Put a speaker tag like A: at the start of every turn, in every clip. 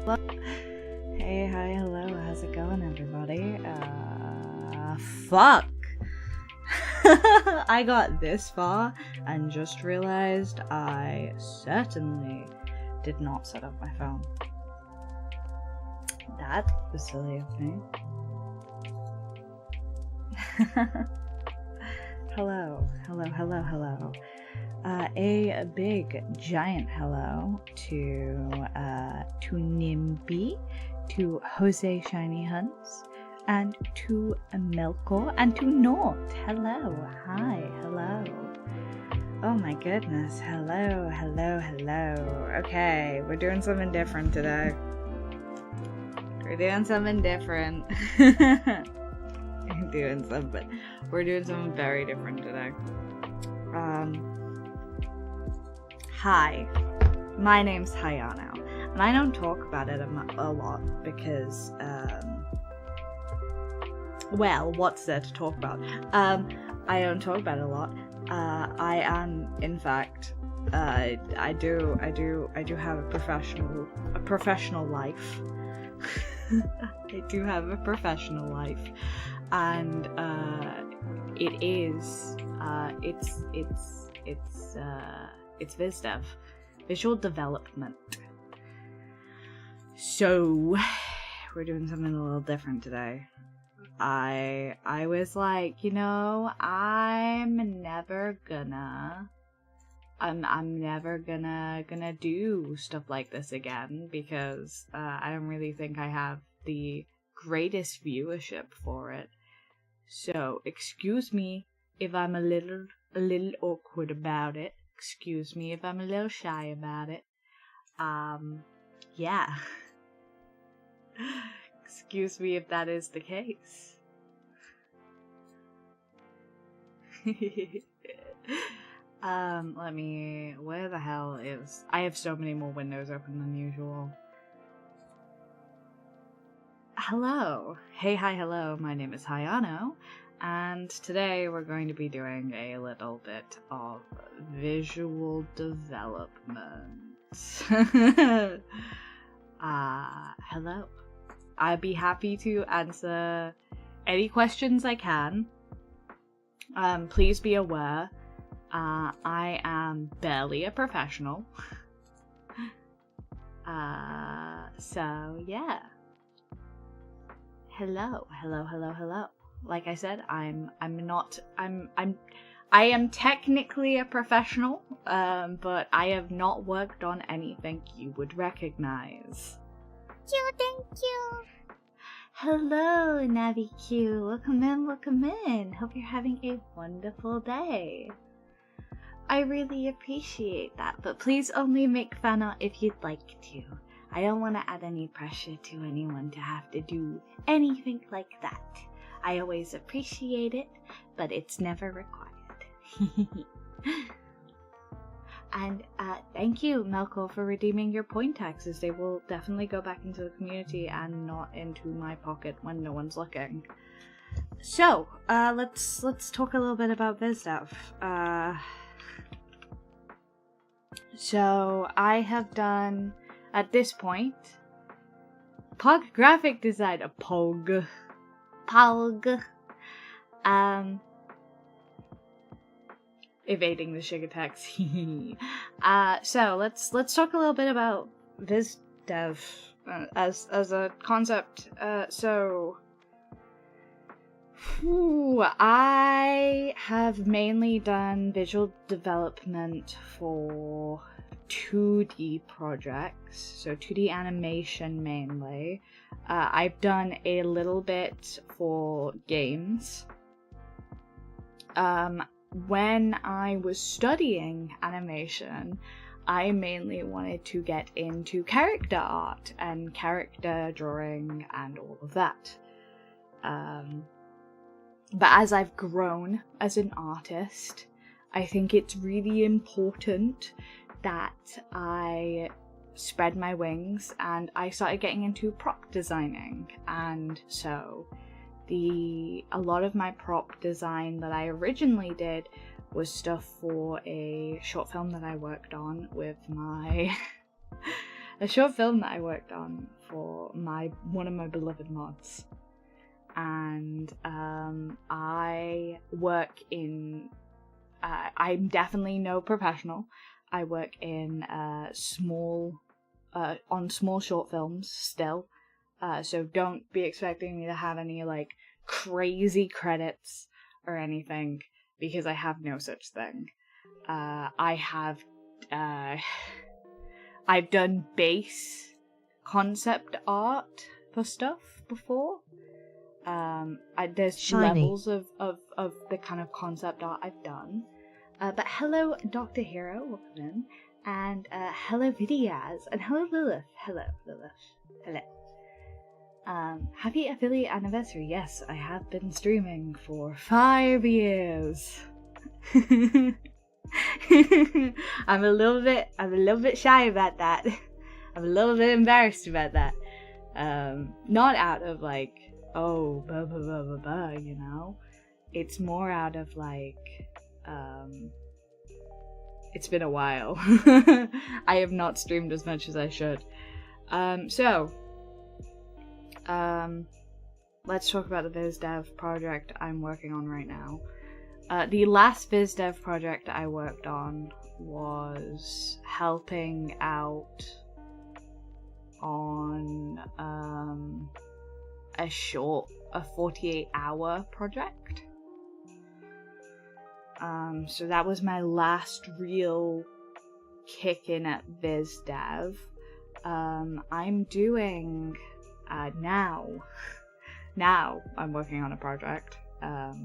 A: Hey, hi, hello, how's it going, everybody? Fuck! I got this far and just realized I certainly did not set up my phone. That was silly of me. Hello. A big, giant hello to Nimby, to Jose Shiny Hunts, and to Melkor, and to Nort. Hello, hi, hello. Oh my goodness, hello. Okay, we're doing something different today. We're doing something very different today. Hi, my name's Hayano, and I don't talk about it a lot because, well, what's there to talk about? I don't talk about it a lot. I am, in fact, I do have a professional life. I do have a professional life, and it's VISDEV, visual development. So we're doing something a little different today. I was like, you know, I'm never gonna do stuff like this again because I don't really think I have the greatest viewership for it. So excuse me if I'm a little awkward about it. Excuse me if I'm a little shy about it. Yeah. Excuse me if that is the case. Where the hell is... I have so many more windows open than usual. Hello. Hey, hi, hello. My name is Hayano, and today we're going to be doing a little bit of visual development. Hello. I'd be happy to answer any questions I can. Please be aware, I am barely a professional. So yeah. Hello. Like I said, I am technically a professional, but I have not worked on anything you would recognize. Thank you. Hello, NaviQ. Welcome in. Hope you're having a wonderful day. I really appreciate that, but please only make fan art if you'd like to. I don't want to add any pressure to anyone to have to do anything like that. I always appreciate it, but it's never required. And thank you, Melkor, for redeeming your point taxes. They will definitely go back into the community and not into my pocket when no one's looking. So, let's talk a little bit about VISDEV. So, I have done, at this point, POG graphic design. POG. Evading the sugar tax. So let's talk a little bit about VISDEV as a concept. I have mainly done visual development for 2D projects, so 2D animation mainly. I've done a little bit for games. When I was studying animation, I mainly wanted to get into character art and character drawing and all of that. But as I've grown as an artist, I think it's really important that I spread my wings and I started getting into prop designing. And so a lot of my prop design that I originally did was stuff for a short film that I worked on with my a short film that I worked on for one of my beloved mods. And I work in I'm definitely no professional. I work in on small short films still, so don't be expecting me to have any like crazy credits or anything, because I have no such thing. I've done base concept art for stuff before. There's
B: Shiny.
A: levels of the kind of concept art I've done. But hello, Dr. Hero, welcome in. And hello, Vidiaz. And hello, Lilith. Hello, Lilith. Hello. Happy affiliate anniversary. Yes, I have been streaming for 5 years. I'm a little bit shy about that. I'm a little bit embarrassed about that. Not out of like, oh, blah, blah, blah, blah, blah, you know? It's more out of like, it's been a while. I have not streamed as much as I should. Let's talk about the VISDEV project I'm working on right now. The last VISDEV project I worked on was helping out on a 48-hour project. So that was my last real kick in at VISDEV. I'm doing now I'm working on a project,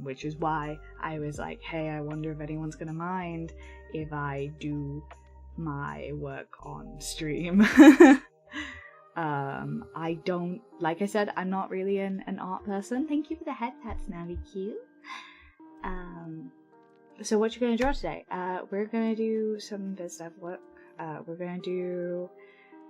A: which is why I was like, hey, I wonder if anyone's gonna mind if I do my work on stream. I don't, like I said, I'm not really an art person. Thank you for the head pats, NaviQ. So what you're gonna draw today? We're gonna do some VISDEV work. We're gonna do,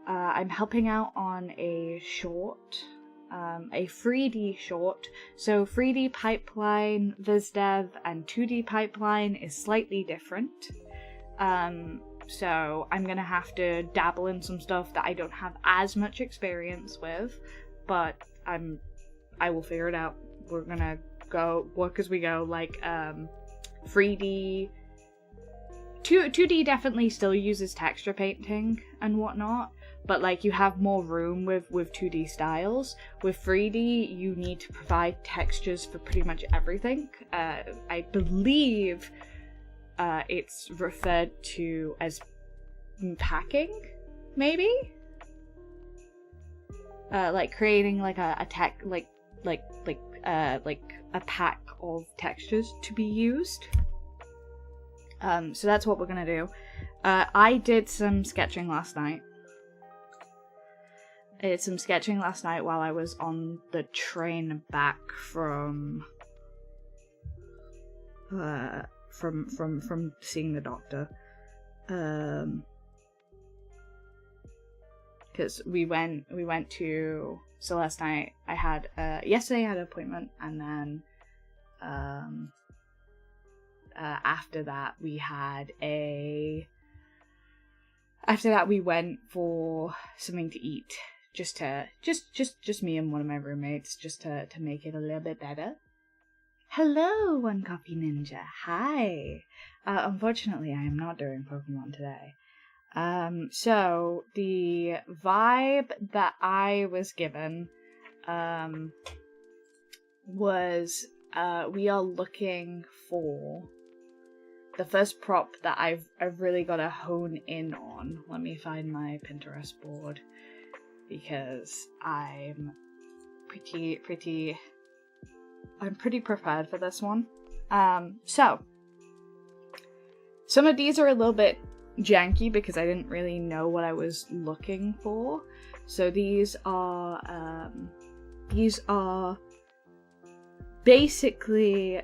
A: I'm helping out on a short, a 3D short. So 3D pipeline VISDEV and 2D pipeline is slightly different. So I'm gonna have to dabble in some stuff that I don't have as much experience with, but I will figure it out. We're gonna go work as we go. Like 3D, 2D definitely still uses texture painting and whatnot, but like you have more room with 2D styles. With 3D, you need to provide textures for pretty much everything. I believe it's referred to as packing, maybe? Like creating like a tech, like a pack of textures to be used. So that's what we're gonna do. I did some sketching last night. I did some sketching last night while I was on the train back from seeing the doctor. Because we went to, so last night I had yesterday I had an appointment, and then after that we went for something to eat, just me and one of my roommates, just to make it a little bit better. Hello, One Coffee Ninja. Hi. Unfortunately, I am not doing Pokemon today. So the vibe that I was given was we are looking for the first prop that I've really got to hone in on. Let me find my Pinterest board, because I'm pretty prepared for this one. So some of these are a little bit janky because I didn't really know what I was looking for. So these are basically,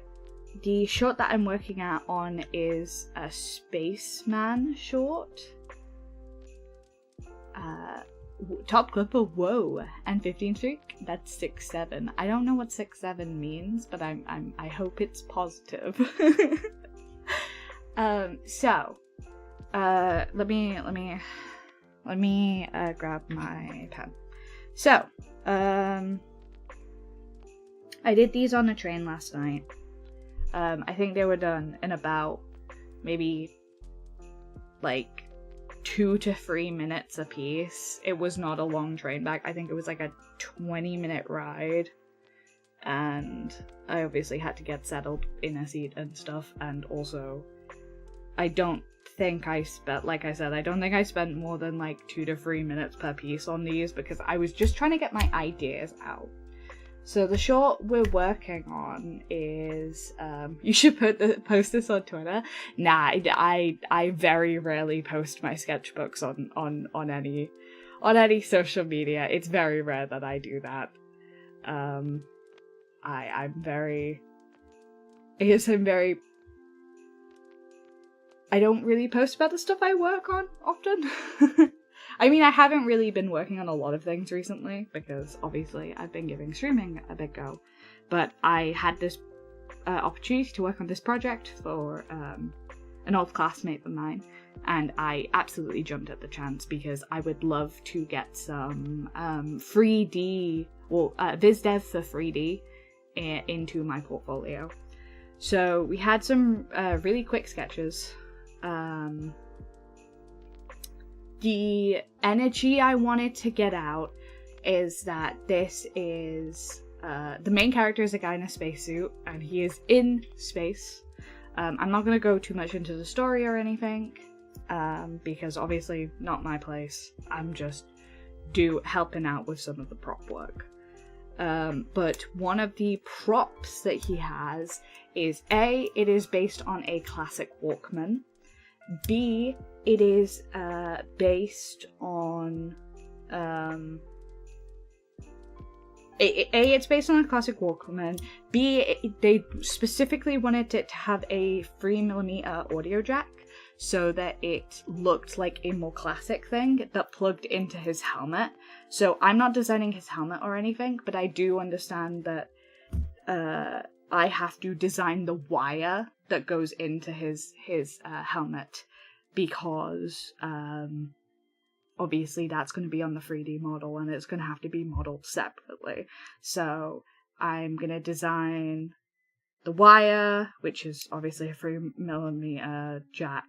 A: the short that I'm working on is a spaceman short. Top clipper, whoa, and 15 streak. That's 6-7. I don't know what 6-7 means, but I hope it's positive. Let me let me grab my pen. So, I did these on a train last night. I think they were done in about maybe like 2 to 3 minutes a piece. It was not a long train back. I think it was like a 20-minute ride. And I obviously had to get settled in a seat and stuff. And also, I don't think I spent, like I said, I don't think I spent more than like 2 to 3 minutes per piece on these because I was just trying to get my ideas out. So the short we're working on is, you should post this on Twitter. Nah, I very rarely post my sketchbooks on any social media. It's very rare that I do that. I don't really post about the stuff I work on often. I mean, I haven't really been working on a lot of things recently because obviously I've been giving streaming a big go. But I had this opportunity to work on this project for an old classmate of mine, and I absolutely jumped at the chance because I would love to get some 3D, well, VISDEV for 3D into my portfolio. So we had some really quick sketches. The energy I wanted to get out is that this is the main character is a guy in a spacesuit, and he is in space. I'm not going to go too much into the story or anything, because obviously not my place. I'm just helping out with some of the prop work. But one of the props that he has is A, it is based on a classic Walkman. B, it is based on it's based on a classic Walkman. B, they specifically wanted it to have a 3mm audio jack so that it looked like a more classic thing that plugged into his helmet. So I'm not designing his helmet or anything, but I do understand that I have to design the wire that goes into his helmet, because obviously that's going to be on the 3D model and it's going to have to be modeled separately. So I'm going to design the wire, which is obviously a 3mm jack,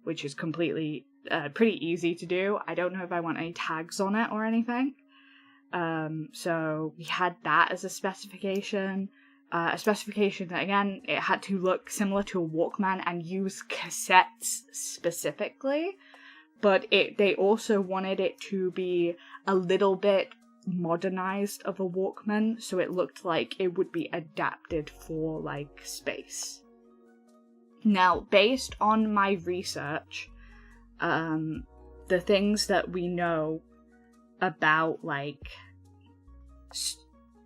A: which is completely pretty easy to do. I don't know if I want any tags on it or anything. So we had that as a specification. A specification that, again, it had to look similar to a Walkman and use cassettes specifically, but they also wanted it to be a little bit modernized of a Walkman, so it looked like it would be adapted for, like, space. Now, based on my research, the things that we know about, like,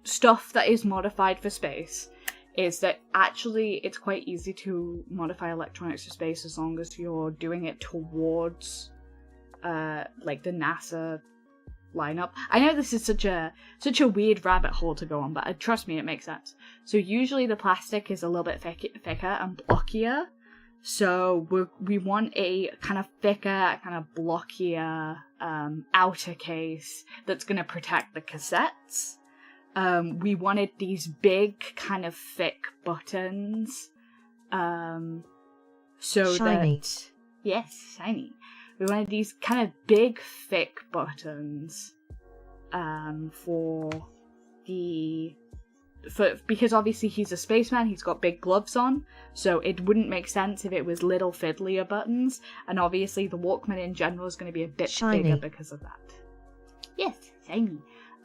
A: stuff that is modified for space is that actually it's quite easy to modify electronics for space as long as you're doing it towards like the NASA lineup. I know this is such a weird rabbit hole to go on, but trust me, it makes sense. So usually the plastic is a little bit thicker and blockier, so we want a kind of thicker, kind of blockier outer case that's going to protect the cassettes. We wanted these big, kind of thick buttons, so
B: shiny.
A: that... Yes, shiny. We wanted these kind of big, thick buttons, because obviously he's a spaceman, he's got big gloves on, so it wouldn't make sense if it was little fiddlier buttons, and obviously the Walkman in general is going to be a bit
B: shiny.
A: bigger because of that. Yes, shiny.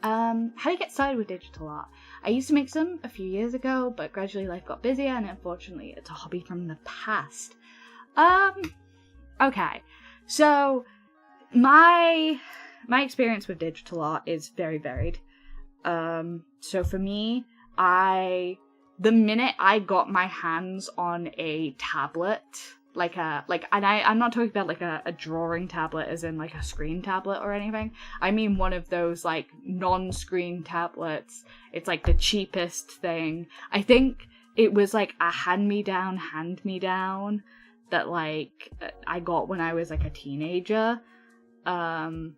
A: How do you get started with digital art? I used to make some a few years ago, but gradually life got busier, and unfortunately it's a hobby from the past. Okay, so my experience with digital art is very varied. So for me, the minute I got my hands on a tablet, I'm not talking about like a drawing tablet as in like a screen tablet or anything. I mean one of those like non-screen tablets. It's like the cheapest thing. I think it was like a hand-me-down that like I got when I was like a teenager. And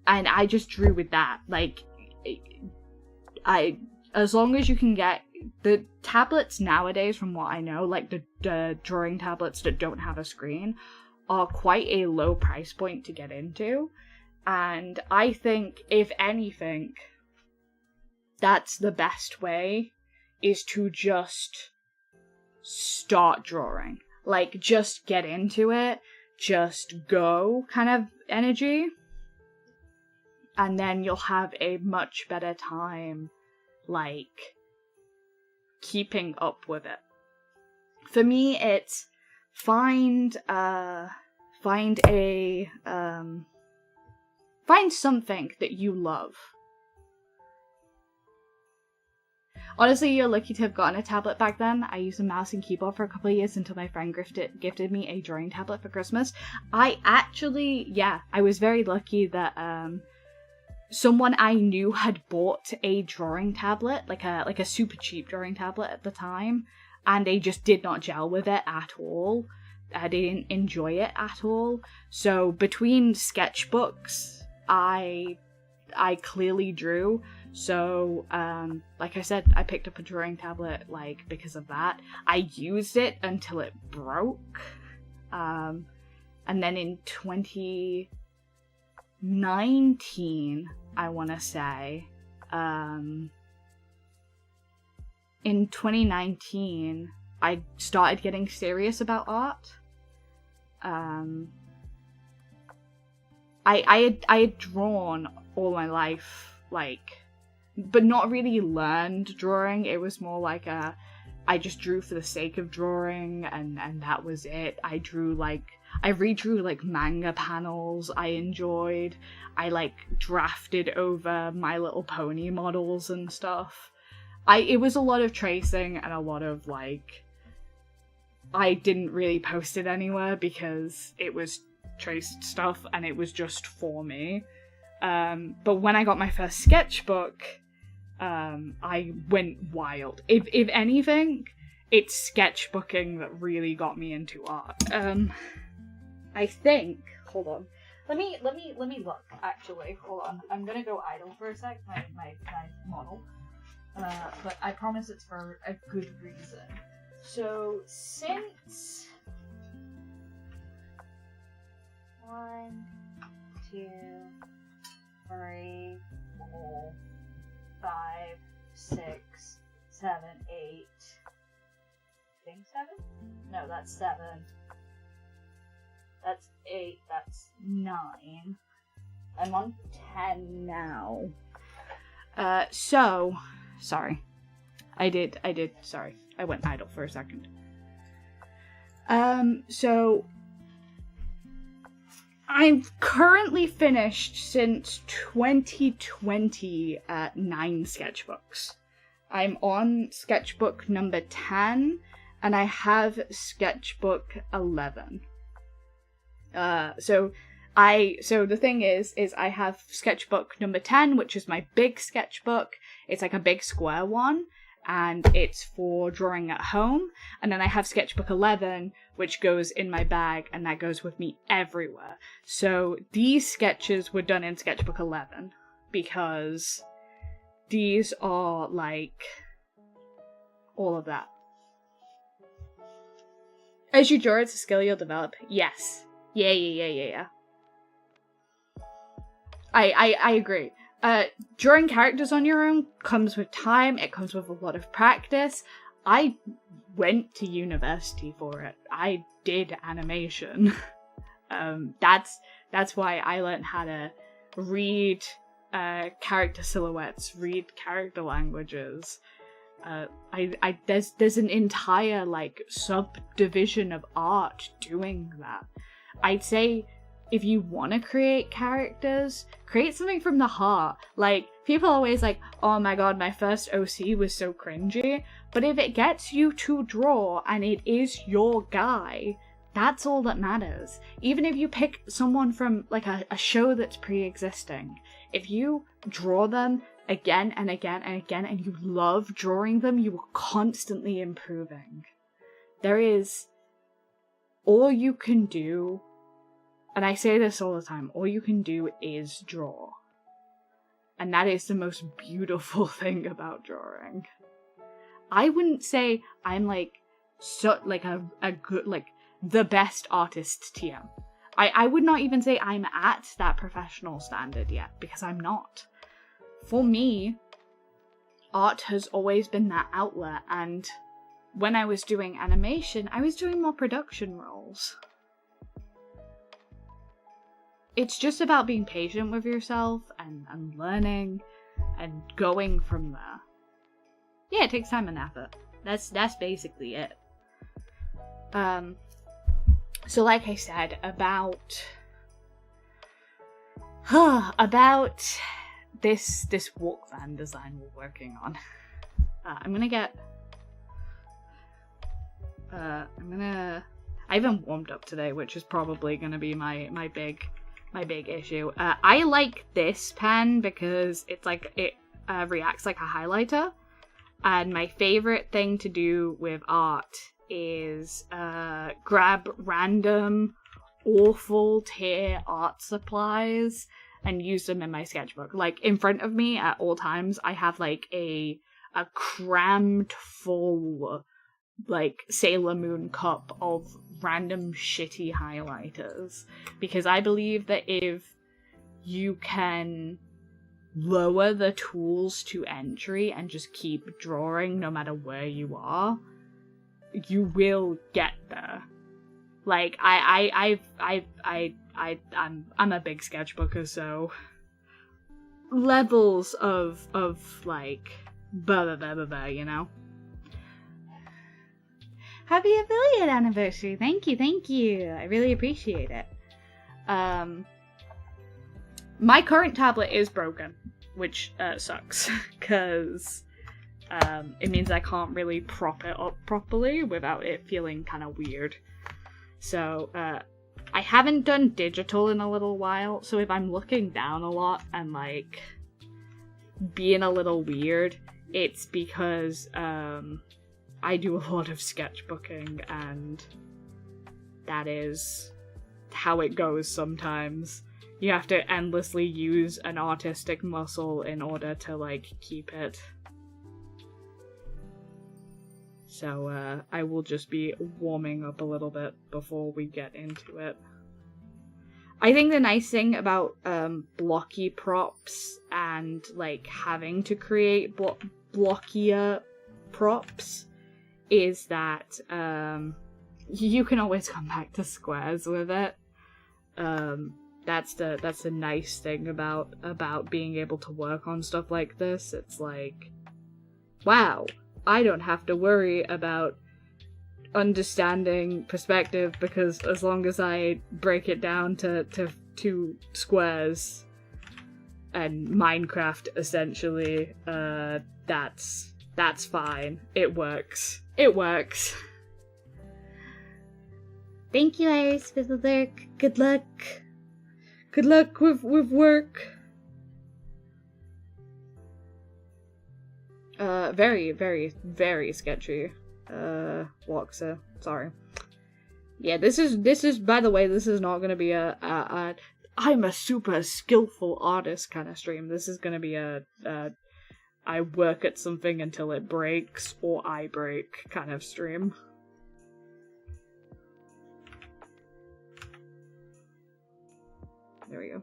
A: I just drew with that. Like, as long as you can get the tablets nowadays, from what I know, like the drawing tablets that don't have a screen, are quite a low price point to get into. And I think, if anything, that's the best way, is to just start drawing. Like, just get into it, just go kind of energy. And then you'll have a much better time, like, keeping up with it. For me, it's find something that you love. Honestly, you're lucky to have gotten a tablet back then. I used a mouse and keyboard for a couple of years until my friend gifted me a drawing tablet for Christmas. I was very lucky that someone I knew had bought a drawing tablet, like a super cheap drawing tablet at the time, and they just did not gel with it at all. They didn't enjoy it at all. So between sketchbooks, I clearly drew. So, like I said, I picked up a drawing tablet, like, because of that. I used it until it broke. And then in 2019, I want to say, in 2019, I started getting serious about art. I had drawn all my life, like, but not really learned drawing. It was more like I just drew for the sake of drawing, and that was it. I redrew like manga panels I enjoyed. I like drafted over My Little Pony models and stuff. It was a lot of tracing and a lot of like, I didn't really post it anywhere because it was traced stuff and it was just for me. But when I got my first sketchbook, I went wild. If anything, it's sketchbooking that really got me into art. I think, hold on. Let me look, actually. Hold on. I'm gonna go idle for a sec, my model. But I promise it's for a good reason. So, since 1, 2, 3, 4, 5, 6, 7, 8. I think 7? No, that's 7. That's 8. That's 9. I'm on 10 now. So, sorry. Sorry. I went idle for a second. So, I've currently finished since 2020 9 sketchbooks. I'm on sketchbook number 10, and I have sketchbook 11. So the thing is I have sketchbook number 10, which is my big sketchbook. It's like a big square one, and it's for drawing at home. And then I have sketchbook 11, which goes in my bag, and that goes with me everywhere. So these sketches were done in sketchbook 11 because these are like all of that. As you draw, it's a skill you'll develop. Yes. Yeah. I agree. Drawing characters on your own comes with time. It comes with a lot of practice. I went to university for it. I did animation. That's why I learned how to read character silhouettes, read character languages. There's an entire like subdivision of art doing that. I'd say if you want to create characters, create something from the heart. Like, people are always like, oh my god, my first OC was so cringy. But if it gets you to draw and it is your guy, that's all that matters. Even if you pick someone from like a show that's pre-existing, if you draw them again and again and again and you love drawing them, you are constantly improving. There is all you can do and I say this all the time, all you can do is draw. And that is the most beautiful thing about drawing. I wouldn't say I'm like a good, like the best artist TM. I would not even say I'm at that professional standard yet, because I'm not. For me, art has always been that outlet, and when I was doing animation, I was doing more production roles. It's just about being patient with yourself and learning and going from there. Yeah, it takes time and effort. That's basically it. So like I said, about this walk van design we're working on. I haven't warmed up today, which is probably gonna be my big issue. I like this pen because it's like it reacts like a highlighter, and my favorite thing to do with art is grab random awful tier art supplies and use them in my sketchbook. Like, in front of me at all times, I have like a crammed full like Sailor Moon cup of random shitty highlighters, because I believe that if you can lower the tools to entry and just keep drawing no matter where you are, you will get there. Like, I'm a big sketchbooker, so levels of like blah, you know. Happy affiliate anniversary! Thank you. I really appreciate it. My current tablet is broken, which sucks, because it means I can't really prop it up properly without it feeling kind of weird. So, I haven't done digital in a little while, so if I'm looking down a lot and, like, being a little weird, it's because, I do a lot of sketchbooking, and that is how it goes sometimes. You have to endlessly use an artistic muscle in order to, like, keep it. So, I will just be warming up a little bit before we get into it. I think the nice thing about, blocky props and, like, having to create blockier props is that, you can always come back to squares with it. That's the nice thing about being able to work on stuff like this. It's like, wow, I don't have to worry about understanding perspective, because as long as I break it down to squares and Minecraft, essentially, that's fine. It works. Thank you, Iris, for the lurk. Good luck. Good luck with work. Very, very, very sketchy. Walkser. Sorry. Yeah, this is, by the way, this is not gonna be a I'm a super skillful artist kind of stream. This is gonna be a I work at something until it breaks, or I break kind of stream. There we go.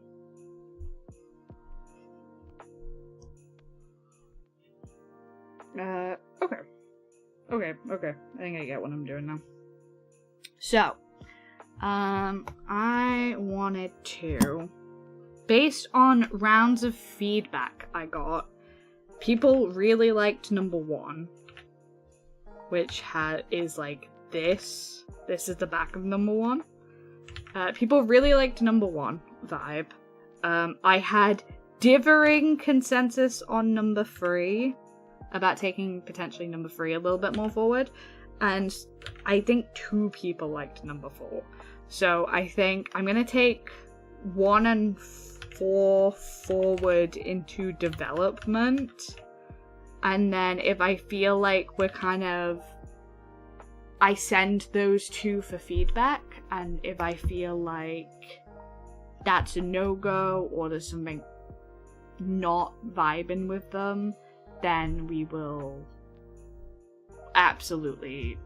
A: Okay. I think I get what I'm doing now. So, I wanted to, based on rounds of feedback I got, people really liked number 1, which is like this. This is the back of number 1. People really liked number 1 vibe. I had differing consensus on number 3, about taking potentially number 3 a little bit more forward, and I think 2 people liked number 4. So I think I'm gonna take 1 and 4 forward into development, and then if I feel like we're kind of, I send those 2 for feedback, and if I feel like that's a no-go, or there's something not vibing with them, then we will absolutely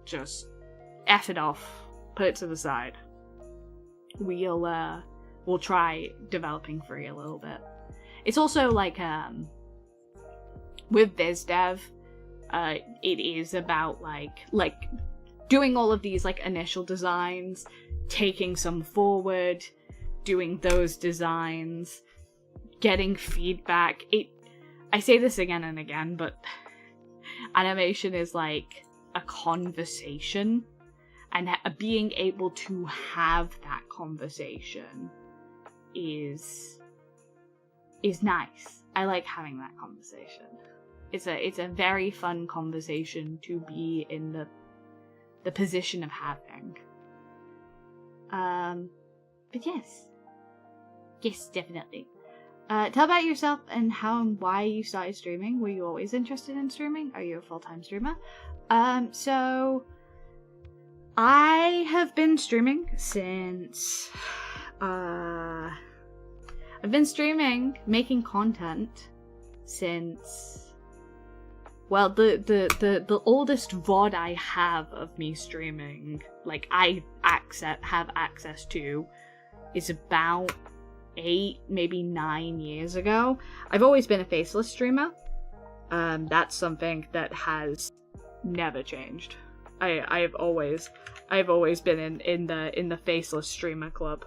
A: just F it off, put it to the side. We'll try developing free a little bit. It's also like, with VISDEV, it is about like doing all of these like initial designs, taking some forward, doing those designs, getting feedback. I say this again and again, but animation is like a conversation, and being able to have that conversation is nice. I like having that conversation. It's a very fun conversation to be in the position of having. But yes, definitely. Tell about yourself and how and why you started streaming. Were you always interested in streaming? Are you a full-time streamer? So I have been streaming since I've been streaming, making content since, well, the oldest VOD I have of me streaming, like I have access to, is about 8, maybe 9 years ago. I've always been a faceless streamer. That's something that has never changed. I've always been in the faceless streamer club.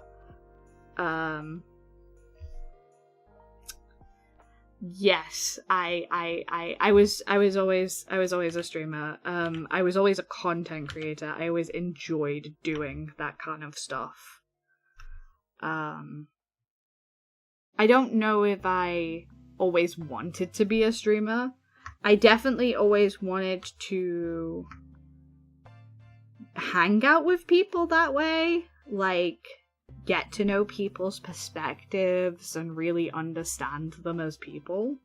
A: Yes, I was always a streamer. I was always a content creator. I always enjoyed doing that kind of stuff. I don't know if I always wanted to be a streamer. I definitely always wanted to hang out with people that way, like get to know people's perspectives and really understand them as people.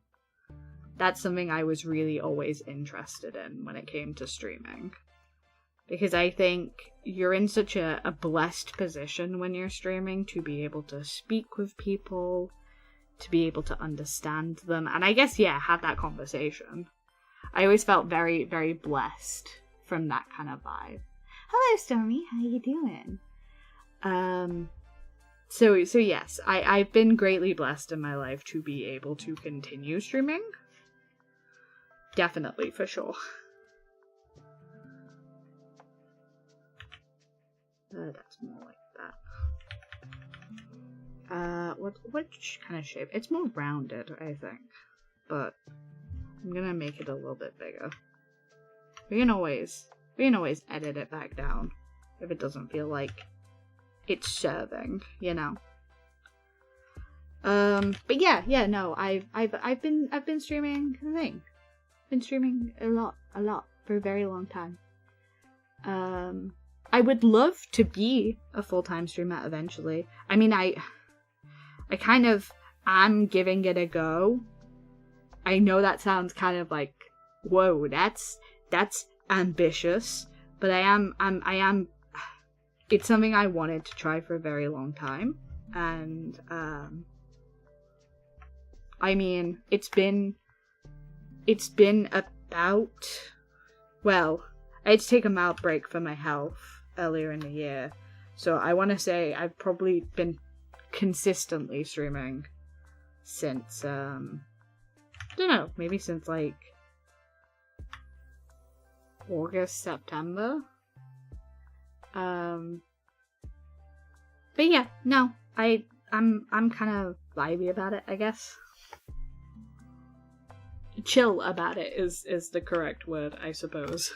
A: That's something I was really always interested in when it came to streaming. Because I think you're in such a blessed position when you're streaming to be able to speak with people, to be able to understand them, and I guess, yeah, have that conversation. I always felt very, very blessed from that kind of vibe. Hello, Stormy. How you doing? So yes, I've been greatly blessed in my life to be able to continue streaming. Definitely, for sure. That's more like that. What kind of shape? It's more rounded, I think. But I'm gonna make it a little bit bigger. We can always edit it back down if it doesn't feel like it's serving, you know. But yeah, no, I've been streaming the thing. Been streaming a lot for a very long time. I would love to be a full-time streamer eventually. I mean, I kind of am giving it a go. I know that sounds kind of like, whoa, that's ambitious, but I am it's something I wanted to try for a very long time, and I mean, it's been about, well, I had to take a mild break for my health earlier in the year, so I want to say I've probably been consistently streaming since, I don't know, maybe since like August, September. But yeah, no, I'm kind of vibey about it, I guess. Chill about it is the correct word, I suppose.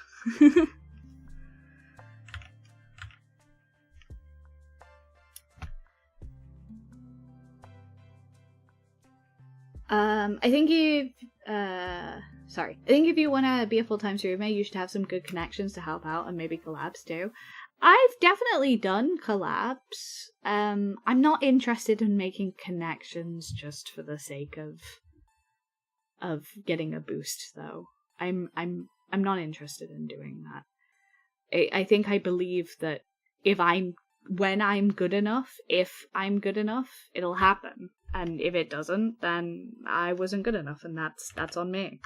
A: I think if you want to be a full-time streamer, you should have some good connections to help out and maybe collabs too. I've definitely done collabs. I'm not interested in making connections just for the sake of getting a boost, though. I'm not interested in doing that. I think I believe that if I'm when I'm good enough, if I'm good enough, it'll happen. And if it doesn't, then I wasn't good enough, and that's on me.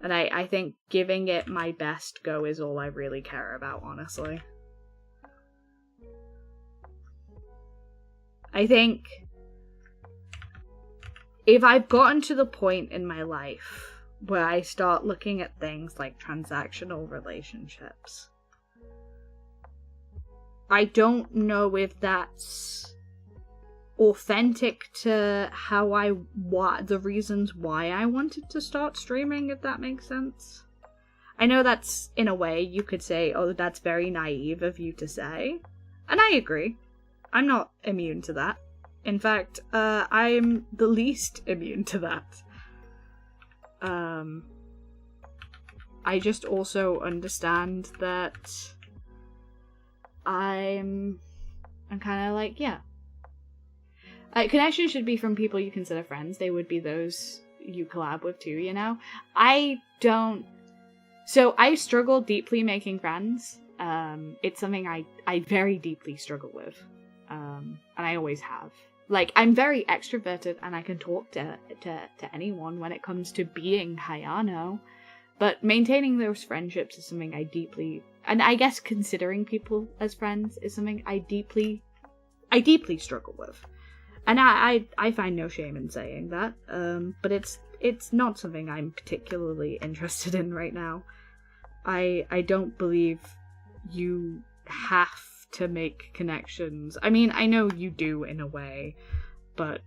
A: And I think giving it my best go is all I really care about, honestly. I think if I've gotten to the point in my life where I start looking at things like transactional relationships, I don't know if that's authentic to the reasons why I wanted to start streaming, if that makes sense. I know that's, in a way, you could say, oh, that's very naive of you to say. And I agree. I'm not immune to that. In fact, I'm the least immune to that. I just also understand that I'm kind of like, yeah. Connections should be from people you consider friends. They would be those you collab with too, you know? So I struggle deeply making friends. It's something I very deeply struggle with. And I always have. Like, I'm very extroverted and I can talk to anyone when it comes to being Hayano. But maintaining those friendships is something I deeply, and I guess considering people as friends is something I deeply struggle with. And I find no shame in saying that. But it's not something I'm particularly interested in right now. I don't believe you have to make connections. I mean, I know you do in a way, but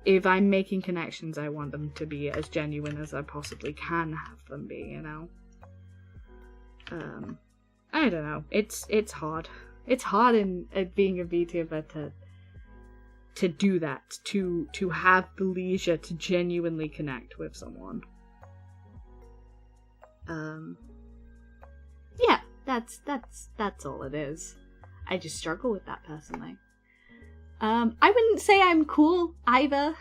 A: if I'm making connections, I want them to be as genuine as I possibly can have them be, you know? I don't know. It's hard. It's hard in being a VTuber to do that, to have the leisure to genuinely connect with someone. Yeah, that's all it is. I just struggle with that personally. I wouldn't say I'm cool either.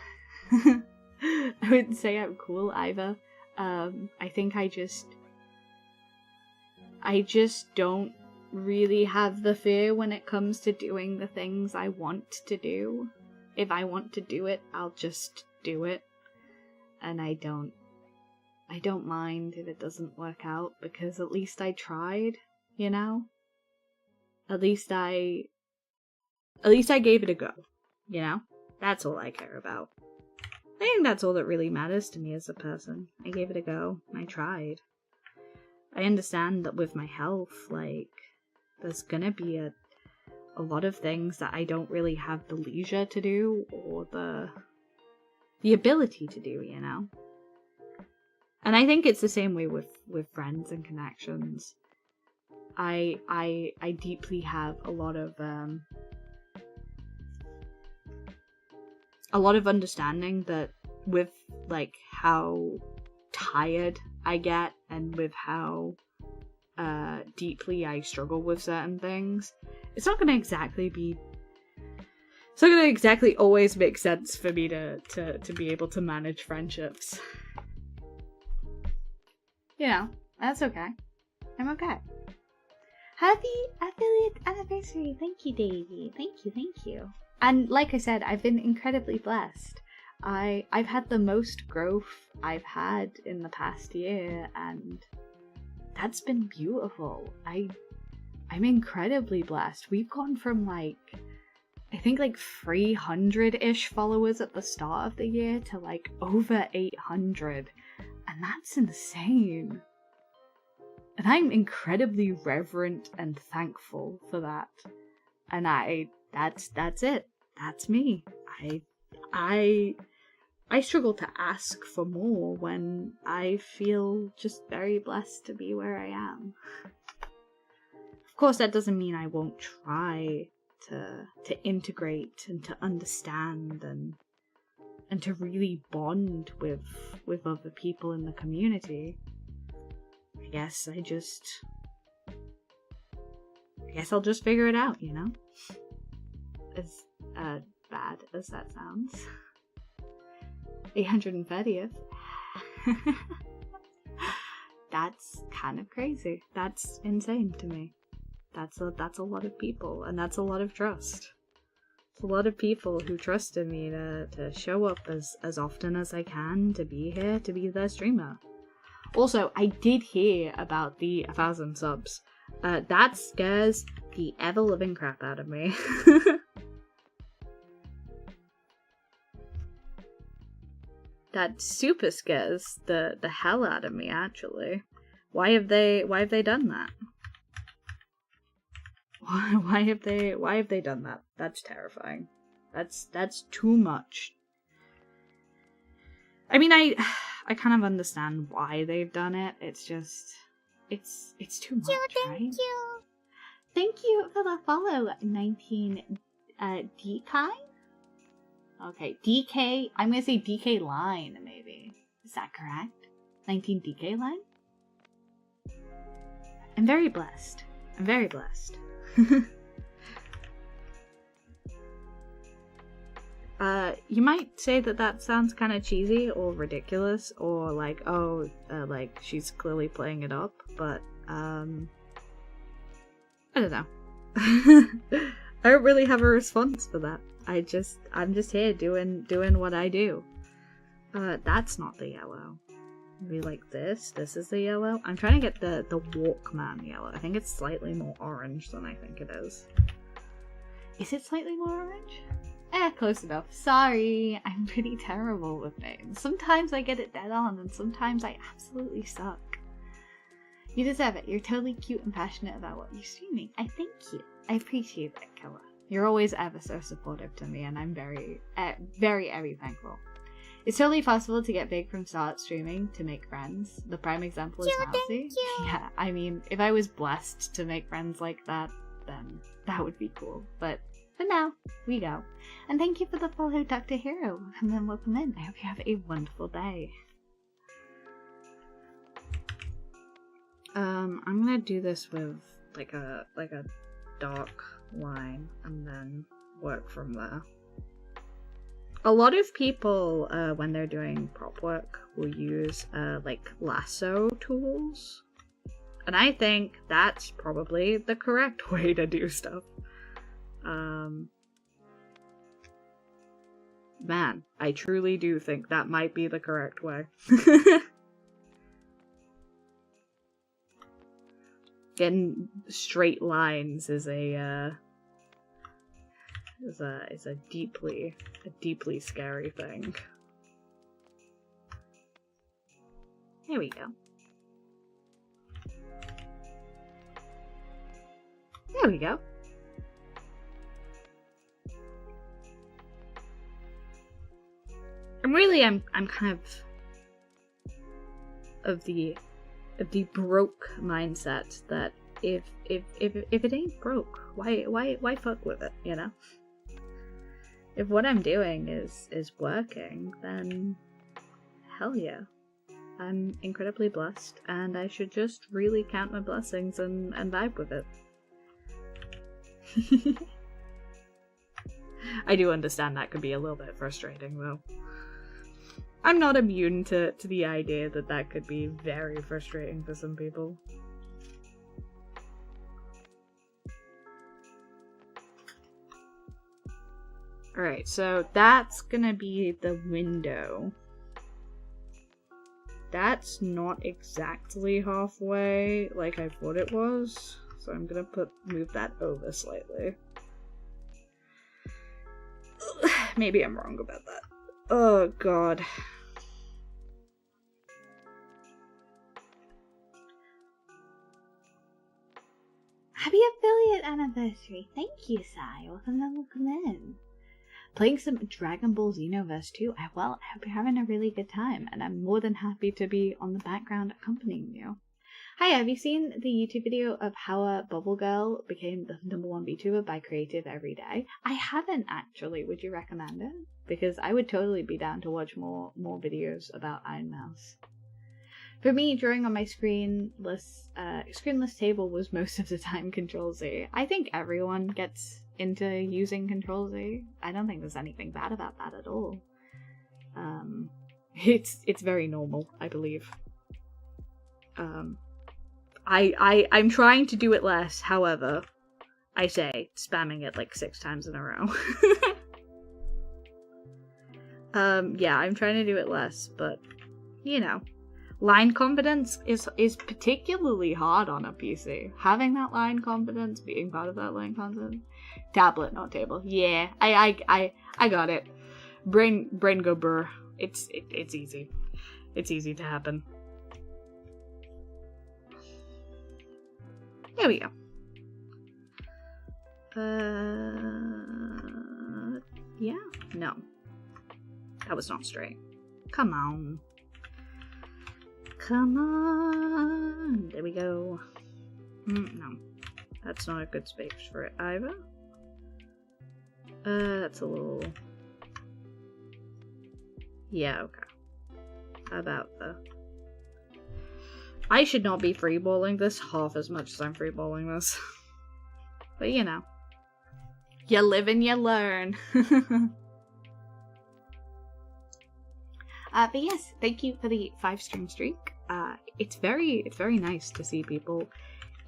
A: I wouldn't say I'm cool either. I think I just don't really have the fear when it comes to doing the things I want to do. If I want to do it, I'll just do it. And I don't mind if it doesn't work out, because at least I tried, you know? At least I gave it a go, you know? That's all I care about. I think that's all that really matters to me as a person. I gave it a go. I tried. I understand that with my health, like, there's gonna be a lot of things that I don't really have the leisure to do, or the ability to do, you know? And I think it's the same way with friends and connections. I deeply have a lot of understanding that with, like, how tired I get and with how deeply I struggle with certain things, it's not gonna exactly always make sense for me to be able to manage friendships. You know, that's okay. I'm okay. Happy affiliate anniversary. Thank you, Davey. Thank you. And like I said, I've been incredibly blessed. I've had the most growth I've had in the past year, and that's been beautiful. I'm incredibly blessed. We've gone from, like, I think like 300-ish followers at the start of the year to like over 800. And that's insane. And I'm incredibly reverent and thankful for that. And that's it. That's me. I struggle to ask for more when I feel just very blessed to be where I am. Of course, that doesn't mean I won't try to integrate and to understand and to really bond with other people in the community. I guess I'll just figure it out, you know? As bad as that sounds. 830th. That's kind of crazy. That's insane to me. That's a lot of people, and that's a lot of trust. It's a lot of people who trusted me to show up as often as I can, to be here, to be their streamer. Also, I did hear about the 1,000 subs. That scares the ever-living crap out of me. That super scares the hell out of me, actually. Why have they done that? Why have they done that? That's terrifying. That's too much. I mean, I kind of understand why they've done it. It's just it's too much, right? Thank you for the follow, 19 DK. Okay, DK. I'm gonna say DK line, maybe. Is that correct? 19 DK line? I'm very blessed. I'm very blessed. You might say that sounds kind of cheesy or ridiculous, or like, oh, like she's clearly playing it up, but I don't know. I don't really have a response for that. I'm just here doing what I do. That's not the yellow. Maybe like this. This is the yellow. I'm trying to get the Walkman yellow. I think it's slightly more orange than I think it is. Is it slightly more orange? Close enough. Sorry, I'm pretty terrible with names. Sometimes I get it dead on, and sometimes I absolutely suck. You deserve it. You're totally cute and passionate about what you're streaming. I thank you. I appreciate that, Killa. You're always ever so supportive to me, and I'm very, very thankful. It's totally possible to get big from start streaming to make friends. The prime example is Mousy. Yeah, I mean, if I was blessed to make friends like that, then that would be cool. But for now, we go. And thank you for the follow, Dr. Hero. And then welcome in. I hope you have a wonderful day. I'm gonna do this with like a dark line and then work from there. A lot of people, when they're doing prop work, will use like lasso tools, and I think that's probably the correct way to do stuff. Man, I truly do think that might be the correct way. Getting straight lines is a deeply scary thing. There we go. There we go. I'm kind of the broke mindset that if it ain't broke, why fuck with it, you know? If what I'm doing is working, then hell yeah. I'm incredibly blessed, and I should just really count my blessings and vibe with it. I do understand that could be a little bit frustrating, though. I'm not immune to the idea that could be very frustrating for some people. Alright, so that's gonna be the window. That's not exactly halfway like I thought it was, so I'm gonna move that over slightly. Maybe I'm wrong about that. Oh god. Happy affiliate anniversary! Thank you, Sai. Welcome in. Playing some Dragon Ball Xenoverse 2. Well, I hope you're having a really good time, and I'm more than happy to be on the background accompanying you. Hi, have you seen the YouTube video of how a Bubble Girl became the #1 VTuber by Creative every day? I haven't actually. Would you recommend it? Because I would totally be down to watch more videos about Iron Mouse. For me, drawing on my screenless table was most of the time Control-Z. I think everyone gets into using Control-Z. I don't think there's anything bad about that at all. It's very normal, I believe. I'm trying to do it less, however, I say spamming it like 6 times in a row. Yeah, I'm trying to do it less, but, you know. Line confidence is particularly hard on a PC. Having that line confidence, being part of that line confidence. Tablet, not table. Yeah, I got it. Brain go brr. It's easy. It's easy to happen. There we go. Yeah, no. That was not straight. Come on. Come on. There we go. No. That's not a good space for it either. That's a little... Yeah, okay. How about the... I should not be freeballing this half as much as I'm freeballing this. But you know. You live and you learn. But yes, thank you for the 5-stream streak. It's very nice to see people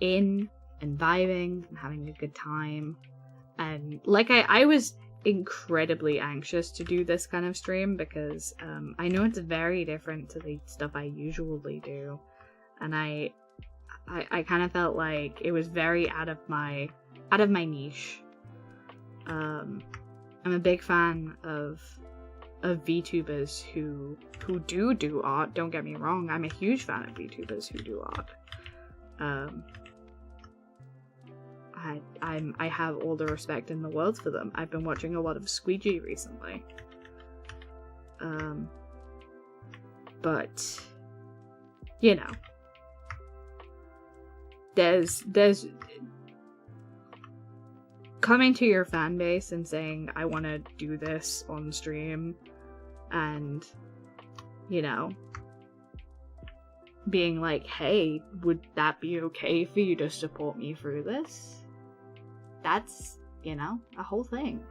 A: in and vibing and having a good time. And like I was incredibly anxious to do this kind of stream because I know it's very different to the stuff I usually do, and I kind of felt like it was very out of my niche. I'm a big fan of VTubers who do art. Don't get me wrong, I'm a huge fan of VTubers who do art. I have all the respect in the world for them. I've been watching a lot of Squeegee recently. But you know, there's coming to your fan base and saying, I want to do this on stream, and, you know, being like, hey, would that be okay for you to support me through this? That's, you know, a whole thing.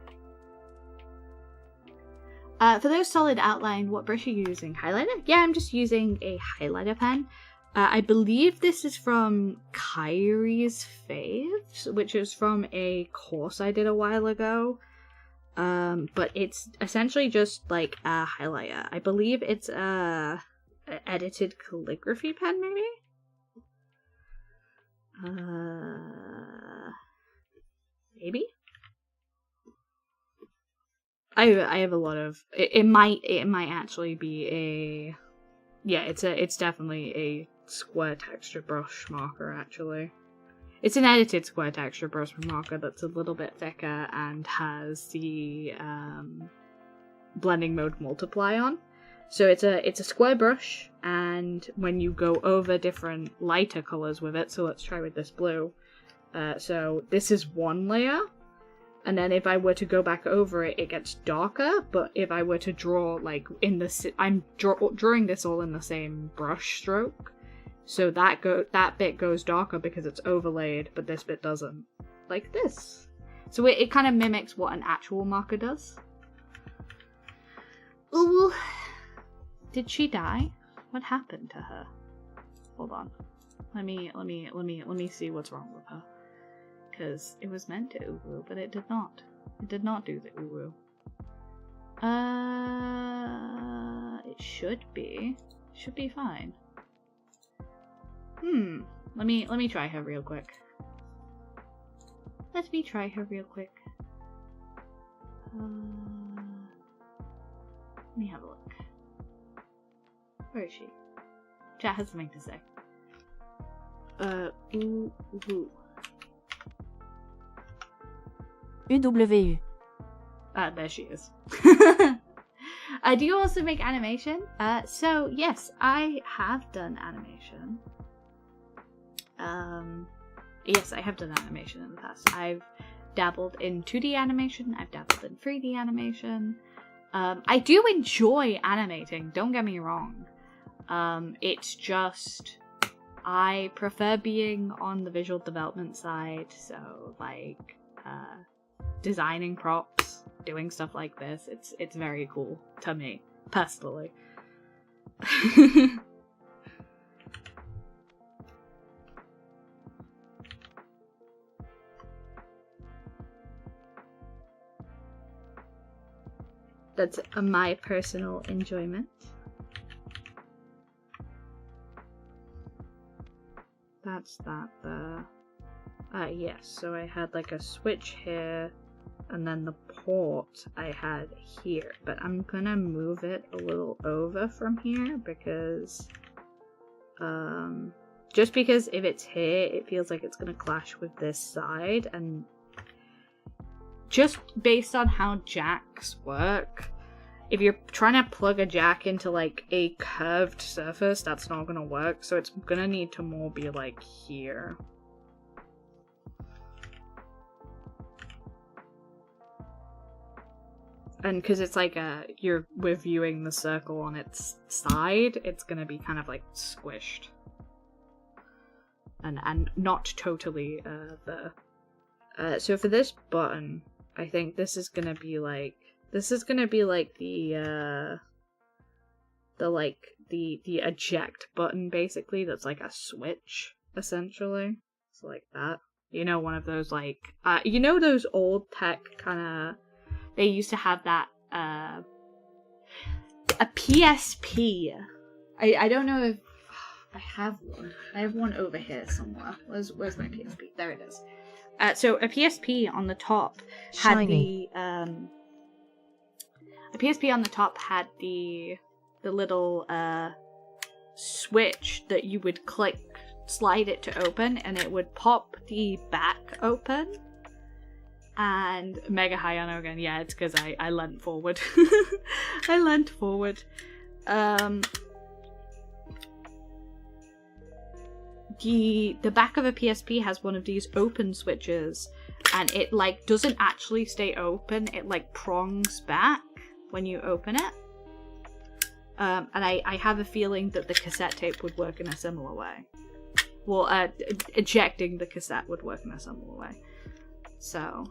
A: For those solid outline, what brush are you using? Highlighter? Yeah, I'm just using a highlighter pen. I believe this is from Kyrie's Faves, which is from a course I did a while ago. But it's essentially just like a highlighter. I believe it's a edited calligraphy pen, maybe? Maybe? I have a lot of... It might actually be a... Yeah, it's definitely a square texture brush marker, actually. It's an edited square texture brush marker that's a little bit thicker and has the blending mode multiply on. So it's a square brush, and when you go over different lighter colors with it, so let's try with this blue. So this is one layer, and then if I were to go back over it, it gets darker. But if I were to draw like in the, I'm drawing this all in the same brush stroke, so that bit goes darker because it's overlaid, but this bit doesn't, like this. So it kind of mimics what an actual marker does. Ooh, did she die? What happened to her? Hold on, let me see what's wrong with her. Because it was meant to uwu, but it did not. It did not do the uwu. It should be. Should be fine. Let me try her real quick. Let me try her real quick. Let me have a look. Where is she? Chat has something to say. Uwu.
B: UWU.
A: There she is. Do you also make animation? So yes, I have done animation. Yes, I have done animation in the past. I've dabbled in 2D animation. I've dabbled in 3D animation. I do enjoy animating, don't get me wrong. It's just, I prefer being on the visual development side, so like, designing props, doing stuff like this, it's very cool to me, personally. That's my personal enjoyment. That's that there. Yes, so I had like a switch here, and then the port I had here. But I'm gonna move it a little over from here because, just because if it's here, it feels like it's gonna clash with this side, and just based on how jacks work, if you're trying to plug a jack into like a curved surface, that's not gonna work, so it's gonna need to more be like here. And because it's like we're viewing the circle on its side, it's gonna be kind of like squished. And not totally so for this button, I think this is gonna be like the eject button, basically, that's like a switch, essentially. So like that. You know, one of those like you know those old tech kinda, they used to have that a PSP. I don't know if I have one. I have one over here somewhere. Where's my PSP? There it is. So a PSP on the top had
B: Shiny.
A: a PSP on the top had the little switch that you would slide it to open, and it would pop the back open. And Mega Hayano again, yeah, it's because I leant forward. I leant forward. The back of a PSP has one of these open switches, and it like doesn't actually stay open, it like prongs back when you open it. And I have a feeling that the cassette tape would work in a similar way. Well, ejecting the cassette would work in a similar way. So.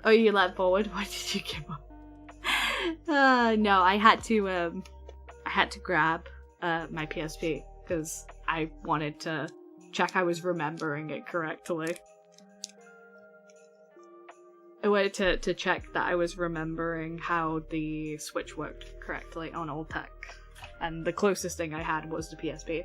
A: Oh, you leant forward? Why did you give up? No, I had to grab my PSP because I wanted to check I was remembering it correctly. I wanted to check that I was remembering how the Switch worked correctly on old tech. And the closest thing I had was the PSP.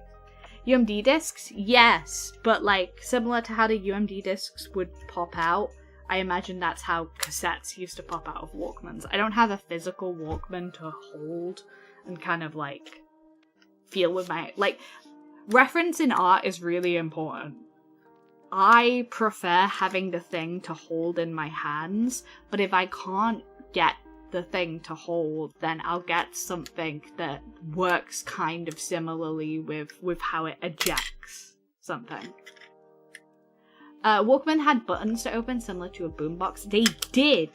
A: UMD discs? Yes, but like similar to how the UMD discs would pop out, I imagine that's how cassettes used to pop out of Walkmans. I don't have a physical Walkman to hold and kind of like feel with my, like, reference in art is really important. I prefer having the thing to hold in my hands, but if I can't get the thing to hold, then I'll get something that works kind of similarly with how it ejects something. Walkman had buttons to open similar to a boombox. They did.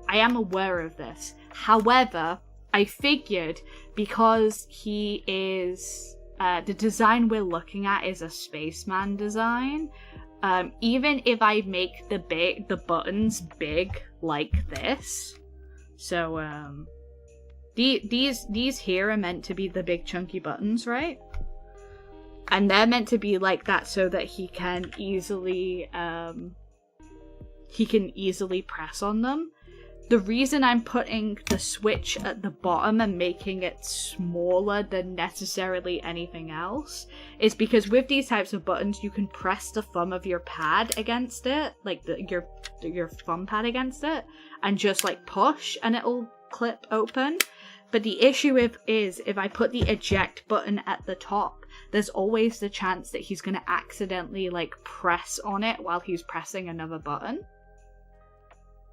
A: I am aware of this. However, I figured because he is the design we're looking at is a spaceman design. Even if I make the buttons big like this, so these here are meant to be the big chunky buttons, right? And they're meant to be like that so that he can easily press on them. The reason I'm putting the switch at the bottom and making it smaller than necessarily anything else is because with these types of buttons, you can press the thumb of your pad against it, like your thumb pad against it, and just like push and it'll clip open. But the issue is if I put the eject button at the top, there's always the chance that he's going to accidentally like press on it while he's pressing another button.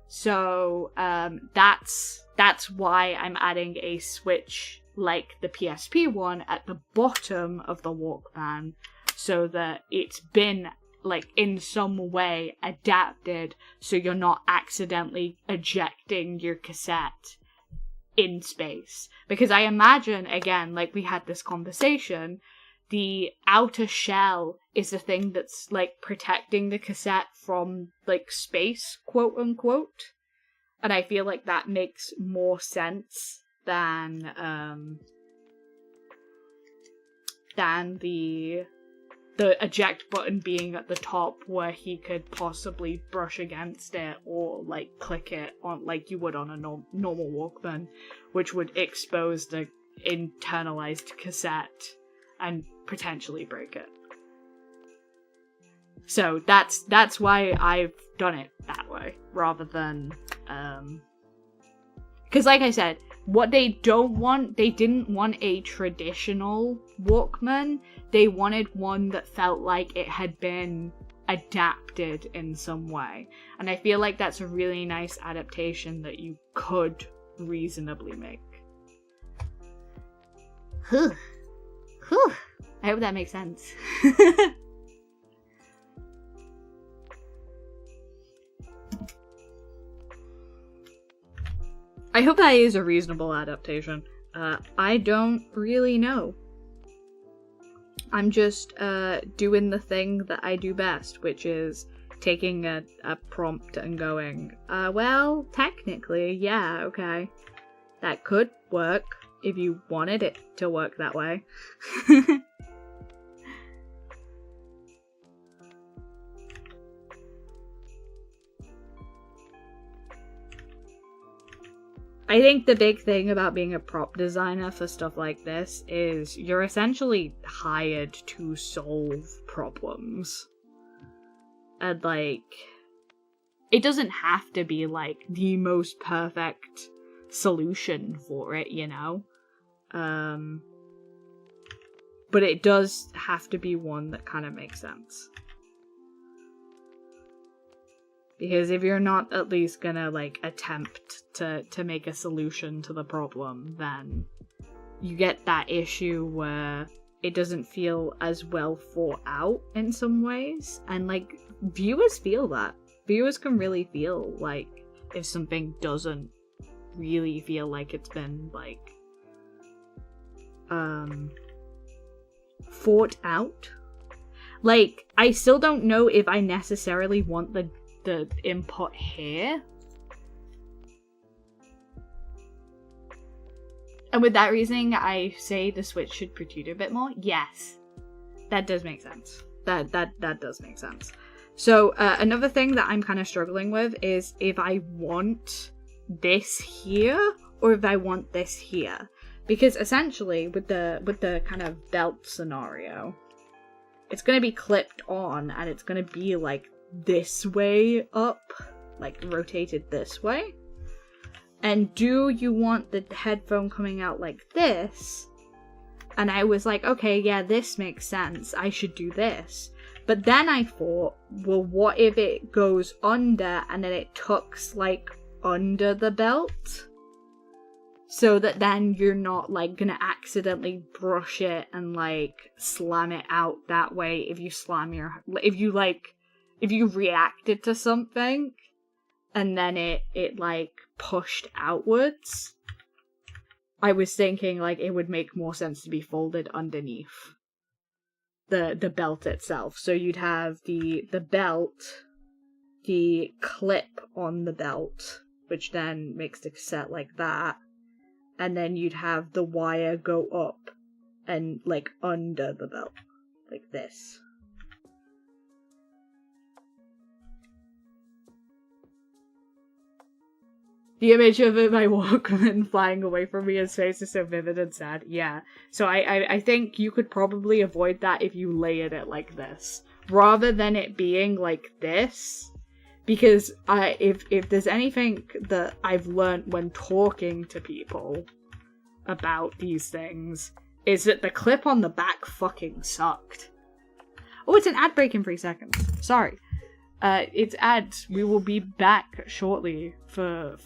A: So that's why I'm adding a switch like the PSP one at the bottom of the Walkman, so that it's been like in some way adapted so you're not accidentally ejecting your cassette in space. Because I imagine, again, like we had this conversation, the outer shell is the thing that's like protecting the cassette from like space, quote unquote. And I feel like that makes more sense than the the eject button being at the top where he could possibly brush against it or like click it on like you would on a normal Walkman, which would expose the internalized cassette and potentially break it. So that's why I've done it that way rather than because like I said, what they didn't want a traditional Walkman. They wanted one that felt like it had been adapted in some way. And I feel like that's a really nice adaptation that you could reasonably make. Whew. I hope that makes sense. I hope that is a reasonable adaptation. I don't really know. I'm just doing the thing that I do best, which is taking a prompt and going, well, technically, yeah, okay. That could work if you wanted it to work that way. I think the big thing about being a prop designer for stuff like this is you're essentially hired to solve problems. And, like, it doesn't have to be, like, the most perfect solution for it, you know? But it does have to be one that kind of makes sense. Because if you're not at least gonna, like, attempt to make a solution to the problem, then you get that issue where it doesn't feel as well thought out in some ways. And, like, viewers feel that. Viewers can really feel, like, if something doesn't really feel like it's been, like, thought out. Like, I still don't know if I necessarily want the input here. And with that reasoning, I say the Switch should protrude a bit more. Yes, that does make sense. That does make sense. So another thing that I'm kind of struggling with is if I want this here or if I want this here, because essentially with the kind of belt scenario, it's going to be clipped on and it's going to be like this way up, like rotated this way. And do you want the headphone coming out like this? And I was like, okay, yeah, this makes sense. I should do this. But then I thought, well, what if it goes under and then it tucks like under the belt? So that then you're not like gonna accidentally brush it and like slam it out that way if you reacted to something and then it like pushed outwards. I was thinking like it would make more sense to be folded underneath the belt itself. So you'd have the belt, the clip on the belt, which then makes the cassette like that, and then you'd have the wire go up and like under the belt, like this. The image of my Walkman flying away from me, his face is so vivid and sad. Yeah. So I think you could probably avoid that if you layered it like this. Rather than it being like this. Because if there's anything that I've learned when talking to people about these things, is that the clip on the back fucking sucked. Oh, it's an ad break in 3 seconds. Sorry. It's ads. We will be back shortly for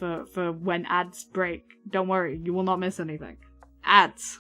A: when ads break. Don't worry, you will not miss anything. Ads.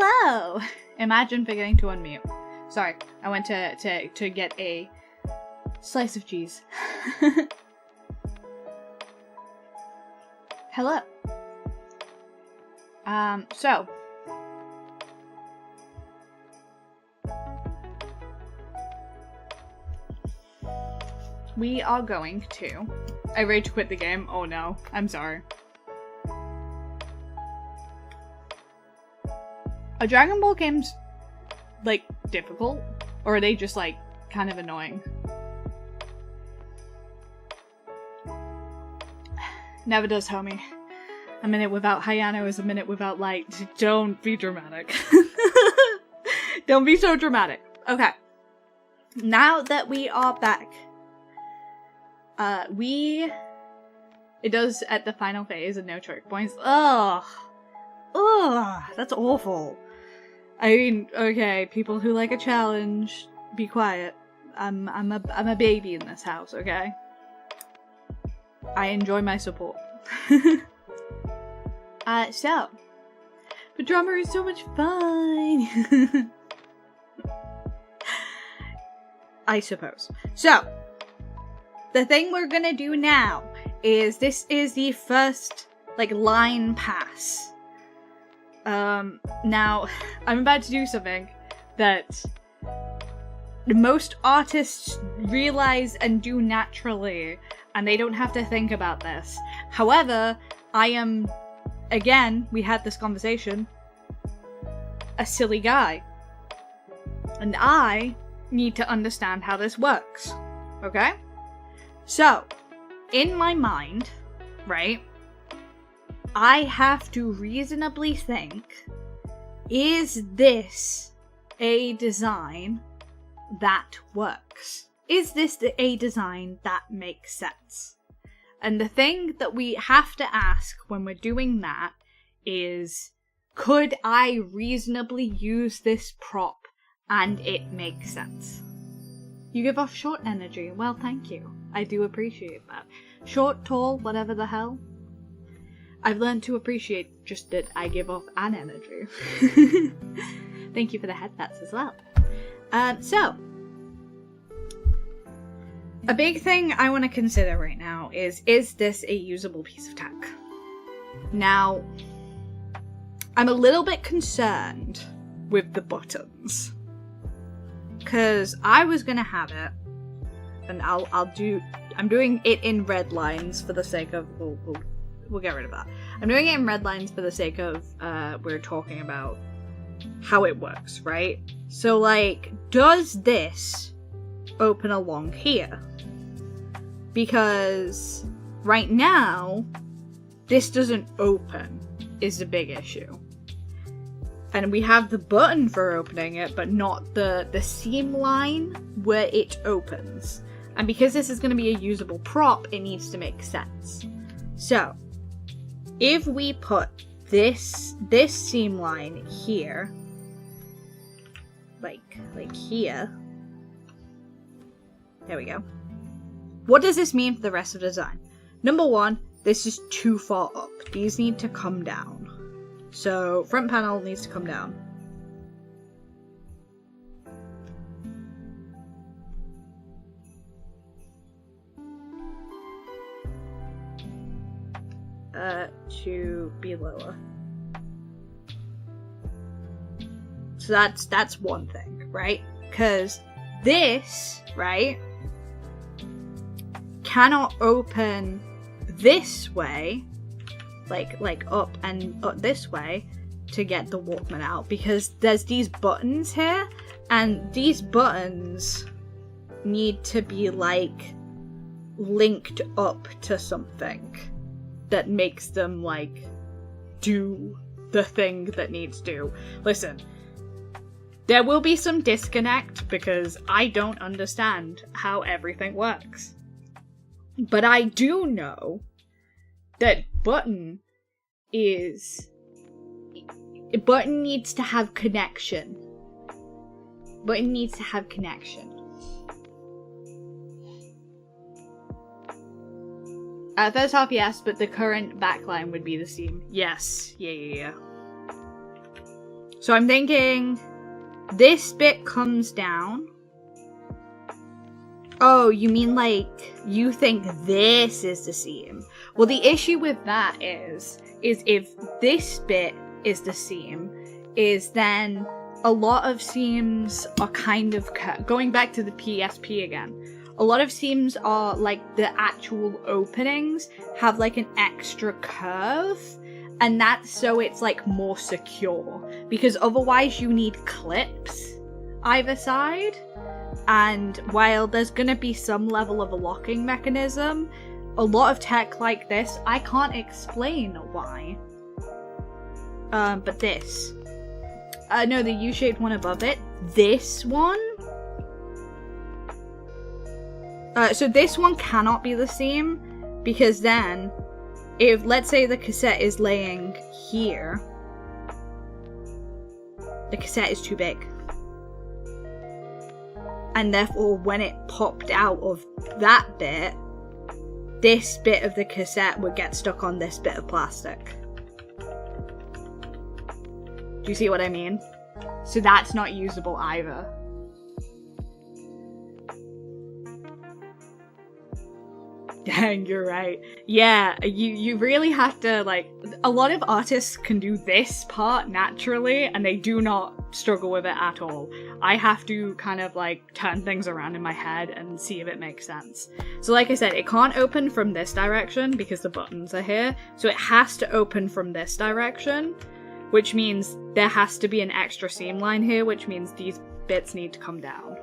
A: Hello! Imagine forgetting to unmute. Sorry, I went to get a slice of cheese. Hello. So. We are going to... I rage quit the game. Oh no, I'm sorry. Are Dragon Ball games, like, difficult? Or are they just, like, kind of annoying? Never does, homie. A minute without Hayano is a minute without light. Don't be dramatic. Don't be so dramatic. Okay. Now that we are back, it does at the final phase and no choke points. Ugh. Ugh. That's awful. I mean, okay, people who like a challenge, be quiet. I'm a baby in this house, okay? I enjoy my support. So, the drama is so much fun. I suppose. So, the thing we're gonna do now is, this is the first, like, line pass. Now, I'm about to do something that most artists realize and do naturally, and they don't have to think about this. However, I am, again, we had this conversation, a silly guy. And I need to understand how this works. Okay? So, in my mind, right, I have to reasonably think, is this a design that works? Is this a design that makes sense? And the thing that we have to ask when we're doing that is, could I reasonably use this prop and it makes sense? You give off short energy. Well, thank you. I do appreciate that. Short, tall, whatever the hell. I've learned to appreciate just that I give off an energy. Thank you for the headbats as well. So, a big thing I want to consider right now is this a usable piece of tech? Now, I'm a little bit concerned with the buttons. Because I was going to have it, and I'm doing it in red lines for the sake of, we'll get rid of that. I'm doing it in red lines for the sake of, we're talking about how it works, right? So, like, does this open along here? Because right now, this doesn't open, is the big issue. And we have the button for opening it, but not the seam line where it opens. And because this is going to be a usable prop, it needs to make sense. So, if we put this seam line here, like here, there we go. What does this mean for the rest of the design? Number one, this is too far up. These need to come down. So, front panel needs to come down. To be lower. So that's one thing, right? Because this, right, cannot open this way, like up and up this way to get the Walkman out, because there's these buttons here, and these buttons need to be like linked up to something that makes them like do the thing that needs to. Listen, there will be some disconnect because I don't understand how everything works. But I do know that button needs to have connection. Button needs to have connection. First off, yes, but the current backline would be the seam. Yes. Yeah. So I'm thinking this bit comes down. Oh, you mean like you think this is the seam? Well, the issue with that is if this bit is the seam, is then a lot of seams are kind of going back to the PSP again. A lot of seams are like the actual openings have like an extra curve, and that's so it's like more secure, because otherwise you need clips either side. And while there's gonna be some level of a locking mechanism, a lot of tech like this, I can't explain why. But this. No, the U-shaped one above it. This one. So this one cannot be the seam, because then, if, let's say the cassette is laying here, the cassette is too big. And therefore, when it popped out of that bit, this bit of the cassette would get stuck on this bit of plastic. Do you see what I mean? So that's not usable either. Dang, you're right. Yeah, you really have to, like, a lot of artists can do this part naturally, and they do not struggle with it at all. I have to kind of, like, turn things around in my head and see if it makes sense. So like I said, it can't open from this direction because the buttons are here, so it has to open from this direction, which means there has to be an extra seam line here, which means these bits need to come down.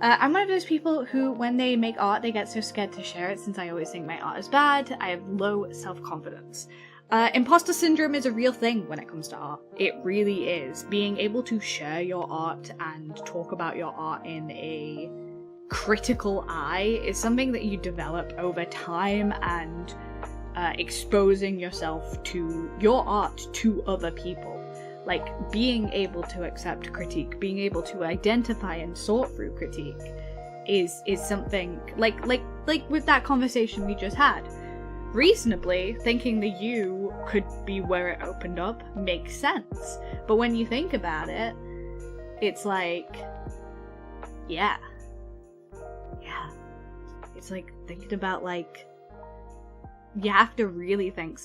A: I'm one of those people who, when they make art, they get so scared to share it since I always think my art is bad. I have low self-confidence. Imposter syndrome is a real thing when it comes to art. It really is. Being able to share your art and talk about your art in a critical eye is something that you develop over time, and exposing yourself to your art to other people. Like, being able to accept critique, being able to identify and sort through critique is something, like with that conversation we just had. Reasonably, thinking the U could be where it opened up makes sense. But when you think about it, it's like, yeah. It's like thinking about, like, you have to really think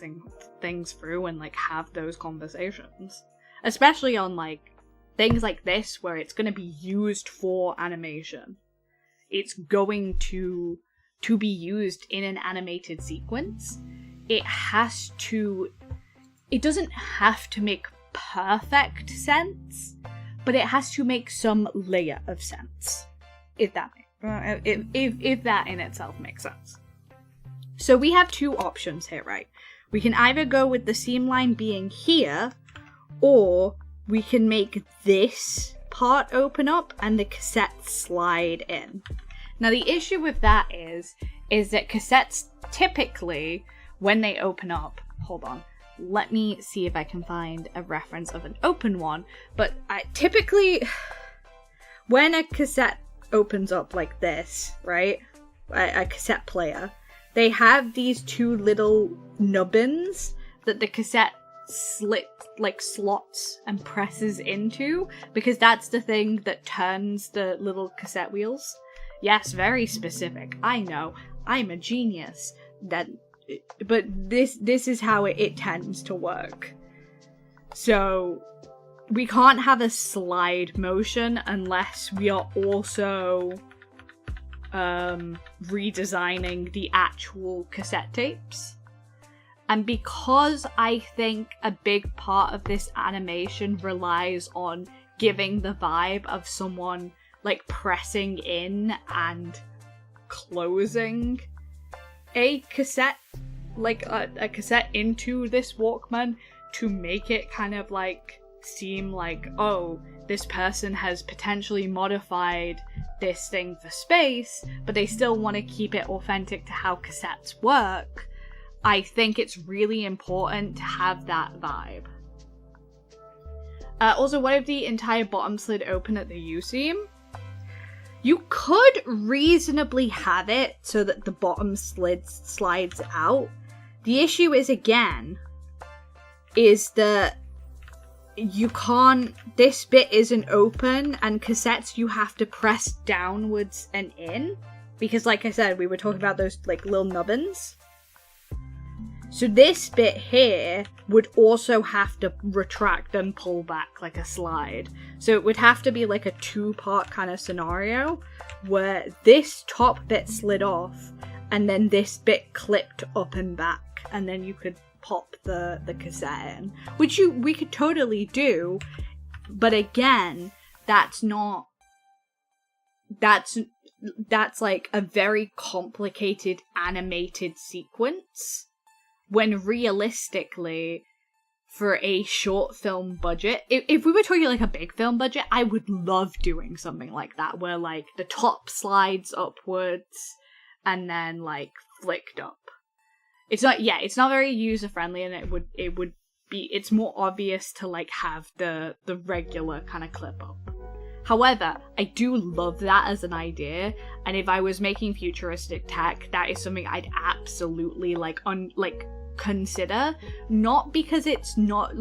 A: things through and, like, have those conversations. Especially on, like, things like this, where it's going to be used for animation. It's going to be used in an animated sequence. It doesn't have to make perfect sense, but it has to make some layer of sense. If that in itself makes sense. So we have two options here, right? We can either go with the seam line being here, or we can make this part open up and the cassette slide in. Now the issue with that is that cassettes typically, when they open up, hold on, let me see if I can find a reference of an open one, but typically, when a cassette opens up like this, right, a cassette player, they have these two little nubbins that the cassette slots and presses into, because that's the thing that turns the little cassette wheels. Yes, very specific. I know. I'm a genius. But this is how it tends to work. So we can't have a slide motion unless we are also redesigning the actual cassette tapes. And because I think a big part of this animation relies on giving the vibe of someone, like, pressing in and closing a cassette, like a cassette into this Walkman to make it kind of, like, seem like, oh, this person has potentially modified this thing for space, but they still want to keep it authentic to how cassettes work. I think it's really important to have that vibe. Also, what if the entire bottom slid open at the U-seam? You could reasonably have it so that the bottom slides out. The issue is, again, is that you can't, this bit isn't open, and cassettes you have to press downwards and in, because like I said, we were talking about those like little nubbins. So this bit here would also have to retract and pull back like a slide. So it would have to be like a 2-part kind of scenario where this top bit slid off and then this bit clipped up and back, and then you could pop the cassette in, which we could totally do, but again, that's like a very complicated animated sequence, when realistically, for a short film budget, if we were talking like a big film budget, I would love doing something like that, where like the top slides upwards and then like flicked up. It's not very user friendly, and it's more obvious to like have the regular kind of clip up. However, I do love that as an idea, and if I was making futuristic tech, that is something I'd absolutely consider, not because it's not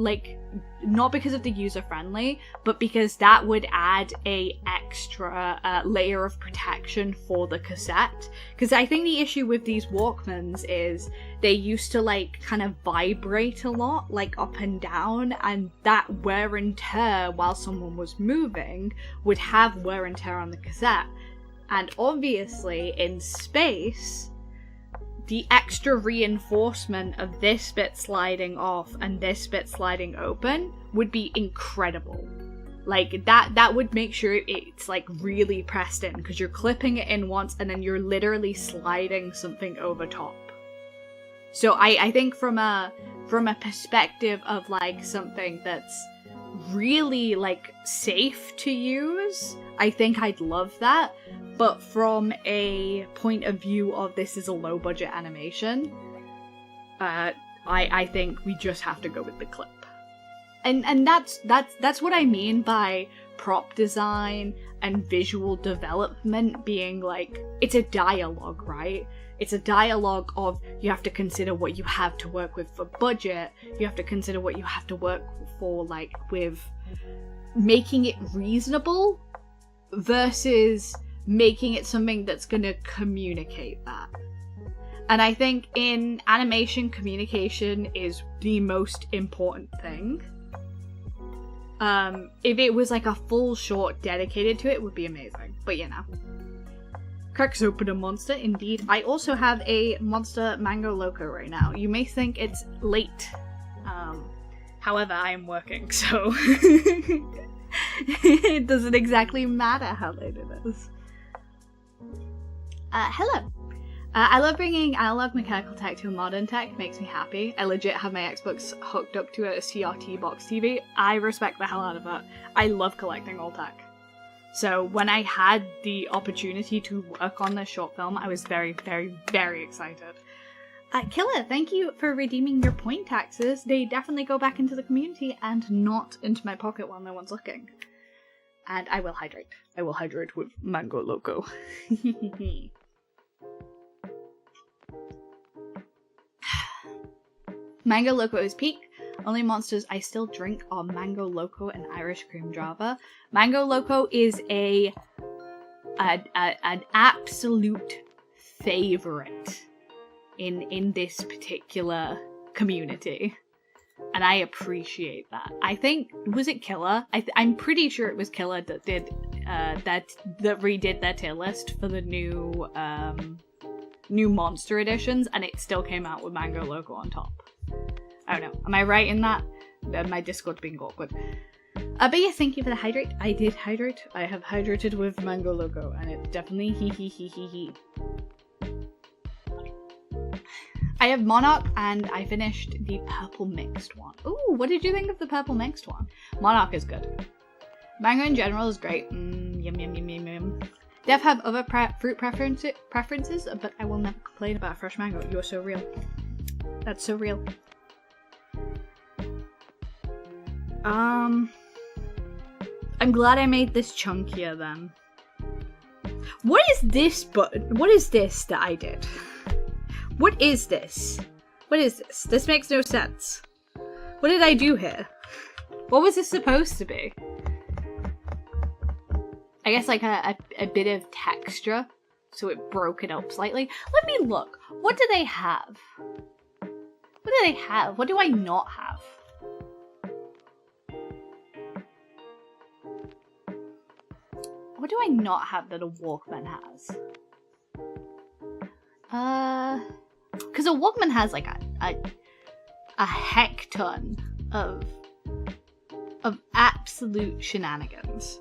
A: because of the user friendly, but because that would add a extra layer of protection for the cassette. Because I think the issue with these Walkmans is they used to like kind of vibrate a lot, like up and down, and that wear and tear while someone was moving would have wear and tear on the cassette. And obviously in space, the extra reinforcement of this bit sliding off and this bit sliding open would be incredible. Like, that would make sure it's, like, really pressed in, because you're clipping it in once and then you're literally sliding something over top. So I think from a perspective of, like, something that's really, like, safe to use, I think I'd love that. But from a point of view of this is a low budget animation, I think we just have to go with the clip. And that's what I mean by prop design and visual development being like, it's a dialogue, right? It's a dialogue of, you have to consider what you have to work with for budget, you have to consider what you have to work for, like, with making it reasonable versus making it something that's going to communicate that. And I think in animation, communication is the most important thing. If it was like a full short dedicated to it, it would be amazing. But you know. Kirk's opened a monster, indeed. I also have a monster Mango Loco right now. You may think it's late. However, I am working, so it doesn't exactly matter how late it is. Hello. I love bringing analog mechanical tech to modern tech. Makes me happy. I legit have my Xbox hooked up to a CRT box TV. I respect the hell out of it. I love collecting old tech. So when I had the opportunity to work on this short film, I was very, very, very excited. Killer, thank you for redeeming your point taxes. They definitely go back into the community and not into my pocket while no one's looking. And I will hydrate. I will hydrate with Mango Loco. Mango Loco is peak. Only monsters I still drink are Mango Loco and Irish Cream Java. Mango Loco is an absolute favorite in this particular community, and I appreciate that. I think, was it Killer? I'm pretty sure it was Killer that did that redid their tier list for the new monster editions, and it still came out with Mango Loco on top. I don't know. Am I right in that? My Discord's being awkward. But yeah, thank you for the hydrate. I did hydrate. I have hydrated with Mango Loco, and it definitely he. I have Monarch, and I finished the purple mixed one. Ooh, what did you think of the purple mixed one? Monarch is good. Mango in general is great. Yum. Dev have other fruit preferences, but I will never complain about a fresh mango. You are so real. That's so real. I'm glad I made this chunkier then. What is this button? What is this that I did? What is this? What is this? This makes no sense. What did I do here? What was this supposed to be? I guess like a bit of texture, so it broke it up slightly. Let me look. What do they have? What do they have? What do I not have? What do I not have that a Walkman has? Because a Walkman has like a heck ton of absolute shenanigans.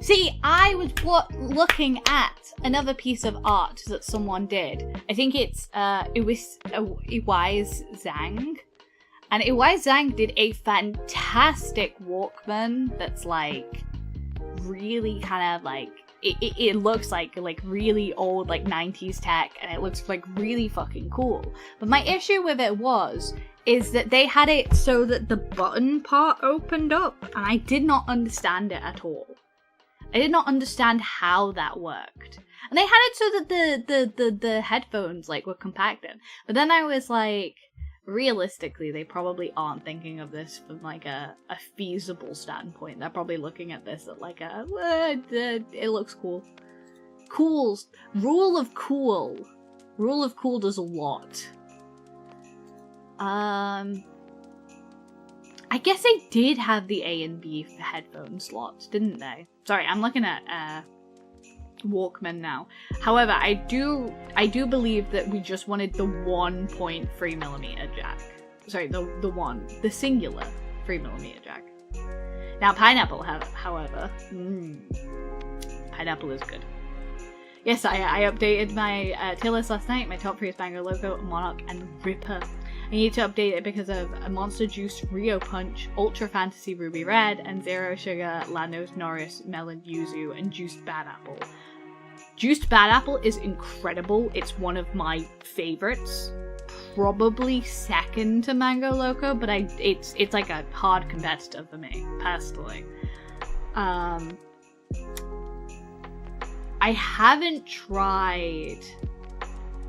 A: See, I was looking at another piece of art that someone did. I think it was Iwai's Zhang. And Iwai Zhang did a fantastic Walkman that's like really kind of like it looks like really old like 90s tech, and it looks like really fucking cool. But my issue with it is that they had it so that the button part opened up, and I did not understand it at all. I did not understand how that worked. And they had it so that the headphones like were compacted. But then I was like, realistically, they probably aren't thinking of this from like a feasible standpoint. They're probably looking at this at like it looks cool. Rule of cool does a lot. I guess they did have the A and B headphone slots, didn't they? Sorry, I'm looking at Walkman now. However, I do believe that we just wanted the 1.3mm jack. Sorry, the singular 3mm jack. Now pineapple, however, pineapple is good. Yes, I updated my tier list last night. My top 3 is Mango Loco, Monarch, and Ripper. I need to update it because of a Monster Juice Rio Punch, Ultra Fantasy Ruby Red, and Zero Sugar Lanos Norris Melon Yuzu, and Juiced Bad Apple. Juiced Bad Apple is incredible. It's one of my favorites. Probably second to Mango Loco, but it's like a hard competitor for me, personally. I haven't tried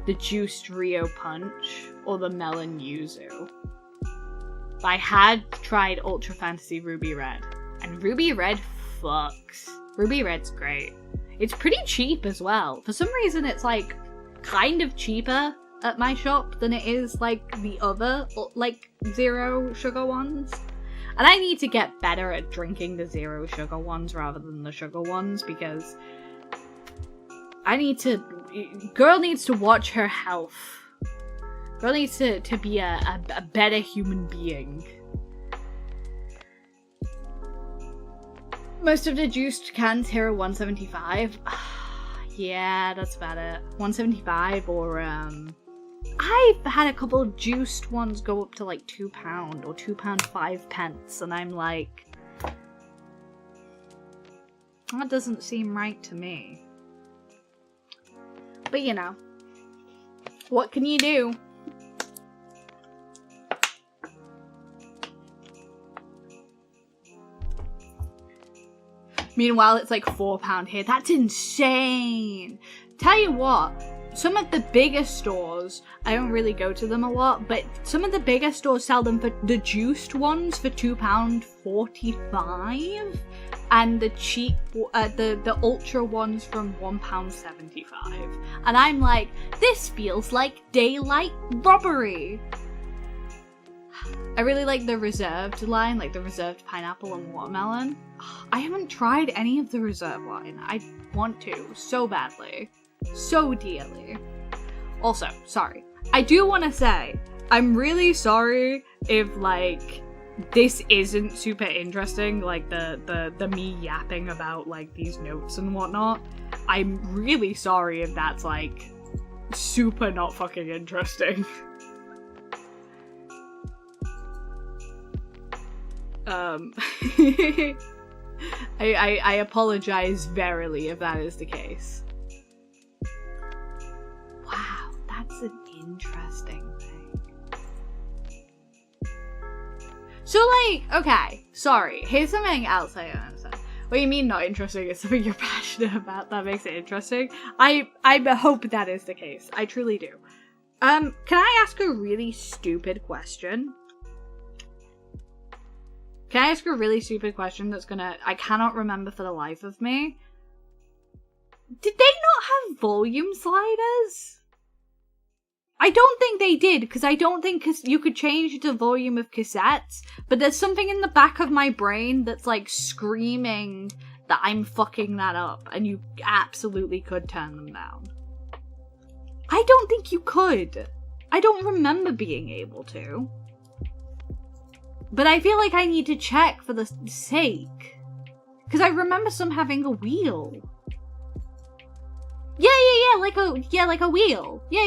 A: the Juiced Rio Punch or the Melon Yuzu. But I had tried Ultra Fantasy Ruby Red, and Ruby Red fucks. Ruby Red's great. It's pretty cheap as well. For some reason, it's like kind of cheaper at my shop than it is like the other like zero sugar ones. And I need to get better at drinking the zero sugar ones rather than the sugar ones, because girl needs to watch her health. Girl needs to be a better human being. Most of the juiced cans here are 175. Yeah, that's about it. 175, or I've had a couple of juiced ones go up to like £2 or £2.05, and I'm like, that doesn't seem right to me. But you know, what can you do? Meanwhile, it's like £4 here. That's insane. Tell you what, some of the bigger stores, I don't really go to them a lot, but some of the bigger stores sell them for the juiced ones for £2.45, and the cheap, the ultra ones from £1.75. And I'm like, this feels like daylight robbery. I really like the reserved line, like the reserved pineapple and watermelon. I haven't tried any of the reserve line. I want to so badly. So dearly. Also, sorry. I do want to say, I'm really sorry if, like, this isn't super interesting, like, the me yapping about, like, these notes and whatnot. I'm really sorry if that's, like, super not fucking interesting. I apologize verily if that is the case. Wow, that's an interesting thing. So, like, okay, sorry, here's something else I don't understand. What do you mean not interesting? It's something you're passionate about that makes it interesting. I hope that is the case. I truly do. Can I ask a really stupid question? Can I ask a really stupid question that's I cannot remember for the life of me? Did they not have volume sliders? I don't think they did, because I don't think you could change the volume of cassettes, but there's something in the back of my brain that's like screaming that I'm fucking that up, and you absolutely could turn them down. I don't think you could. I don't remember being able to. But I feel like I need to check for the sake. Because I remember some having a wheel. Yeah, like a wheel. Yeah.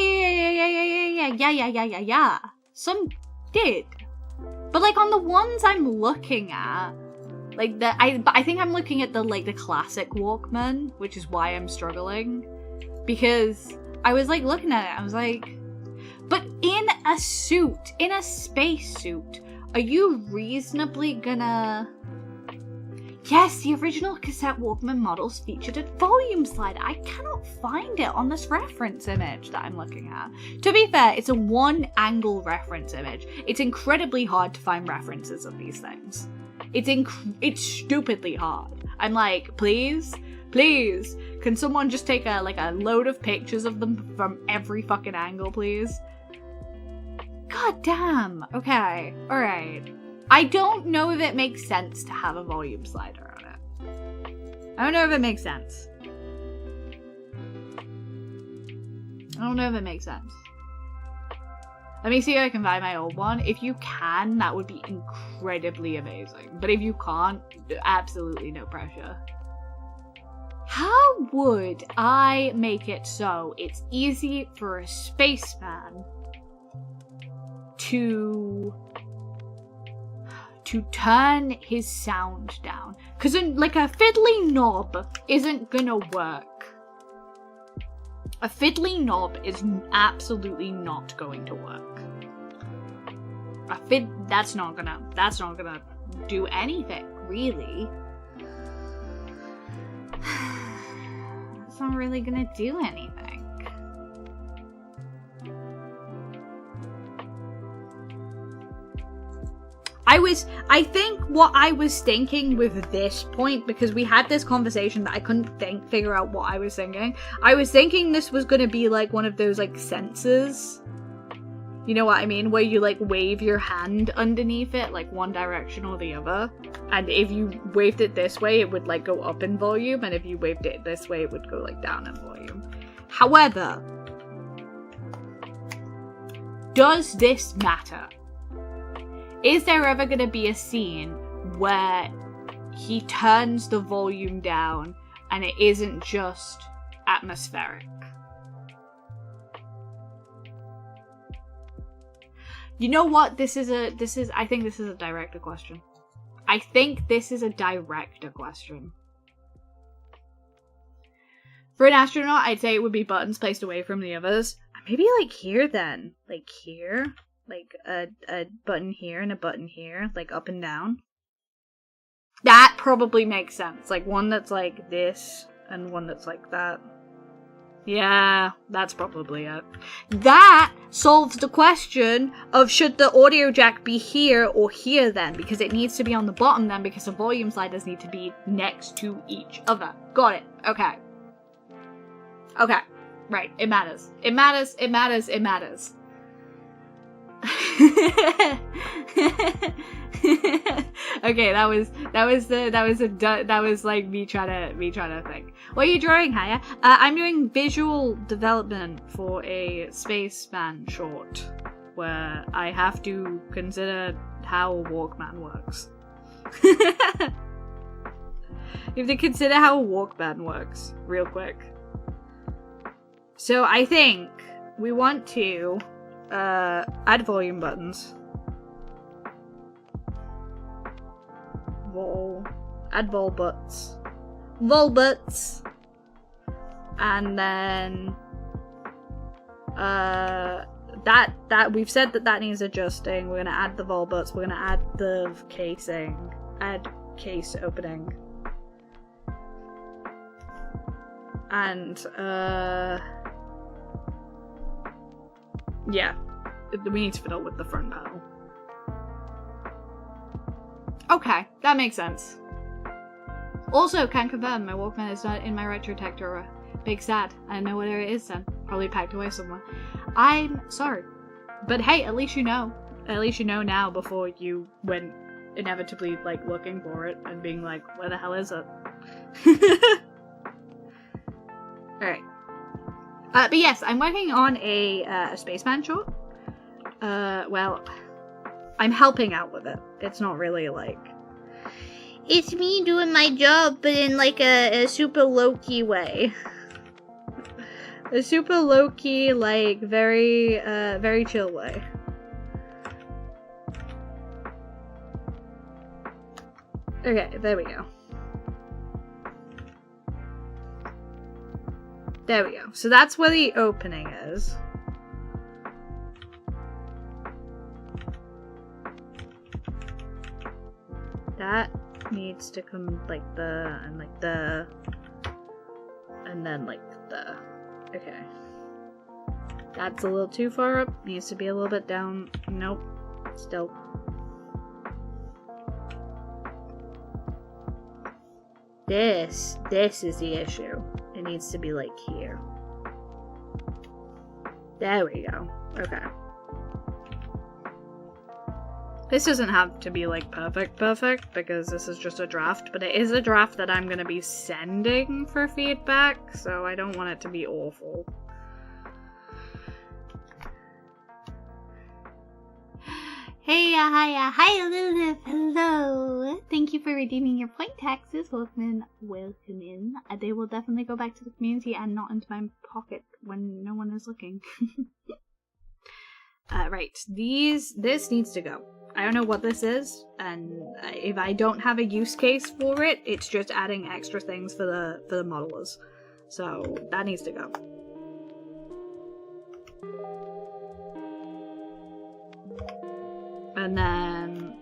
A: Some did. But like on the ones I'm looking at, like I think I'm looking at the classic Walkman, which is why I'm struggling. Because I was like looking at it, I was like, but in a suit, in a spacesuit, are you reasonably gonna... Yes, the original cassette Walkman models featured a volume slider. I cannot find it on this reference image that I'm looking at. To be fair, it's a one-angle reference image. It's incredibly hard to find references of these things. It's stupidly hard. I'm like, please, can someone just take a load of pictures of them from every fucking angle, please? God damn. Okay, alright. I don't know if it makes sense to have a volume slider on it. I don't know if it makes sense. Let me see if I can find my old one. If you can, that would be incredibly amazing. But if you can't, absolutely no pressure. How would I make it so it's easy for a spaceman to turn his sound down? Because like a fiddly knob isn't gonna work. A fiddly knob is absolutely not going to work. That's not gonna do anything, really. It's not really gonna do anything. I think what I was thinking with this point, because we had this conversation that I couldn't figure out what I was thinking. I was thinking this was gonna be like one of those like sensors. You know what I mean? Where you like wave your hand underneath it, like one direction or the other. And if you waved it this way, it would like go up in volume. And if you waved it this way, it would go like down in volume. However, does this matter? Is there ever going to be a scene where he turns the volume down and it isn't just atmospheric? You know what? I think this is a director question. For an astronaut, I'd say it would be buttons placed away from the others. Maybe like here then. Like here. Like a button here and a button here, like up and down. That probably makes sense. Like one that's like this and one that's like that. Yeah, that's probably it. That solves the question of should the audio jack be here or here then, because it needs to be on the bottom then, because the volume sliders need to be next to each other. Got it. Okay. Right. It matters. Okay, that was like me trying to think. What are you drawing, Haya? I'm doing visual development for a spaceman short where I have to consider how a Walkman works. You have to consider how a Walkman works real quick. So I think we want to add volume buttons. Add vol butts. And then that we've said that needs adjusting. We're gonna add the vol butts. We're gonna add the casing. Add case opening. And, yeah. We need to fiddle with the front panel. Okay, that makes sense. Also, can confirm my Walkman is not in my retro tech drawer. Big sad. I don't know where it is then. Probably packed away somewhere. I'm sorry. But hey, at least you know. At least you know now before you went inevitably, like, looking for it and being like, where the hell is it? Alright. But yes, I'm working on a Spaceman short. Well, I'm helping out with it. It's not really like... It's me doing my job, but in like a super low-key way. A super low-key, like, very, very chill way. Okay, there we go. There we go. So that's where the opening is. That needs to come like the, and like the, and then like the, okay. That's a little too far up, needs to be a little bit down, nope, still. This is the issue. It needs to be like here. There we go, okay. This doesn't have to be, like, perfect, because this is just a draft, but it is a draft that I'm gonna be sending for feedback, so I don't want it to be awful. Hey, hi, Elizabeth, hello! Thank you for redeeming your point taxes. Welcome in. They will definitely go back to the community and not into my pocket when no one is looking. Right, this needs to go. I don't know what this is, and if I don't have a use case for it, it's just adding extra things for the modelers. So that needs to go. And then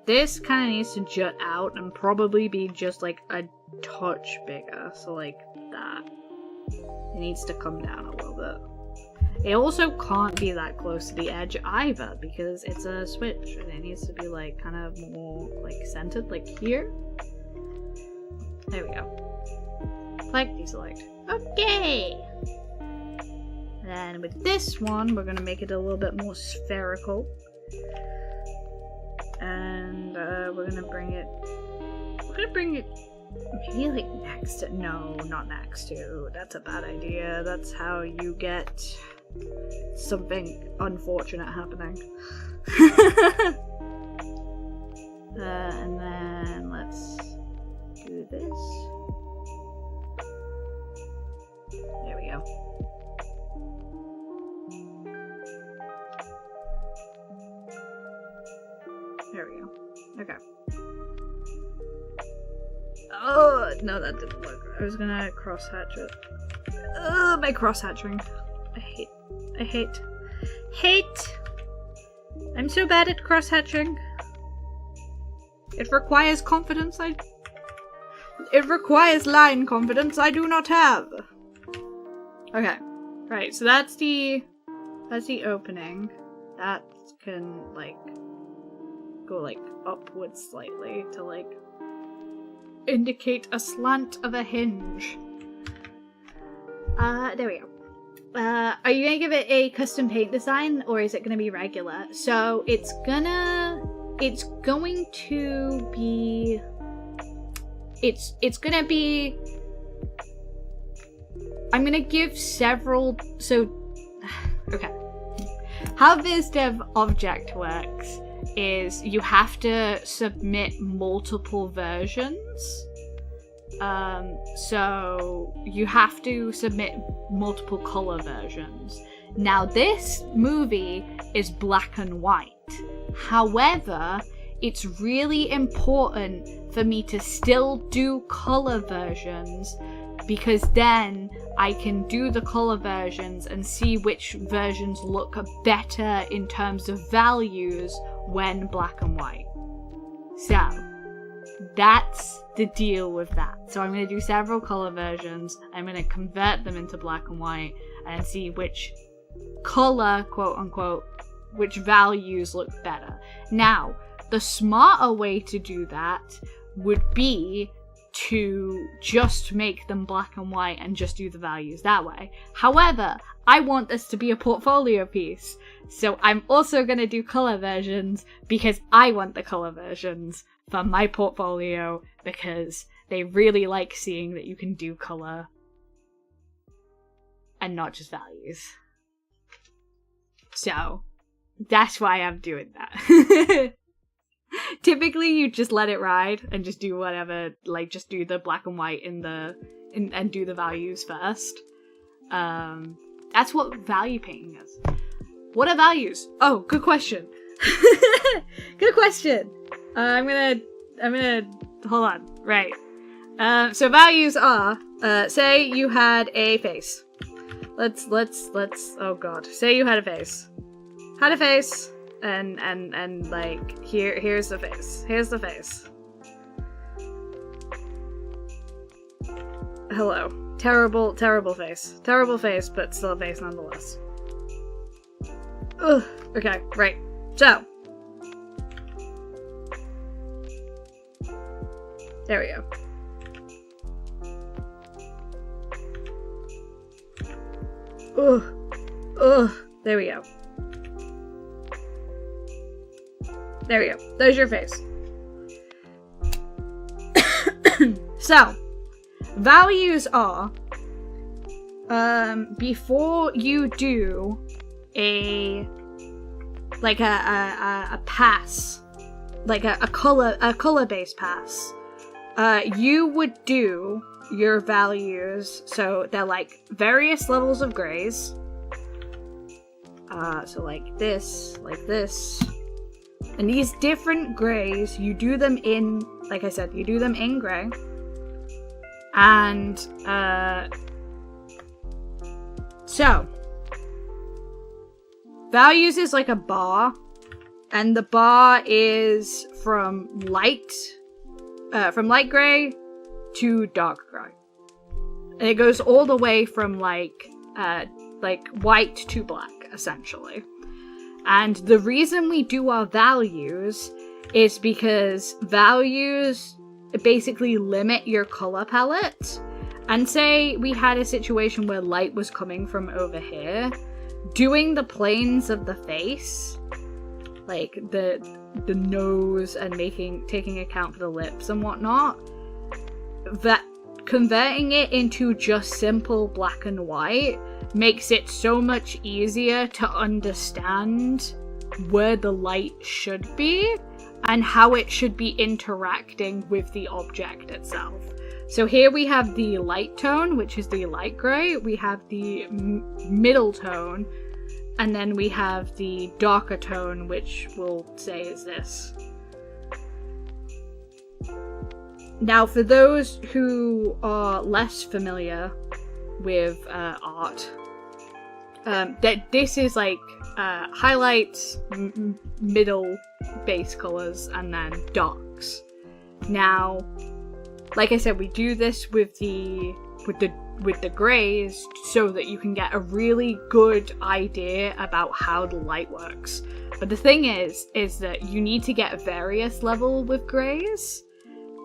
A: this kind of needs to jut out and probably be just like a touch bigger. So like that. It needs to come down a little bit. It also can't be that close to the edge either, because it's a switch, and it needs to be like kind of more like centered, like here. There we go. Select, deselect. Okay! And then with this one, we're gonna make it a little bit more spherical. And we're gonna bring it maybe like next to, no, not next to, that's a bad idea. That's how you get something unfortunate happening. And then let's do this. There we go. There we go. Okay. Oh, no, that didn't work. I was gonna crosshatch it. Ugh, my crosshatching. I hate. I'm so bad at crosshatching. It requires confidence. It requires line confidence I do not have. Okay. Right, so that's the opening. That can, like, go, like, upwards slightly to, like, indicate a slant of a hinge. There we go. Are you gonna give it a custom paint design, or is it gonna be regular? So it's going to be, it's gonna be, I'm gonna give several, so, okay. How VISDEV object works is you have to submit multiple versions. So you have to submit multiple color versions. Now this movie is black and white. However, it's really important for me to still do color versions, because then I can do the color versions and see which versions look better in terms of values when black and white. So, that's the deal with that. So I'm going to do several color versions. I'm going to convert them into black and white and see which color, quote unquote, which values look better. Now, the smarter way to do that would be to just make them black and white and just do the values that way. However, I want this to be a portfolio piece, so I'm also going to do color versions because I want the color versions for my portfolio because they really like seeing that you can do color and not just values. So, that's why I'm doing that. Typically, you just let it ride and just do whatever, like just do the black and white and do the values first. That's what value painting is. What are values? Oh, good question. Good question. I'm gonna hold on. Right. So values are, say you had a face. Let's, oh god. Say you had a face. Had a face, and like, here's the face. Here's the face. Hello. Terrible, terrible face. Terrible face, but still a face nonetheless. Ugh. Okay, right. So. There we go. Ugh. Ugh. There we go. There we go. There's your face. So, values are, before you do a pass, like a color-based pass, you would do your values, so they're like various levels of grays. So like this, and these different grays, you do them in, like I said, you do them in gray. And, so, values is like a bar, and the bar is from light gray to dark gray. And it goes all the way from like white to black, essentially. And the reason we do our values is because values basically limit your color palette. And say we had a situation where light was coming from over here, doing the planes of the face, like the nose and taking account for the lips and whatnot, that converting it into just simple black and white makes it so much easier to understand where the light should be and how it should be interacting with the object itself. So here we have the light tone, which is the light gray, we have the middle tone, and then we have the darker tone, which we'll say is this. Now, for those who are less familiar with art, this is like highlights, middle base colors, and then darks. Now, like I said, we do this with the grays so that you can get a really good idea about how the light works. But the thing is that you need to get various level with grays,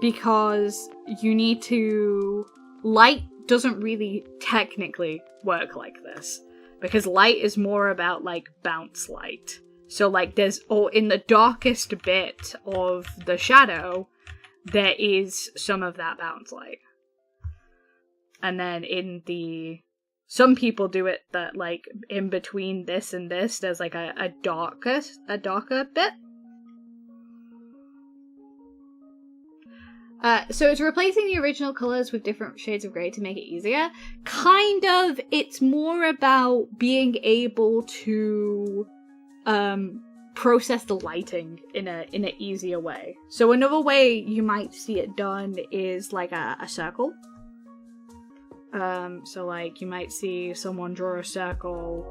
A: because you need to... Light doesn't really technically work like this, because light is more about like bounce light. So like there's, or in the darkest bit of the shadow, there is some of that bounce light. And then in the... Some people do it that like in between this and this, there's like a darker bit. So it's replacing the original colors with different shades of grey to make it easier. Kind of, it's more about being able to process the lighting in an easier way. So another way you might see it done is like a circle. So like you might see someone draw a circle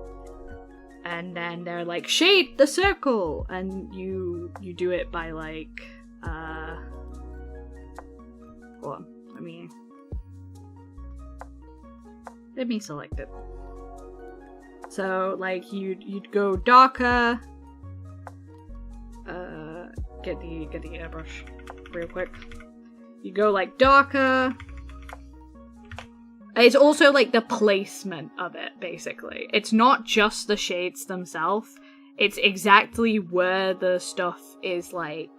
A: and then they're like, shade the circle, and you do it by like Hold on, let me select it. So, like, you'd go darker. Get the airbrush real quick. You go like darker. It's also like the placement of it, basically. It's not just the shades themselves. It's exactly where the stuff is like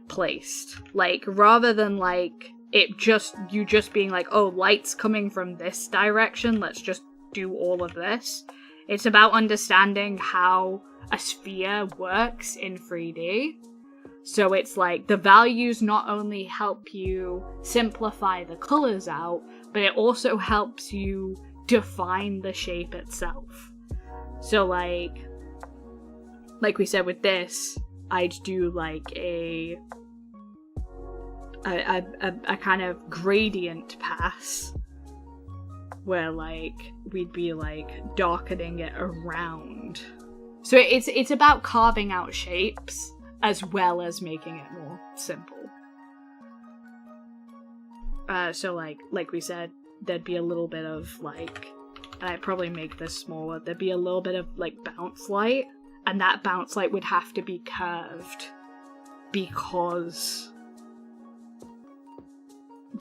A: placed. Like, rather than like you just being like, oh, light's coming from this direction, let's just do all of this. It's about understanding how a sphere works in 3D. So it's like the values not only help you simplify the colors out, but it also helps you define the shape itself. So like we said with this, I'd do like a kind of gradient pass where like we'd be like darkening it around. So it's about carving out shapes as well as making it more simple. So like we said, there'd be a little bit of like, and I'd probably make this smaller, there'd be a little bit of like bounce light, and that bounce light would have to be curved because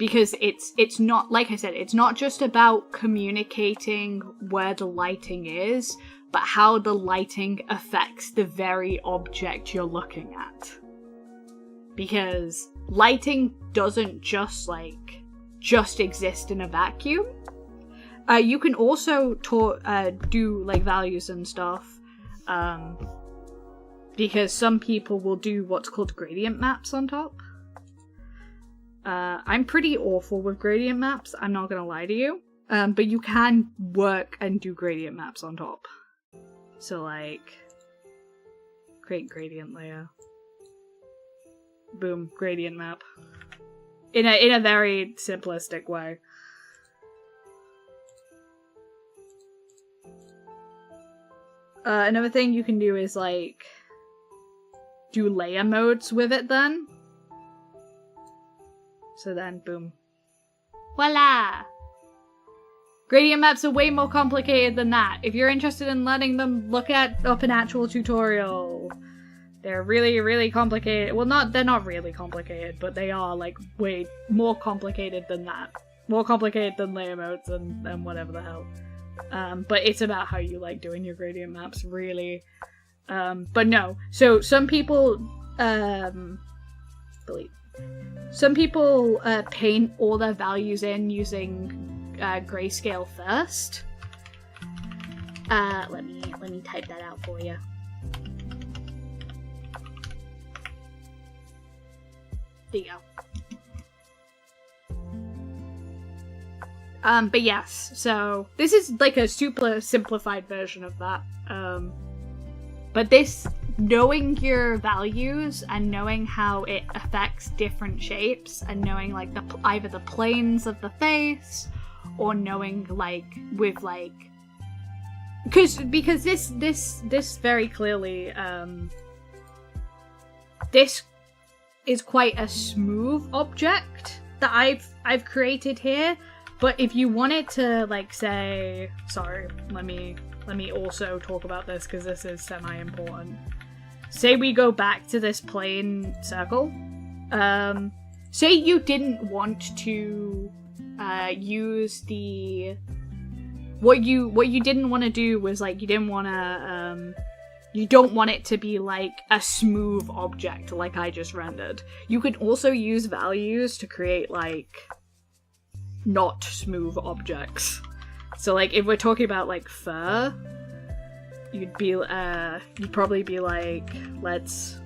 A: it's not, like I said, it's not just about communicating where the lighting is, but how the lighting affects the very object you're looking at. Because lighting doesn't just exist in a vacuum. You can also do like values and stuff, because some people will do what's called gradient maps on top. I'm pretty awful with gradient maps, I'm not gonna lie to you. But you can work and do gradient maps on top. So like, create gradient layer. Boom, gradient map. In a very simplistic way. Another thing you can do is like, do layer modes with it then. So then, boom. Voila! Gradient maps are way more complicated than that. If you're interested in learning them, look up an actual tutorial. They're really, really complicated. Well, they're not really complicated, but they are like way more complicated than that. More complicated than layer modes and whatever the hell. But it's about how you like doing your gradient maps, really. But no. So some people, some people paint all their values in using grayscale first. Let me type that out for you. There you go. But yes, so this is like a super simplified version of that. But this, knowing your values and knowing how it affects different shapes and knowing like either the planes of the face or knowing like with like, because this very clearly this is quite a smooth object that I've created here. But if you wanted to like say, sorry, let me also talk about this because this is semi-important. Say we go back to this plain circle. Say you didn't want to use the what you didn't want to do was like you didn't want to you don't want it to be like a smooth object like I just rendered. You can also use values to create like not smooth objects. So like if we're talking about like fur, you'd probably be like, let's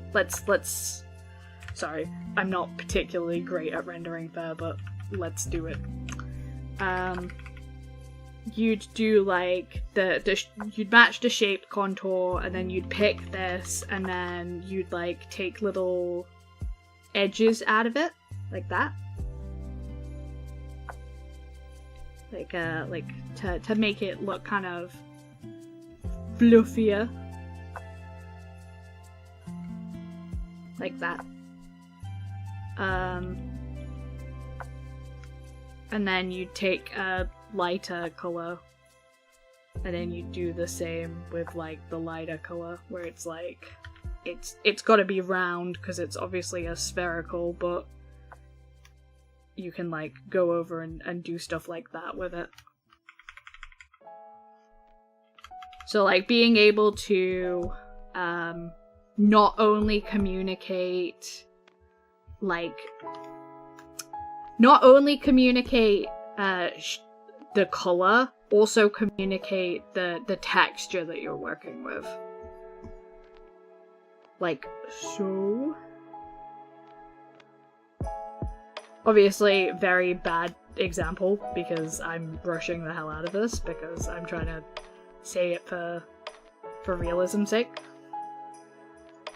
A: sorry, I'm not particularly great at rendering fur, but let's do it. You'd do like you'd match the shape contour, and then you'd pick this, and then you'd like take little edges out of it, like that. Like to make it look kind of fluffier. Like that. And then you take a lighter color, and then you do the same with like the lighter color, where it's like it's got to be round because it's obviously a spherical, but you can like go over and do stuff like that with it. So like being able to not only communicate the color, also communicate the texture that you're working with. Like so. Obviously, very bad example because I'm rushing the hell out of this because I'm trying to say it for realism's sake.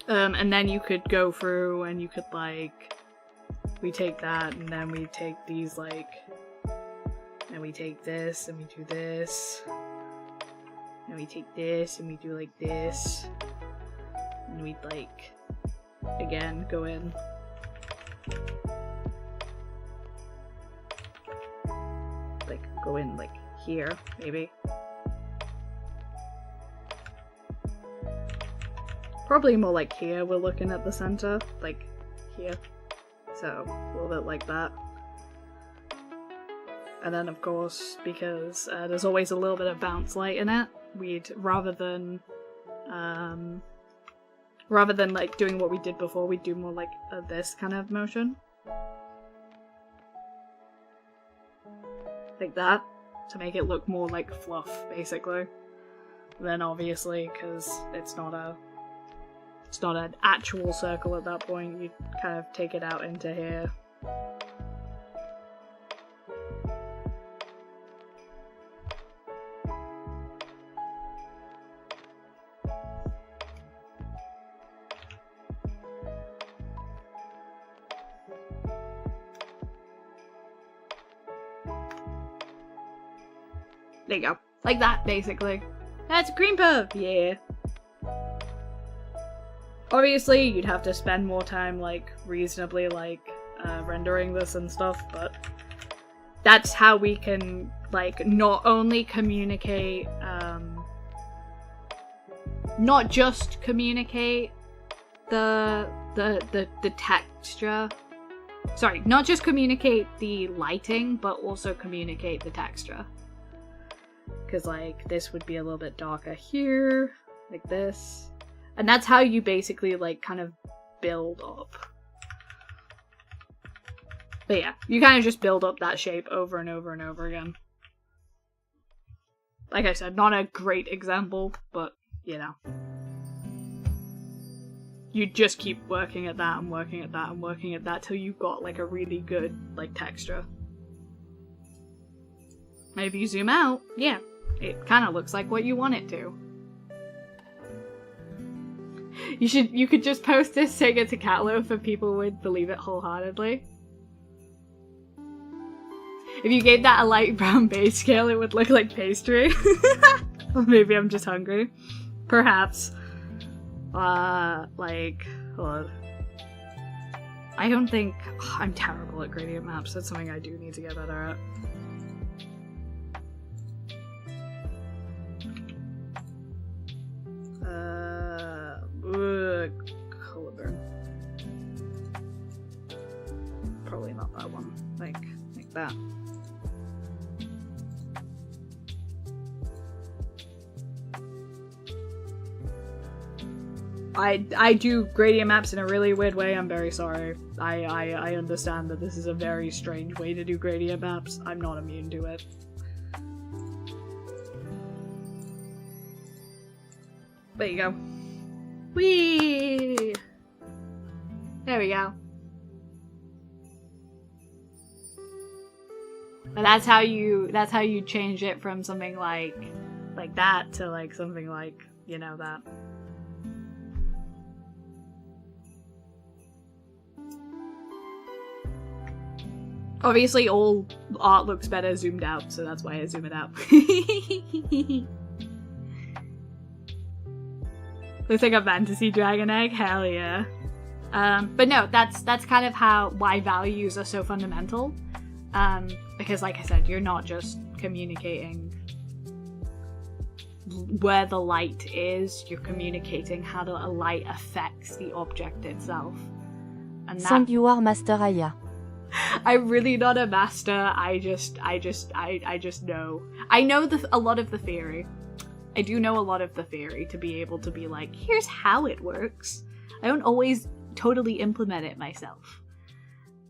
A: And then you could go through and you could like, we take that and then we take these like, and we take this and we do this, and we take this and we do like this, and we'd like, again, go in. Like, go in like here, maybe. Probably more like here, we're looking at the center, like here. So, a little bit like that. And then of course, because there's always a little bit of bounce light in it, we'd, rather than like doing what we did before, we'd do more like this kind of motion. Like that, to make it look more like fluff, basically. Then obviously, because it's not an actual circle at that point, you kind of take it out into here. There you go. Like that, basically. That's a green perf! Yeah. Obviously, you'd have to spend more time, like, reasonably, like, rendering this and stuff, but that's how we can, like, not only communicate, not just communicate the texture. Sorry, not just communicate the lighting, but also communicate the texture. Because, like, this would be a little bit darker here, like this. And that's how you basically, like, kind of build up. But yeah, you kind of just build up that shape over and over and over again. Like I said, not a great example, but, you know. You just keep working at that and working at that and working at that till you've got, like, a really good, like, texture. And if you zoom out, yeah, it kind of looks like what you want it to. You could just post this saying it's a cat loaf and people would believe it wholeheartedly. If you gave that a light brown base scale, it would look like pastry. Or maybe I'm just hungry. Perhaps. Like, hold on. I don't think... I'm terrible at gradient maps. That's something I do need to get better at. Color burn. Probably not that one. Like that. I do gradient maps in a really weird way. I'm very sorry. I understand that this is a very strange way to do gradient maps. I'm not immune to it. There you go. Whee! There we go. And that's how you change it from something like that to like something like, you know, that. Obviously all art looks better zoomed out, so that's why I zoom it out. Looks like a fantasy dragon egg, hell yeah. But no, that's kind of why values are so fundamental. Because like I said, you're not just communicating where the light is, you're communicating how the light affects the object itself. And that,
B: Think you are Master Aya.
A: I'm really not a master. I just know. I know a lot of the theory. I do know a lot of the theory to be able to be like, here's how it works. I don't always totally implement it myself.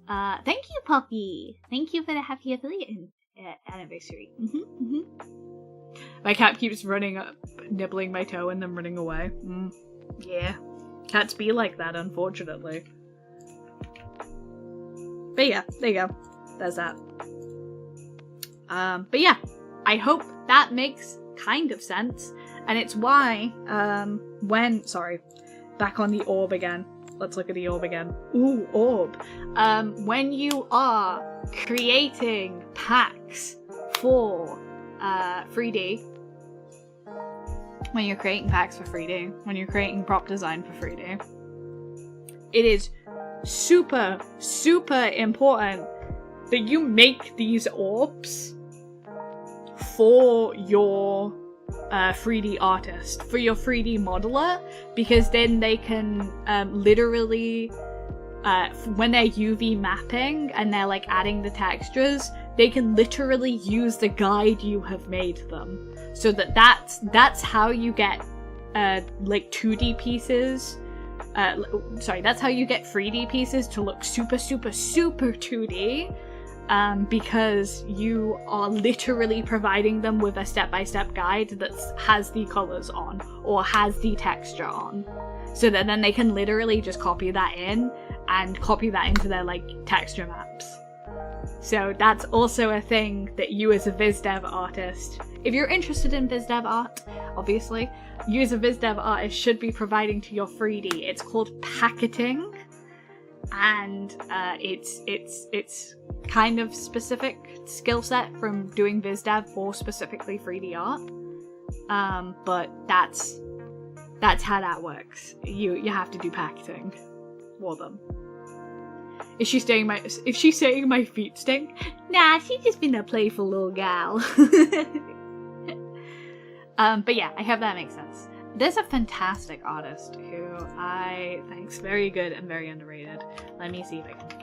A: Thank you, Poppy. Thank you for the happy affiliate anniversary. My cat keeps running up, nibbling my toe, and then running away. Yeah. Cats be like that, unfortunately. But yeah, there you go. There's that. But yeah, I hope that makes kind of sense. And it's why, back on the orb again. Let's look at the orb again. Ooh, orb. When you are creating packs for 3D, when you're creating packs for 3D, when you're creating prop design for 3D, it is super, super important that you make these orbs for your 3D artist, for your 3D modeler, because then they can literally, when they're UV mapping and they're like adding the textures, they can literally use the guide you have made them. So that's how you get like 2D pieces. That's how you get 3D pieces to look super, super, super 2D. Because you are literally providing them with a step-by-step guide that has the colors on or has the texture on, so that then they can literally just copy that in and copy that into their like texture maps. So that's also a thing that you as a VISDEV artist, if you're interested in VISDEV art, obviously, you as a VISDEV artist should be providing to your 3D. It's called packeting, and it's kind of specific skill set from doing VISDEV for specifically 3D art. But that's how that works. You have to do packeting for them. Is she saying my feet stink? Nah, she's just been a playful little gal. But yeah, I hope that makes sense. There's a fantastic artist who I think's very good and very underrated. Let me see if I can.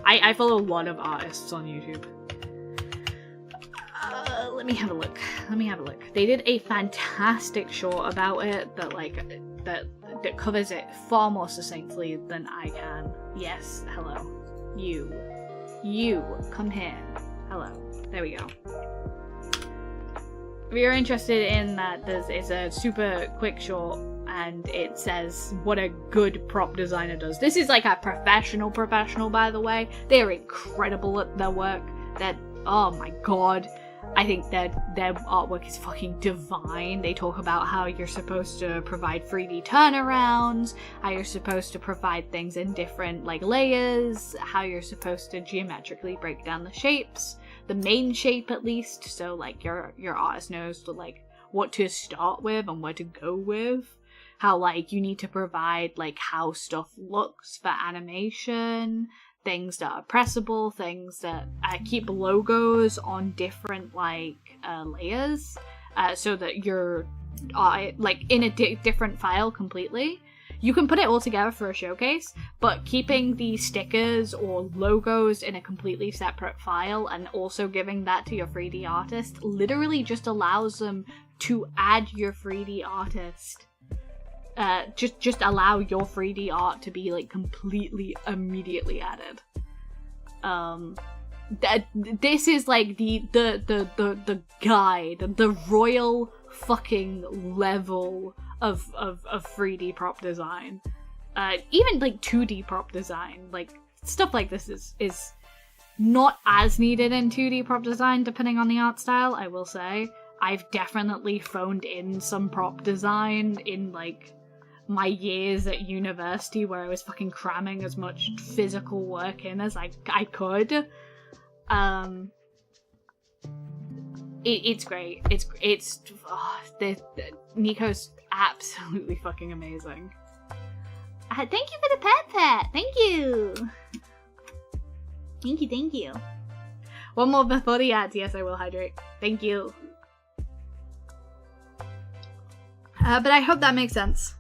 A: I follow a lot of artists on YouTube. Let me have a look. They did a fantastic short about it that covers it far more succinctly than I can. Yes, hello. You, come here. Hello. There we go. If you're interested in that, it's a super quick short, and it says what a good prop designer does. This is like a professional, by the way. They're incredible at their work. Oh my god. I think their artwork is fucking divine. They talk about how you're supposed to provide 3D turnarounds, how you're supposed to provide things in different like layers, how you're supposed to geometrically break down the shapes, the main shape at least, so like your artist knows to like what to start with and where to go with. How like you need to provide like how stuff looks for animation, things that are pressable, things that keep logos on different like layers, so that you're like in a different file completely. You can put it all together for a showcase, but keeping the stickers or logos in a completely separate file and also giving that to your 3D artist literally just allows them to add your 3D artist. Just allow your 3D art to be like completely immediately added. This is like the guide, the royal fucking level of 3D prop design. Even like 2D prop design, like stuff like this is not as needed in 2D prop design depending on the art style, I will say. I've definitely phoned in some prop design in like my years at university where I was fucking cramming as much physical work in as I could. It's great. Nico's absolutely fucking amazing. Thank you for the pet. Thank you. One more before the ads. Yes, I will hydrate. Thank you. But I hope that makes sense.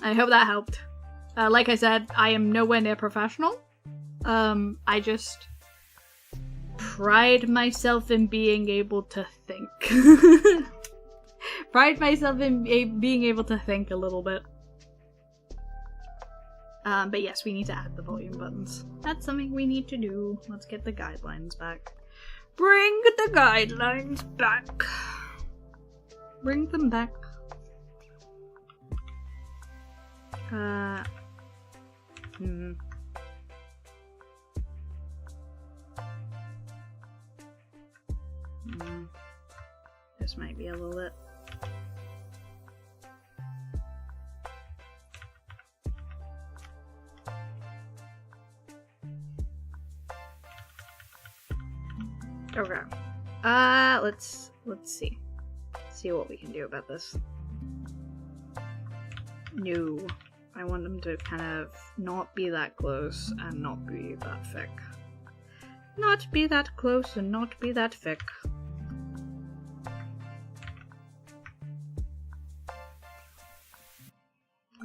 A: I hope that helped. Like I said, I am nowhere near professional. I just pride myself in being able to think. Pride myself in being able to think a little bit. But yes, we need to add the volume buttons. That's something we need to do. Let's get the guidelines back. Bring the guidelines back. Bring them back. This might be a little bit. Okay. Let's see. See what we can do about this. No. I want them to kind of not be that close and not be that thick. Not be that close and not be that thick.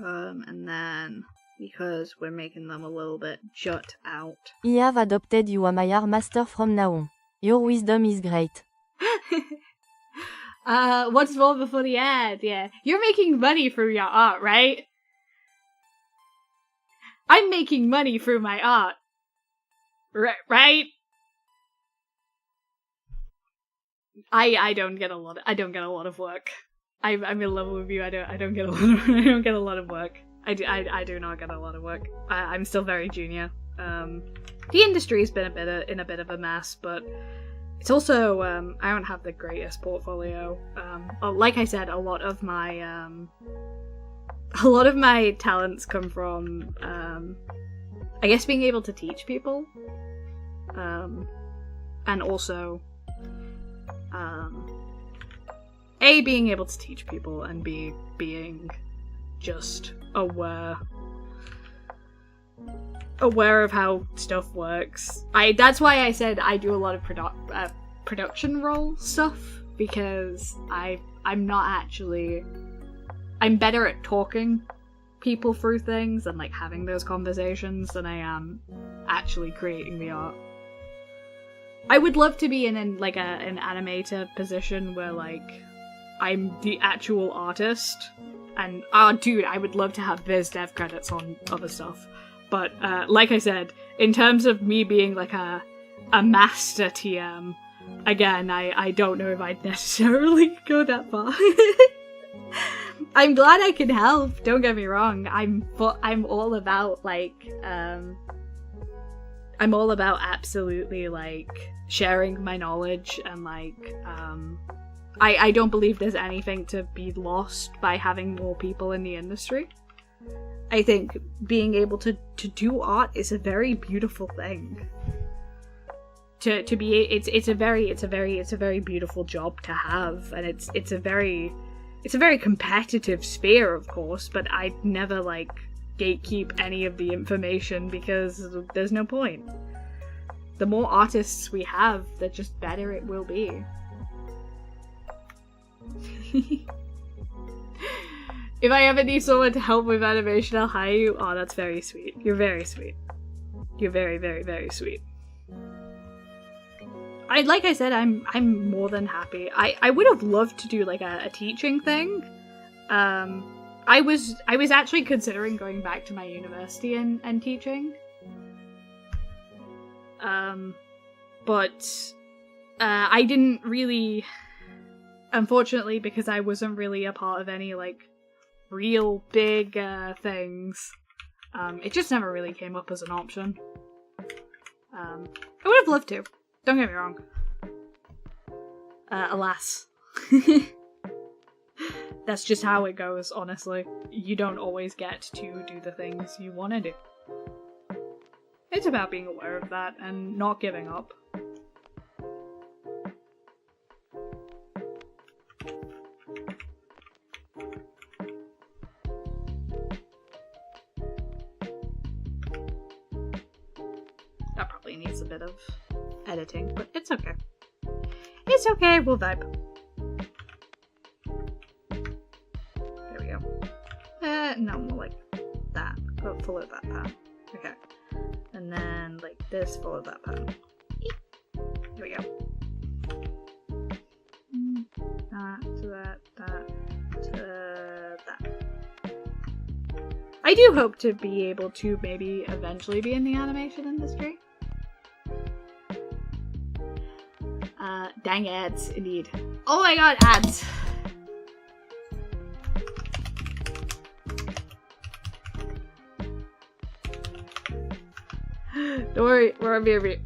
A: And then, because we're making them a little bit jut out.
B: I have adopted you as my master from now on. Your wisdom is great.
A: What's more before the ad? Yeah. You're making money through your art, right? I'm making money through my art. Right? I don't get a lot of work. I'm in level with you. I don't get a lot of work. I do not get a lot of work. I'm still very junior. The industry's been in a bit of a mess, but it's also I don't have the greatest portfolio. Like I said, a lot of my talents come from I guess being able to teach people, and also A, being able to teach people, and B, being just aware of how stuff works. That's why I said I do a lot of production role stuff, because I'm better at talking people through things and like having those conversations than I am actually creating the art. I would love to be in like an animator position where like I'm the actual artist, and dude, I would love to have VISDEV credits on other stuff. But like I said, in terms of me being like a master TM, again, I don't know if I'd necessarily go that far. I'm glad I can help, don't get me wrong. I'm all about like I'm all about absolutely like sharing my knowledge, and like I don't believe there's anything to be lost by having more people in the industry. I think being able to do art is a very beautiful thing. It's a very beautiful job to have, and it's a very competitive sphere, of course, but I'd never like gatekeep any of the information because there's no point. The more artists we have, the just better it will be. If I ever need someone to help with animation, I'll hire you. Oh, that's very sweet. You're very sweet. You're very, very, very sweet. Like I said, I'm more than happy. I would have loved to do like a teaching thing. I was actually considering going back to my university and teaching. But I didn't really, unfortunately, because I wasn't really a part of any like real big things. It just never really came up as an option. I would have loved to. Don't get me wrong. Alas. That's just how it goes, honestly. You don't always get to do the things you want to do. It's about being aware of that and not giving up. That probably needs a bit of editing, but it's okay. It's okay, we'll vibe. There we go. No, more like that. But follow that pattern. Okay. And then like this, follow that pattern. Here we go. That to that to that. I do hope to be able to maybe eventually be in the animation industry. Dang ads, indeed. Oh my god, ads! Don't worry, we're on BRB.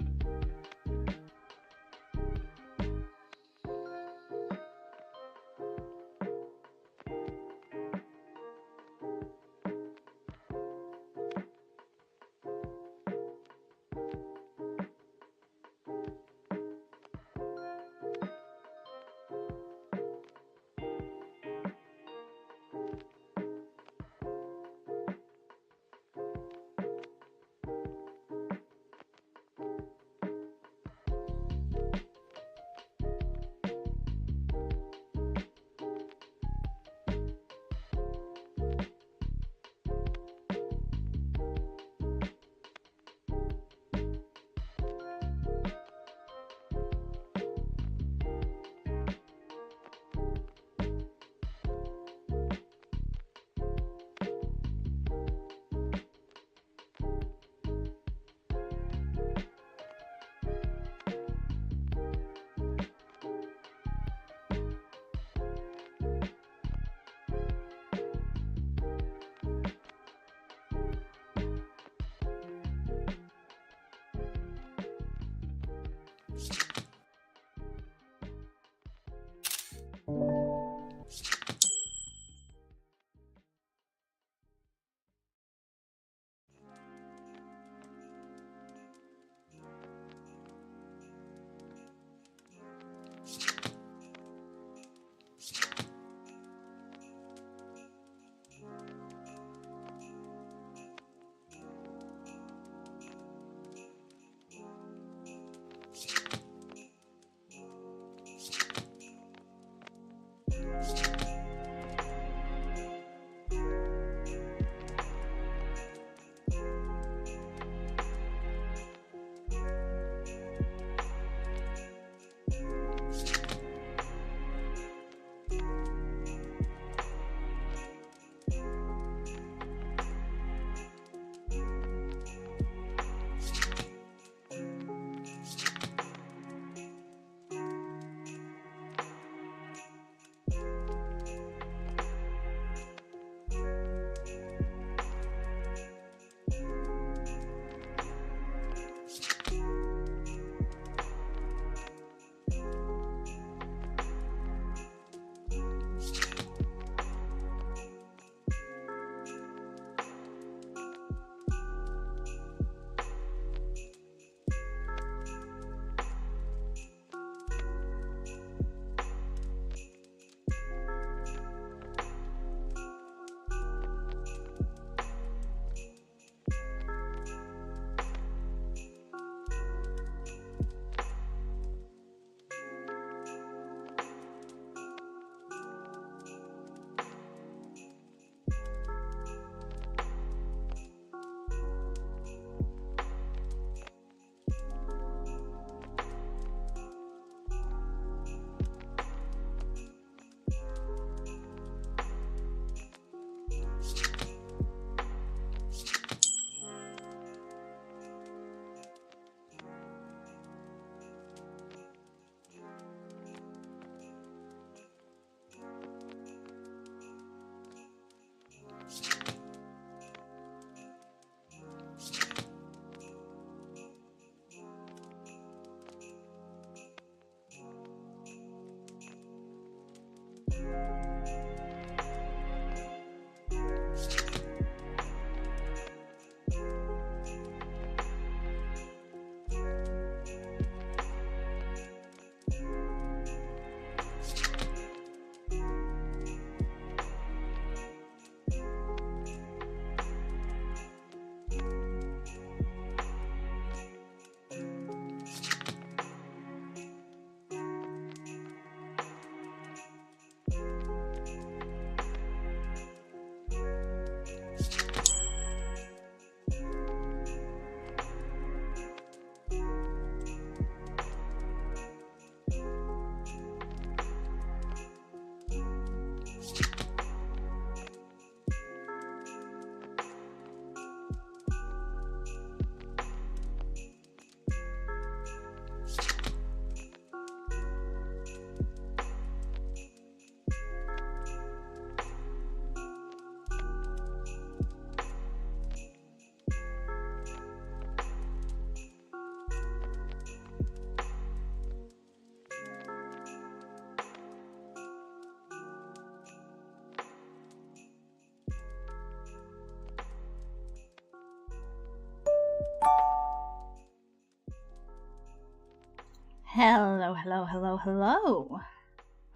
A: Hello, hello, hello, hello.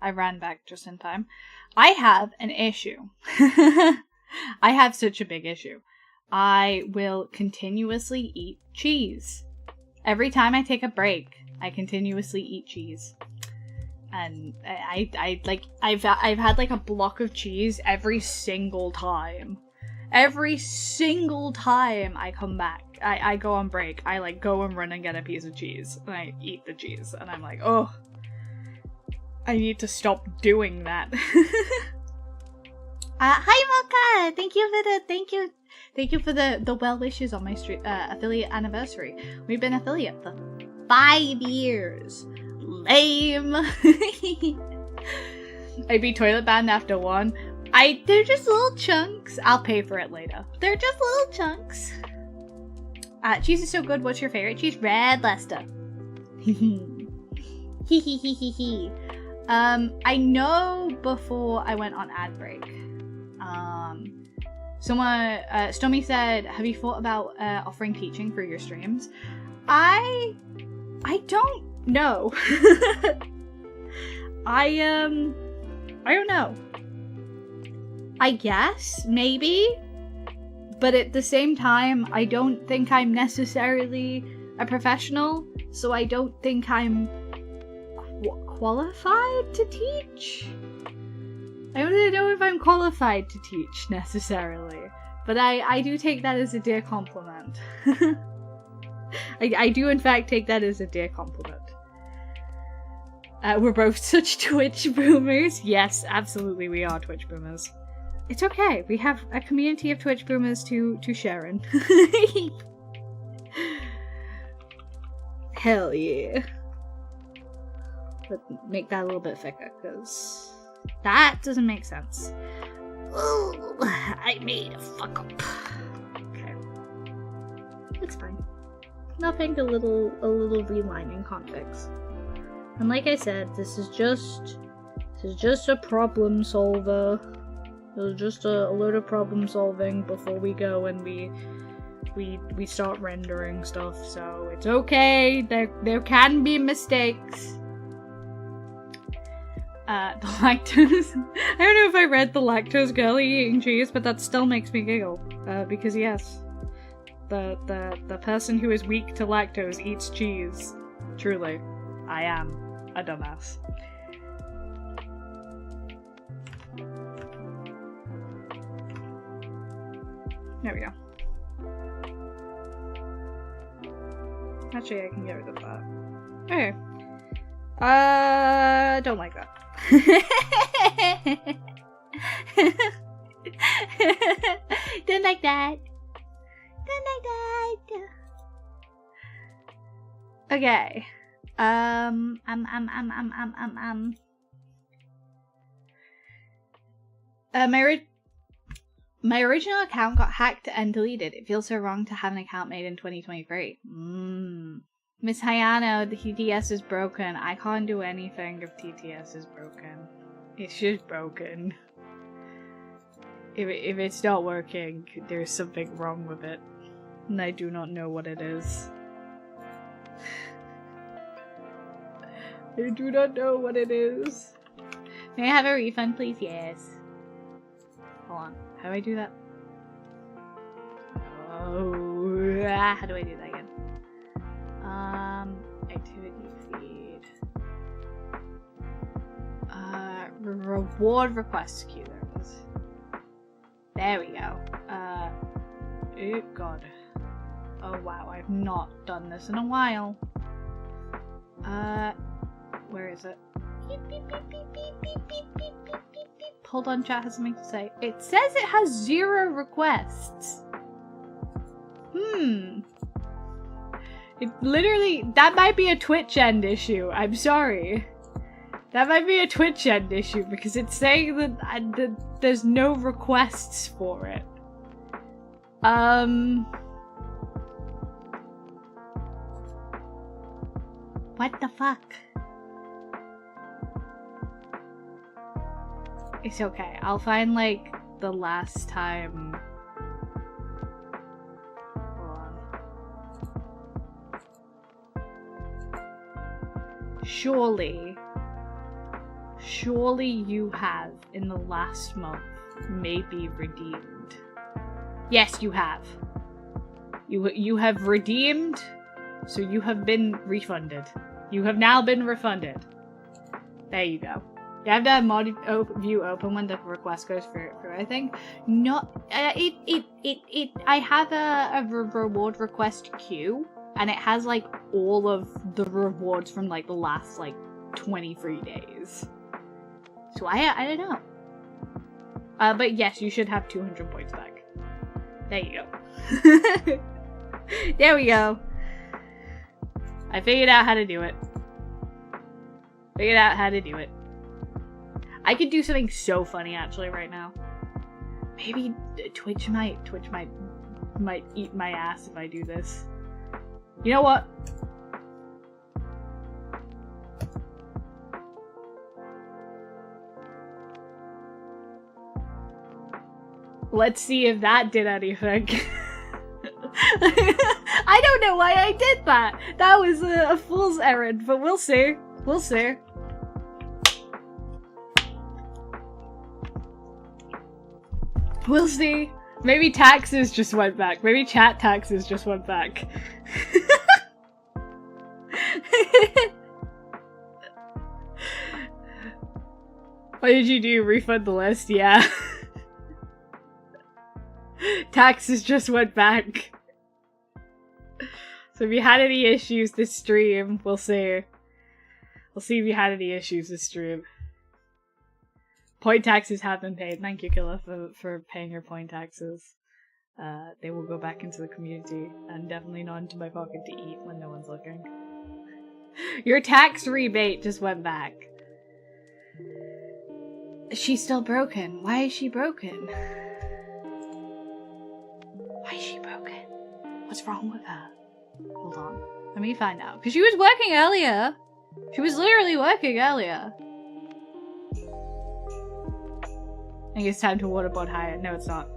A: I ran back just in time. I have an issue. I have such a big issue. I will continuously eat cheese. Every time I take a break, I continuously eat cheese. And I've had like a block of cheese every single time. Every single time I come back, I go on break, I like go and run and get a piece of cheese, and I eat the cheese, and I'm like, oh, I need to stop doing that. Hi Mocha! Thank you for the well wishes on my affiliate anniversary. We've been affiliate for 5 years. Lame. I'd be toilet banned after 1. They're just little chunks. I'll pay for it later. They're just little chunks. Cheese is so good. What's your favorite cheese? Red Leicester. I know before I went on ad break, someone, Stomy said, have you thought about offering teaching for your streams? I don't know. I don't know. I guess, maybe, but at the same time, I don't think I'm necessarily a professional, so I don't think I'm qualified to teach? I don't really know if I'm qualified to teach, necessarily, but I do take that as a dear compliment. I do in fact take that as a dear compliment. We're both such Twitch boomers. Yes, absolutely we are Twitch boomers. It's okay. We have a community of Twitch boomers to share in. Hell yeah. But make that a little bit thicker, because that doesn't make sense. Ooh, I made a fuck up. Okay. It's fine. Nothing a little relining can't fix. And like I said, this is just a problem solver. It was just a load of problem solving before we go and we start rendering stuff, so it's okay. There can be mistakes. The lactose. I don't know if I read the lactose girly eating cheese, but that still makes me giggle. Because yes, the person who is weak to lactose eats cheese. Truly, I am a dumbass. There we go. Actually, I can get rid of that. Okay. Don't like that. Don't like that. Don't like that. Okay. My original account got hacked and deleted. It feels so wrong to have an account made in 2023. Miss Hayano, the TTS is broken. I can't do anything if TTS is broken. It's just broken. If it's not working, there's something wrong with it. And I do not know what it is. I do not know what it is. May I have a refund, please? Yes. Hold on. How do I do that? Oh, how do I do that again? Activity feed. Reward request queue. There it is. There we go. Oh god. Oh wow, I've not done this in a while. Where is it? Beep, beep, beep, beep, beep, beep, beep, beep, beep, beep, beep. Hold on, chat has something to say. It says it has 0 requests. It literally, that might be a Twitch end issue. I'm sorry. That might be a Twitch end issue because it's saying that there's no requests for it. What the fuck? It's okay. I'll find like the last time. Hold on. Surely you have in the last month maybe redeemed. Yes, you have. You have redeemed, so you have been refunded. You have now been refunded. There you go. You have to have mod view open when the request goes through, I think. No, I have a reward request queue, and it has like all of the rewards from like the last like 23 days. So I don't know. But yes, you should have 200 points back. There you go. There we go. I figured out how to do it. I could do something so funny actually right now. Maybe Twitch might eat my ass if I do this. You know what? Let's see if that did anything. I don't know why I did that. That was a fool's errand, but we'll see. We'll see. We'll see. Maybe taxes just went back. Maybe chat taxes just went back. What did you do? Refund the list? Yeah. Taxes just went back. So if you had any issues this stream, we'll see. We'll see if you had any issues this stream. Point taxes have been paid. Thank you, Killa, for paying your point taxes. They will go back into the community and definitely not into my pocket to eat when no one's looking. Your tax rebate just went back. She's still broken. Why is she broken? Why is she broken? What's wrong with her? Hold on. Let me find out. Because she was working earlier. She was literally working earlier. I think it's time to waterboard higher. No, it's not.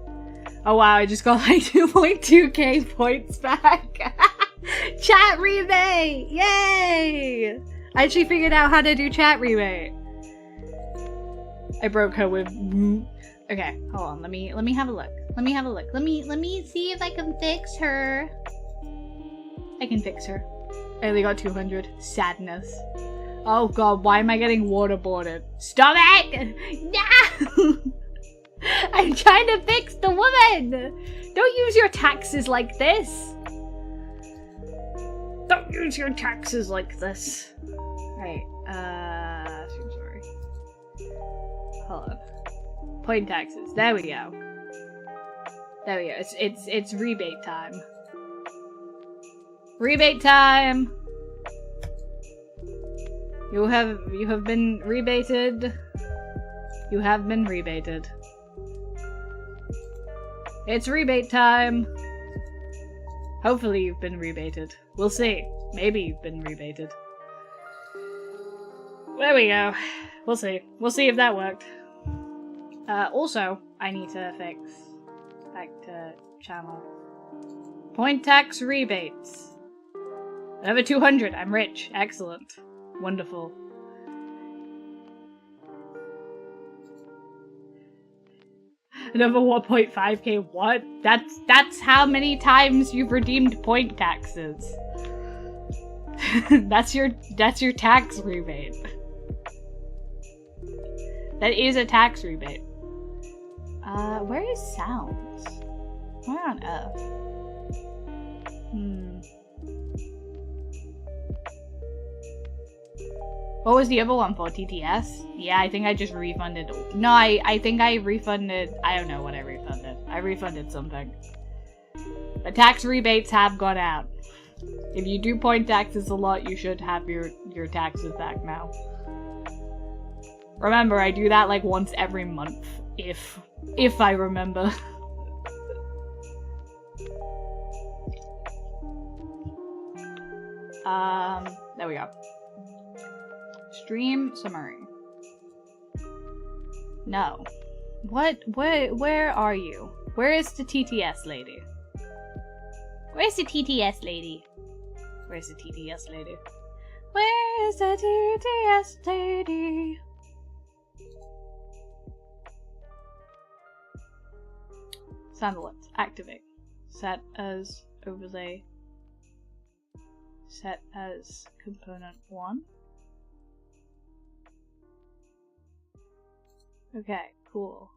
A: Oh wow, I just got like 2.2k points back. Chat rebate! Yay! I actually figured out how to do chat rebate. I broke her with... Okay, hold on. Let me have a look. Let me see if I can fix her. I can fix her. I only got 200. Sadness. Oh god, why am I getting waterboarded? Stop it! No! I'm trying to fix the woman! Don't use your taxes like this! Don't use your taxes like this. Right, sorry. Hold on. Point taxes. There we go. There we go. It's rebate time. Rebate time! You have been rebated. You have been rebated. It's rebate time. Hopefully you've been rebated. We'll see. Maybe you've been rebated. There we go. We'll see. We'll see if that worked. Also, I need to fix back to channel. Point tax rebates. Another 200. I'm rich. Excellent. Wonderful. Another 1.5k. What? That's how many times you've redeemed point taxes. that's your tax rebate. That is a tax rebate. Where is sounds? Where on earth? What was the other one for? TTS? Yeah, I think I just refunded. No, I think I refunded. I don't know what I refunded. I refunded something. The tax rebates have gone out. If you do point taxes a lot, you should have your taxes back now. Remember, I do that like once every month. If I remember. There we go. Stream summary. No. What? Where are you? Where is the TTS lady? Where's the TTS lady? Where's the TTS lady? Where VISDEV. Sandalets. Activate. Set as overlay. Set as component 1. Okay, cool.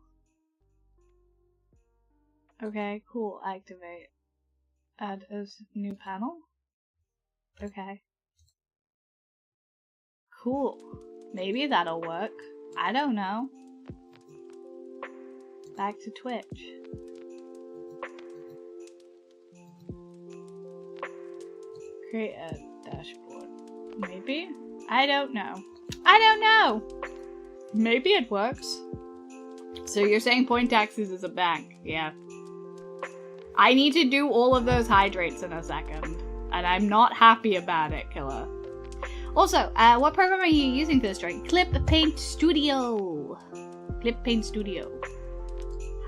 A: Okay, cool. Activate. Add as new panel. Okay. Cool. Maybe that'll work. I don't know. Back to Twitch. Create a dashboard. Maybe? I don't know. I don't know! Maybe it works. So you're saying point taxes is a bank? Yeah. I need to do all of those hydrates in a second. And I'm not happy about it, Killer. Also, what program are you using for this drawing? Clip Paint Studio. Clip Paint Studio.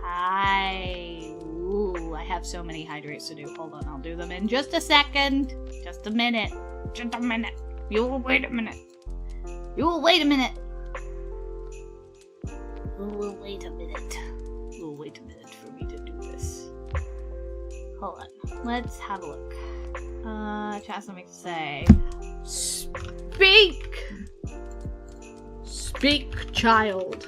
A: Hi. Ooh, I have so many hydrates to do. Hold on, I'll do them in just a second. Just a minute. Just a minute. You will wait a minute. You will wait a minute. We'll wait a minute. We'll wait a minute for me to do this. Hold on. Let's have a look. Chat something to say. Speak! Speak, child.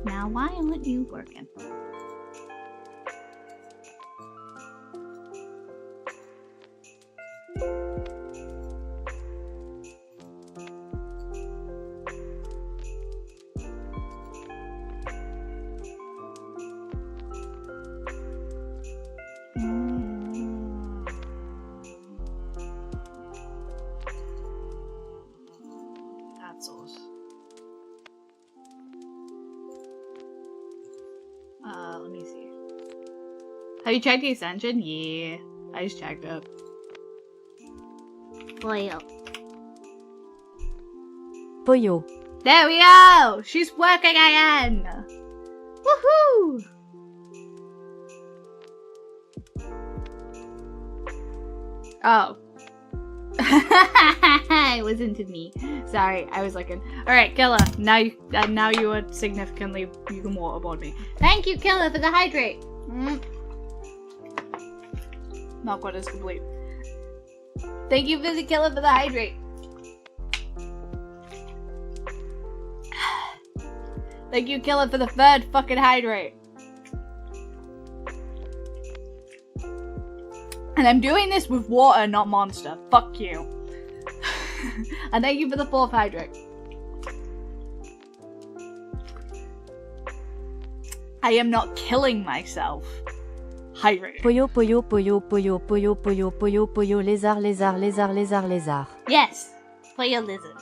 A: Now, why aren't you working? That's awesome. Let me see. Have you checked the extension? Yeah, I just checked it. Pollo.
B: Pollo.
A: There we go! She's working again! Woohoo! Oh. It wasn't to me. Sorry, I was looking. Alright, Killer. Now you are significantly, you can waterboard me. Thank you, Killer, for the hydrate. Not quite as complete. Thank you, Fizzy Killer, for the hydrate. Thank you, Killer, for the third fucking hydrate. And I'm doing this with water, not Monster. Fuck you. And thank you for the fourth hydrate. I am not killing myself. Hydrate.
B: Pollo, pollo, pollo, pollo, pollo, pollo, pollo, pollo, lézard, lézard, lézard, lézard, lézard.
A: Yes. Pollo lizard.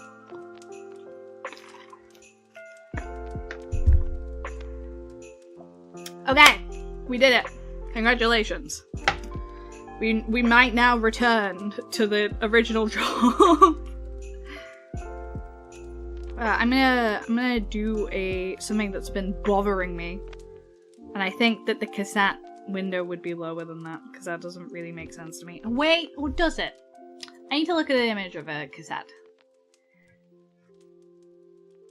A: Okay. We did it. Congratulations. We might now return to the original job. I'm gonna do something that's been bothering me, and I think that the cassette window would be lower than that because that doesn't really make sense to me. Wait, or does it? I need to look at the image of a cassette.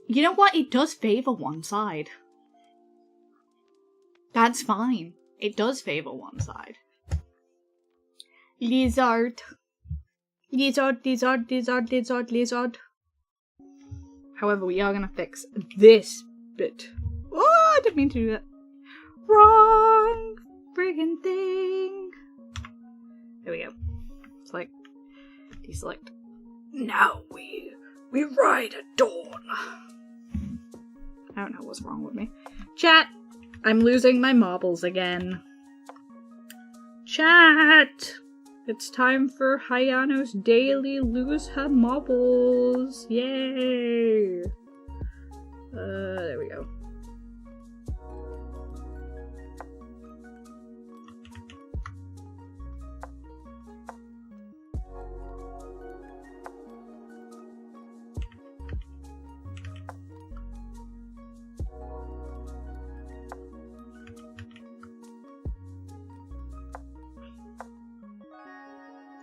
A: You know what? It does favor one side. That's fine. It does favor one side. Lizard. Lizard, lizard, lizard, lizard, lizard. However, we are gonna fix this bit. Oh, I didn't mean to do that. Wrong friggin' thing. There we go. Select. Deselect. Now we ride at dawn. I don't know what's wrong with me. Chat! I'm losing my marbles again. Chat! It's time for Hayano's daily lose her marbles. Yay! There we go.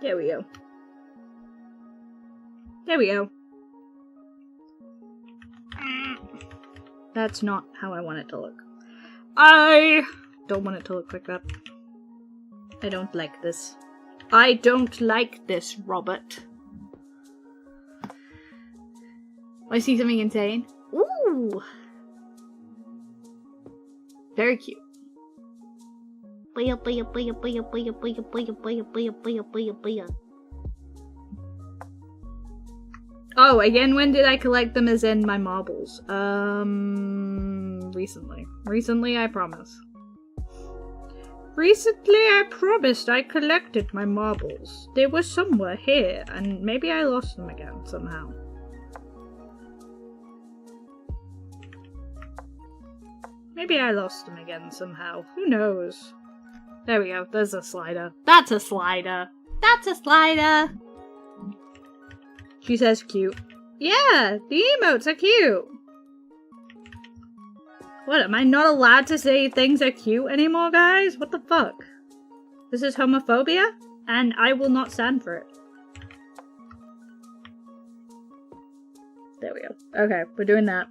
A: There we go. There we go. That's not how I want it to look. I don't want it to look like that. I don't like this. I don't like this, Robert. I see something insane. Ooh! Very cute. Oh, again, when did I collect them as in my marbles? Recently. Recently, I promise. Recently, I promised I collected my marbles. They were somewhere here, and maybe I lost them again somehow. Maybe I lost them again somehow. Who knows? There we go. There's a slider. That's a slider. That's a slider. She says cute. Yeah, the emotes are cute. What, am I not allowed to say things are cute anymore, guys? What the fuck? This is homophobia? And I will not stand for it. There we go. Okay, we're doing that.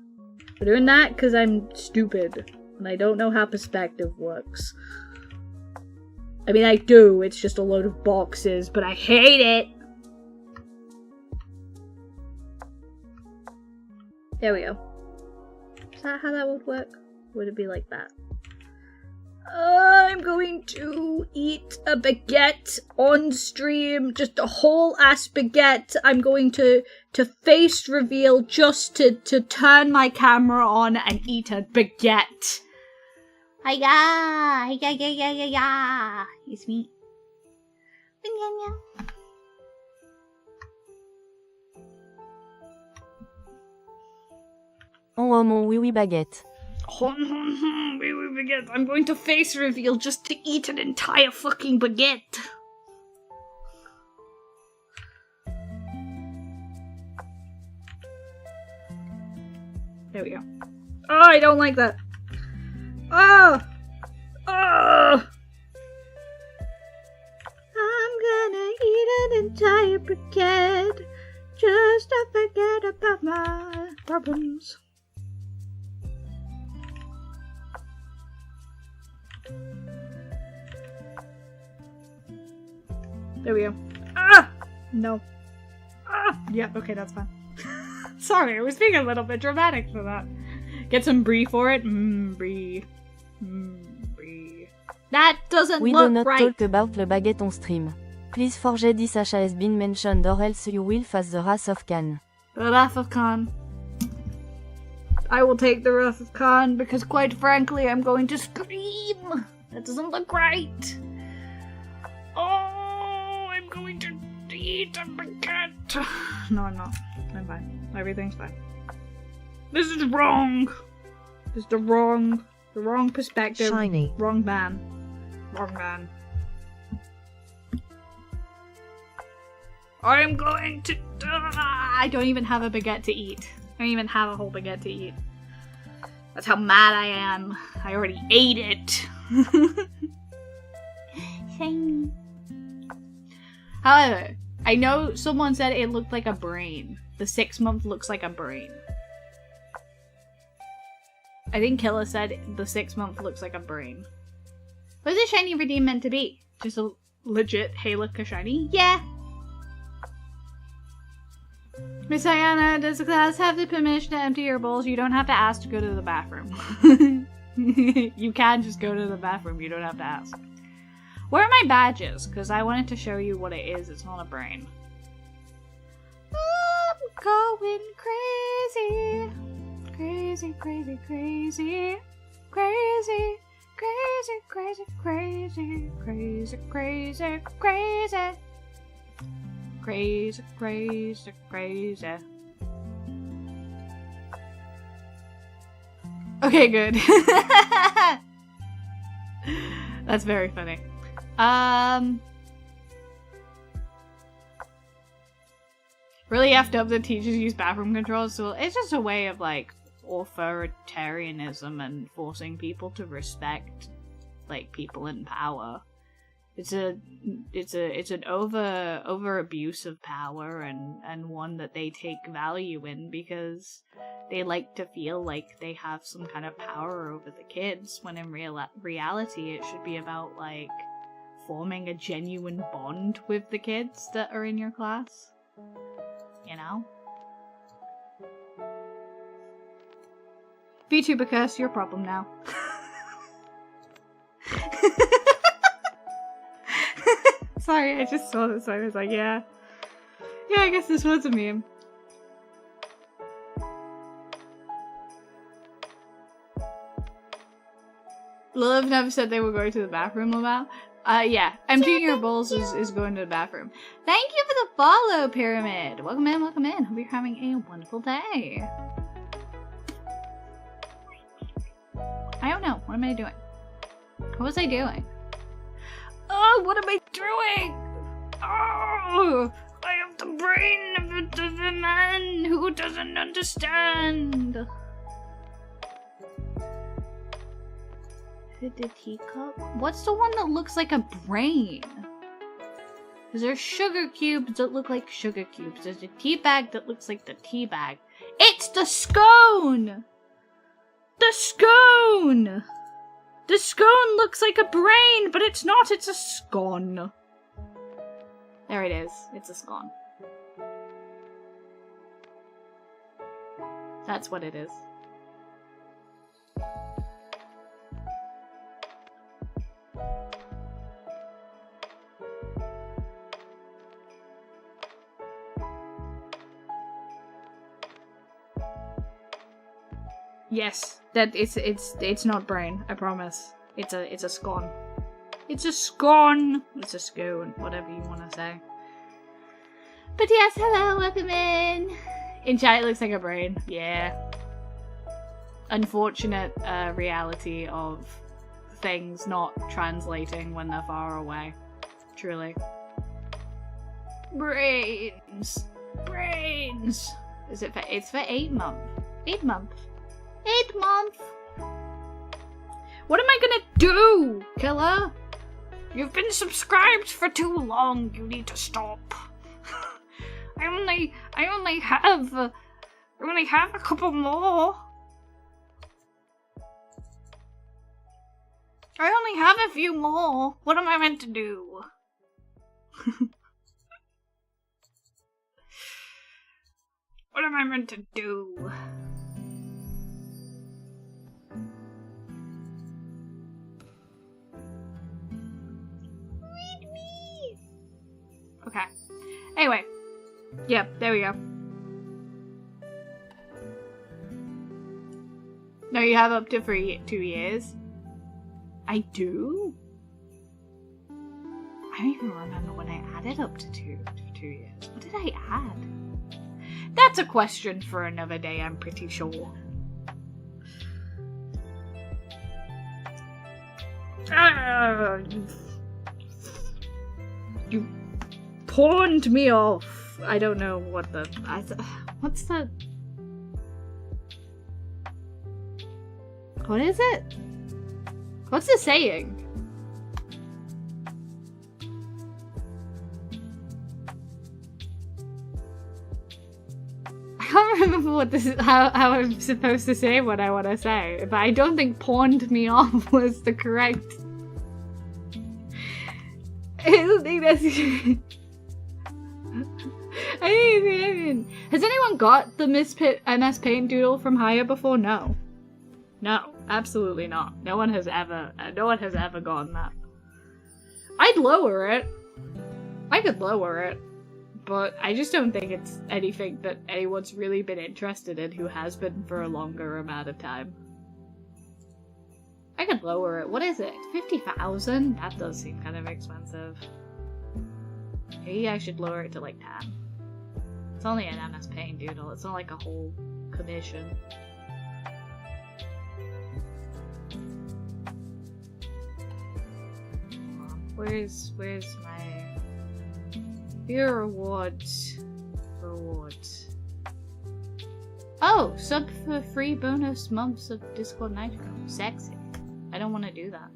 A: We're doing that because I'm stupid. And I don't know how perspective works. I mean, I do. It's just a load of boxes, but I hate it. There we go. Is that how that would work? Would it be like that? I'm going to eat a baguette on stream. Just a whole ass baguette. I'm going to face reveal just to turn my camera on and eat a baguette. Hiya! Hiya! It's me.
B: Oh mon oui oui baguette.
A: Oui, baguette. I'm going to face reveal just to eat an entire fucking baguette. There we go. Oh, I don't like that. Oh! Oh! I'm gonna eat an entire baguette just to forget about my problems. There we go. Ah! No. Ah! Yeah, okay, that's fine. Sorry, I was being a little bit dramatic for that. Get some brie for it. Brie. Brie. That doesn't
B: We
A: look
B: do not
A: right.
B: talk about the baguette on stream. Please forget this has been mentioned or else you will face the wrath of Khan.
A: The Wrath of Khan. I will take the Wrath of Khan because quite frankly I'm going to scream. That doesn't look right. Oh, I'm going to eat a baguette. No, I'm not. I'm fine. Everything's fine. This is wrong. This is the wrong perspective.
C: Shiny.
A: Wrong man. Wrong man. I'm going to die. I don't even have a baguette to eat. I don't even have a whole baguette to eat. That's how mad I am. I already ate it. Shiny. However, I know someone said it looked like a brain. The 6-month looks like a brain. I think Killa said the 6-month looks like a brain. What is a shiny redeem meant to be? Just a legit, hey look a shiny? Yeah! Miss Hayano, does the class have the permission to empty your bowls? You don't have to ask to go to the bathroom. You can just go to the bathroom, you don't have to ask. Where are my badges? Because I wanted to show you what it is, it's not a brain. I'm going crazy. Crazy, crazy, crazy. Crazy, crazy, crazy, crazy. Crazy, crazy, crazy. Crazy, crazy, crazy. Okay, good. That's very funny. Really effed up that teachers use bathroom controls, so it's just a way of, like, authoritarianism and forcing people to respect, like, people in power. It's an over abuse of power and one that they take value in because they like to feel like they have some kind of power over the kids, when in reality it should be about like forming a genuine bond with the kids that are in your class. You know? VTuber curse, your problem now. Sorry, I just saw this. I was like, yeah, I guess this was a meme. Love never said they were going to the bathroom about. Yeah, emptying your bowls is going to the bathroom. Thank you for the follow, Pyramid. Welcome in, welcome in. Hope you're having a wonderful day. I don't know. What am I doing? What was I doing? Oh, what am I doing? Oh, I have the brain of a man who doesn't understand. The teacup? What's the one that looks like a brain? Because there's sugar cubes that look like sugar cubes. There's a tea bag that looks like the tea bag. It's the scone! The scone! The scone looks like a brain, but it's not. It's a scone. There it is. It's a scone. That's what it is. Yes, that it's not brain. I promise. It's a scone. It's a scone. It's a scone. Whatever you want to say. But yes, hello, welcome in. In chat, it looks like a brain. Yeah. Unfortunate reality of things not translating when they're far away. Truly. Brains. Brains. Is it for? It's for 8 months. 8 months. 8 months. What am I gonna do, killer? You've been subscribed for too long. You need to stop. I only have a couple more. I only have a few more. What am I meant to do? What am I meant to do? Read me. Okay. Anyway. Yep, there we go. No, you have up to 2 years. I do? I don't even remember when I added up to 2 years. What did I add? That's a question for another day, I'm pretty sure. You pawned me off. I don't know what the... what's the... What is it? What's the saying? I can't remember what this is, how I'm supposed to say what I want to say, but I don't think pawned me off was the correct... I don't think that's... I didn't even... Has anyone got the MS Paint Doodle from Haya before? No. No, absolutely not. No one has ever gotten that. I'd lower it. I could lower it. But I just don't think it's anything that anyone's really been interested in who has been for a longer amount of time. I could lower it. What is it? 50,000? That does seem kind of expensive. Maybe I should lower it to like 10. It's only an MS Paint Doodle. It's not like a whole commission. Where's my viewer rewards? Oh, sub for free bonus months of Discord Nitro. Sexy. I don't want to do that.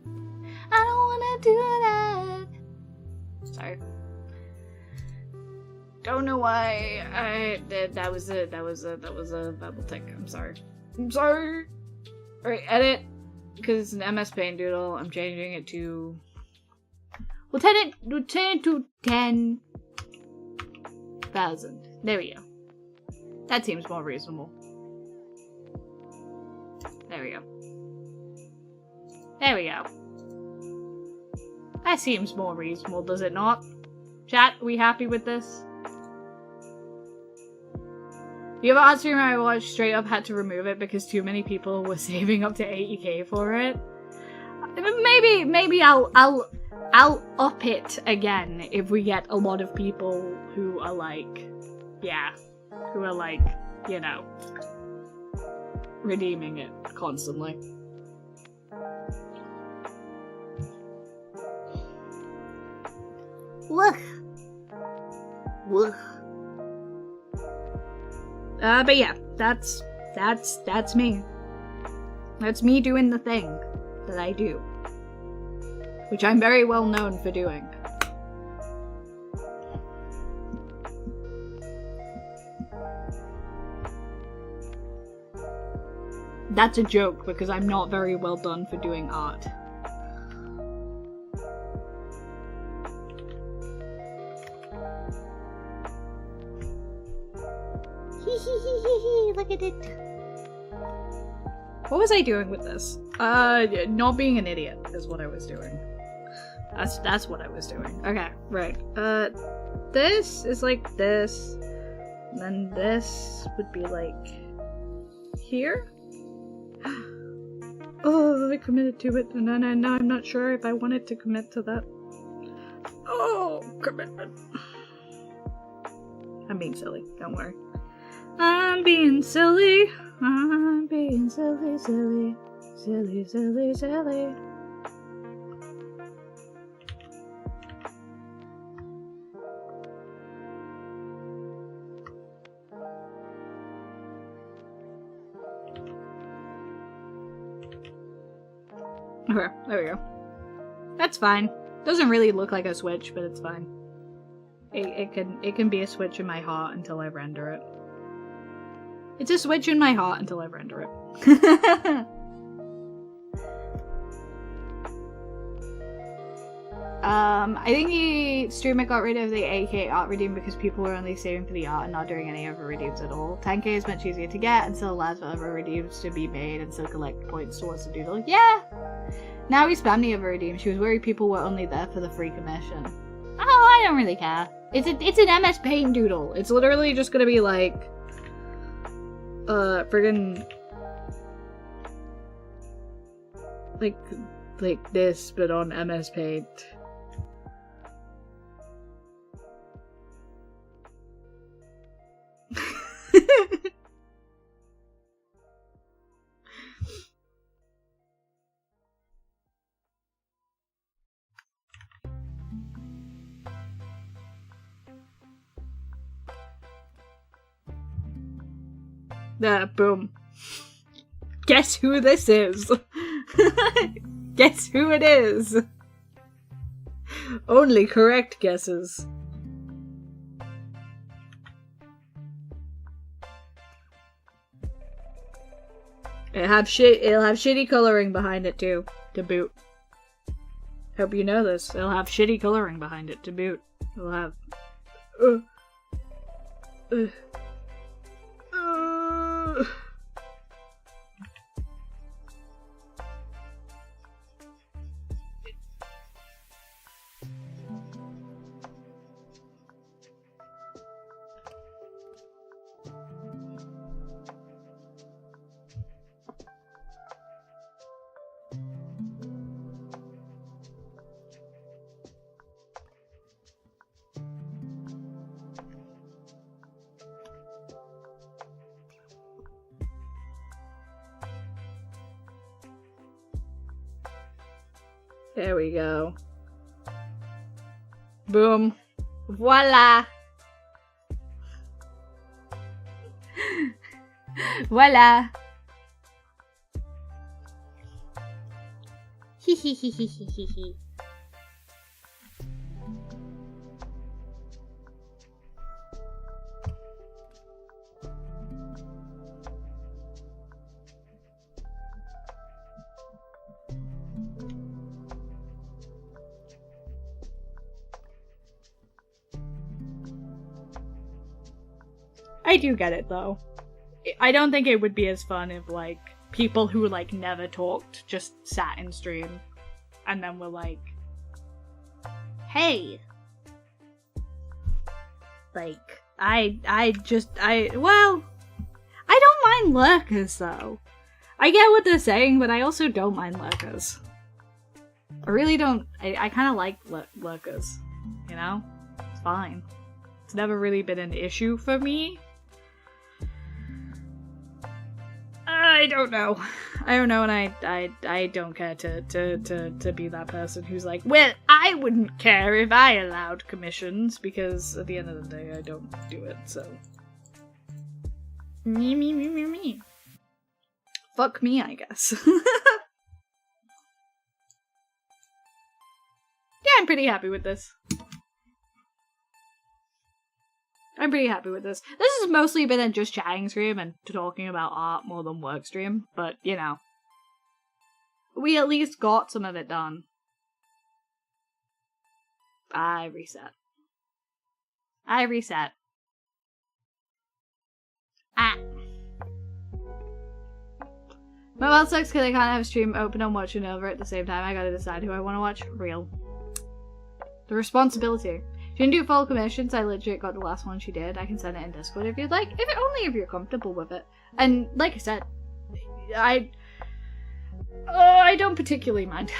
A: I don't want to do that. Sorry. Don't know why I did. That was a bubble tick. I'm sorry. Alright, edit. Because it's an MS Paint Doodle, I'm changing it to Lieutenant to 10,000. There we go. That seems more reasonable. There we go. There we go. That seems more reasonable, does it not? Chat, are we happy with this? The other art streamer I watched straight up had to remove it because too many people were saving up to 80k for it. Maybe I'll up it again if we get a lot of people who are like, yeah, who are like, you know, redeeming it constantly. Woof. Woof. But yeah, that's me. That's me doing the thing that I do. Which I'm very well known for doing. That's a joke because I'm not very well done for doing art. Look at it. What was I doing with this? Not being an idiot is what I was doing. That's what I was doing. Okay, right. This is like this. And then this would be like here. Oh, I committed to it, and now I'm not sure if I wanted to commit to that. Oh, commitment. I'm being silly, don't worry. I'm being silly. I'm being silly, silly. Silly, silly, silly. Okay, there we go. That's fine. Doesn't really look like a switch, but it's fine. It can be a switch in my heart until I render it. It's a switch in my heart until I render it. I think the streamer got rid of the 8k art redeem because people were only saving for the art and not doing any other redeems at all. 10k is much easier to get and still allows for other redeems to be made and still collect points towards the doodle. Yeah! Now we spam the other redeem. She was worried people were only there for the free commission. Oh, I don't really care. It's an MS Paint doodle. It's literally just gonna be like friggin' like this, but on MS Paint. Boom. Guess who this is? Guess who it is? Only correct guesses. It'll have shitty coloring behind it too, to boot. Hope you know this. It'll have shitty coloring behind it to boot. It'll have There we go. Boom. Voila! Voila! I do get it, though. I don't think it would be as fun if, like, people who, like, never talked just sat in stream and then were like, hey, like, I don't mind lurkers, though. I get what they're saying, but I also don't mind lurkers. I really don't. I kind of like lurkers, you know? It's fine. It's never really been an issue for me. I don't know, and I don't care to be that person who's like, well, I wouldn't care if I allowed commissions, because at the end of the day, I don't do it, so. Me. Fuck me, I guess. Yeah, I'm pretty happy with this. This has mostly been a just chatting stream and talking about art more than work stream, but, you know. We at least got some of it done. I reset. My mouth sucks because I can't have a stream open and watching over at the same time. I gotta decide who I want to watch. Real. The responsibility. She didn't do full commissions. I legit got the last one she did. I can send it in Discord if you'd like. Only if you're comfortable with it. And like I said, I don't particularly mind.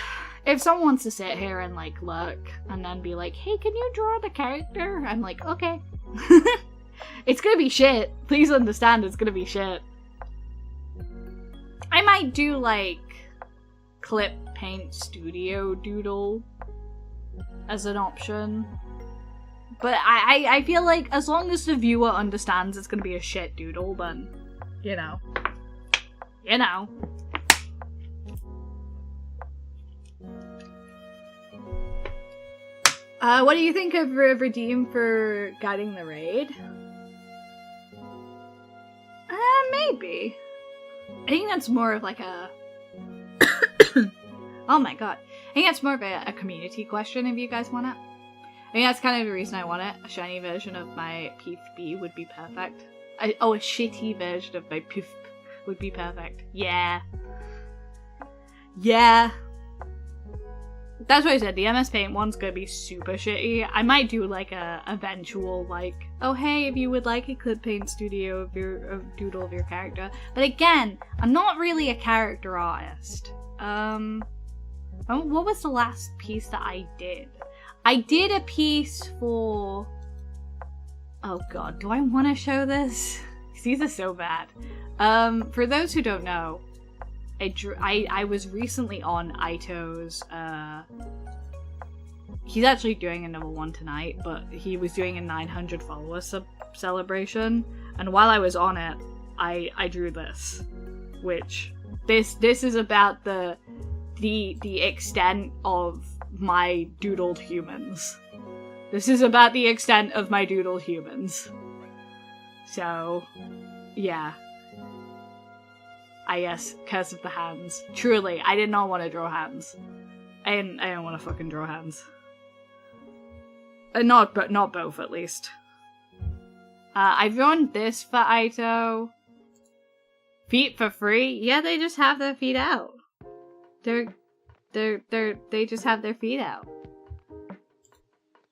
A: If someone wants to sit here and like lurk and then be like, hey, can you draw the character? I'm like, okay. It's gonna be shit. Please understand, it's gonna be shit. I might do like clip paint studio doodle as an option. But I feel like as long as the viewer understands it's gonna be a shit doodle, then, you know. What do you think of Redeem for guiding the raid? Maybe. I think that's more of like a... Oh my god. I think that's more of a community question if you guys want it. I think that's kind of the reason I want it. A shiny version of my PFB would be perfect. A shitty version of my PFB would be perfect. Yeah. That's what I said. The MS Paint one's gonna be super shitty. I might do like a eventual like, oh hey, if you would like a clip paint studio of your doodle of your character. But again, I'm not really a character artist. What was the last piece that I did? I did a piece for... Oh god, do I want to show this? These are so bad. For those who don't know, I was recently on Aito's, he's actually doing another one tonight, but he was doing a 900 follower celebration, and while I was on it, I drew this, which, this is about the extent of my doodled humans. This is about the extent of my doodled humans. So, yeah. Yes, Curse of the Hands. Truly, I did not want to draw hands. I didn't want to fucking draw hands. Not both, at least. I've drawn this for Aito. Feet for free? Yeah, they just have their feet out. They just have their feet out.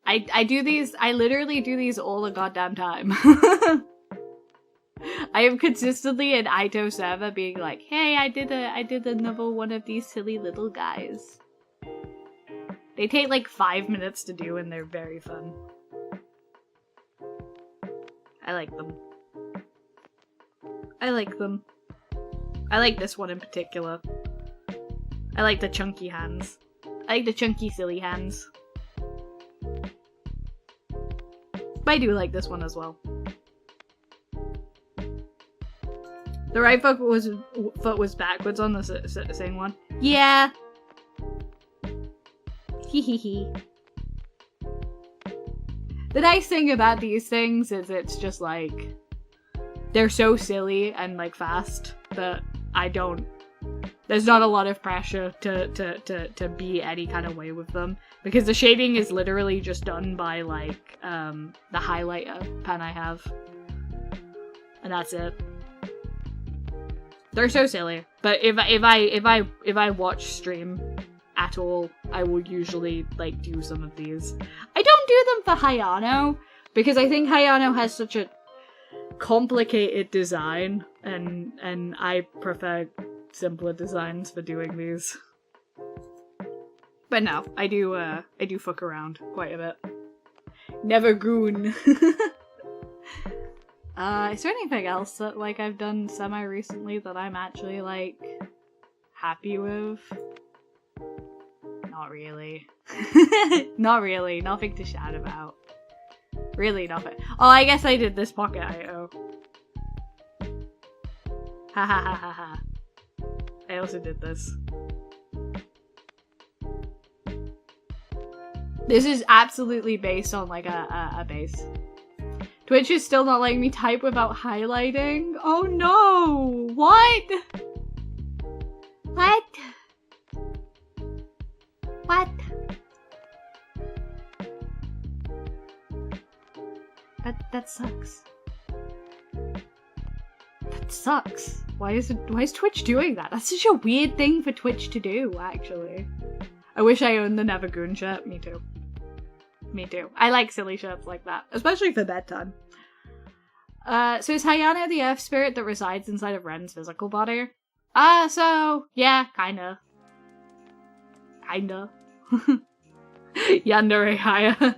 A: I literally do these all the goddamn time. I am consistently in Aito server being like, hey, I did another one of these silly little guys. They take like 5 minutes to do and they're very fun. I like them. I like this one in particular. I like the chunky hands. I like the chunky silly hands. But I do like this one as well. The right foot was backwards on the same one. Yeah. Hee. The nice thing about these things is it's just like, they're so silly and like fast that there's not a lot of pressure to be any kind of way with them, because the shading is literally just done by like the highlighter pen I have. and that's it. They're so silly. But if I watch stream at all, I will usually like do some of these. I don't do them for Hayano because I think Hayano has such a complicated design, and I prefer simpler designs for doing these. But no, I do fuck around quite a bit. Never goon. Is there anything else that like I've done semi-recently that I'm actually like happy with? Not really. Not really. Nothing to shout about. Really nothing. Oh, I guess I did this Pocket IO. Ha ha ha ha ha. I also did this. This is absolutely based on like a base. Twitch is still not letting me type without highlighting. Oh no! What? What? What? That sucks. That sucks. Why is Twitch doing that? That's such a weird thing for Twitch to do, actually. I wish I owned the Nevergoon shirt. Me too. Me too. I like silly shirts like that, especially for bedtime. So is Hayano the earth spirit that resides inside of Ren's physical body? So, yeah, kinda. Kinda. Yandere Haya.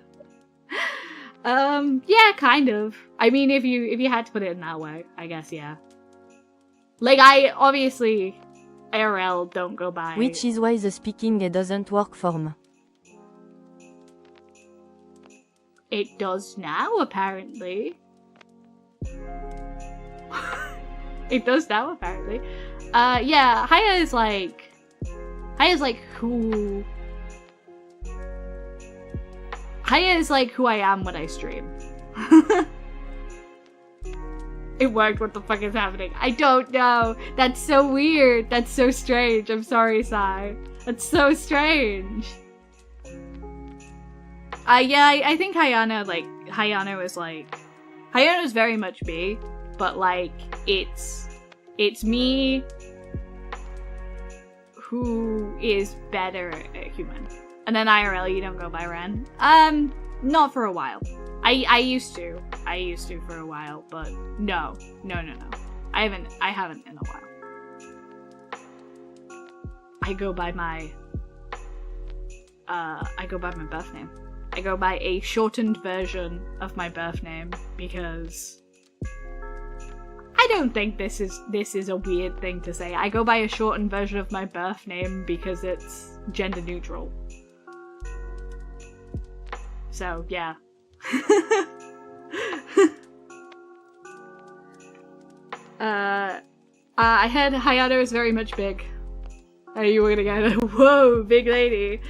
A: Yeah, kind of. I mean, if you had to put it in that way, I guess, yeah. Like, I obviously IRL don't go by.
B: Which is why the speaking it doesn't work for me.
A: It does now, apparently. It does now, apparently. Yeah, Haya is like who... Haya is like who I am when I stream. It worked, what the fuck is happening? I don't know. That's so weird. That's so strange. I'm sorry, Sai. That's so strange. Yeah, I think Hayano is very much me, but like, it's me who is better at human. And then IRL, you don't go by Ren. Not for a while. I used to for a while, but no. I haven't in a while. I go by my birth name. I go by a shortened version of my birth name because I don't think this is a weird thing to say. I go by a shortened version of my birth name because it's gender neutral. So, yeah. I heard Hayano is very much big. Oh, you were gonna get whoa, big lady.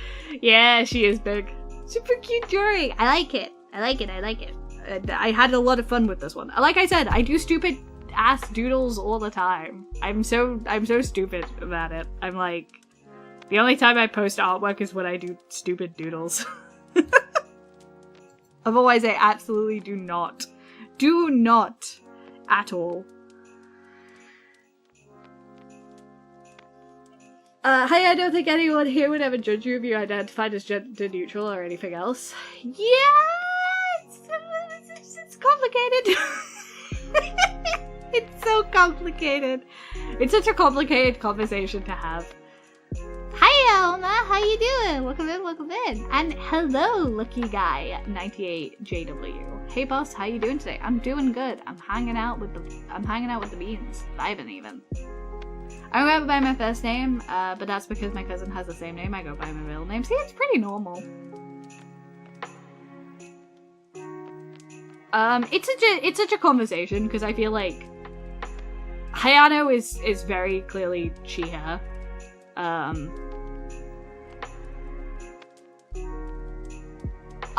A: Yeah, she is big. Super cute drawing. I like it. I had a lot of fun with this one. Like I said, I do stupid ass doodles all the time. I'm so stupid about it. I'm like, the only time I post artwork is when I do stupid doodles. Otherwise, I absolutely do not at all. Hi, I don't think anyone here would ever judge you if you identified as gender neutral or anything else. Yeah, it's complicated. It's so complicated. It's such a complicated conversation to have. Hi, Elma, how you doing? Welcome in. And hello, Lucky Guy 98JW. Hey, boss, how you doing today? I'm doing good. I'm hanging out with the beans. Vibing even. I don't go by my first name, but that's because my cousin has the same name. I go by my middle name. See, it's pretty normal. It's such a conversation because I feel like Hayano is very clearly she/her.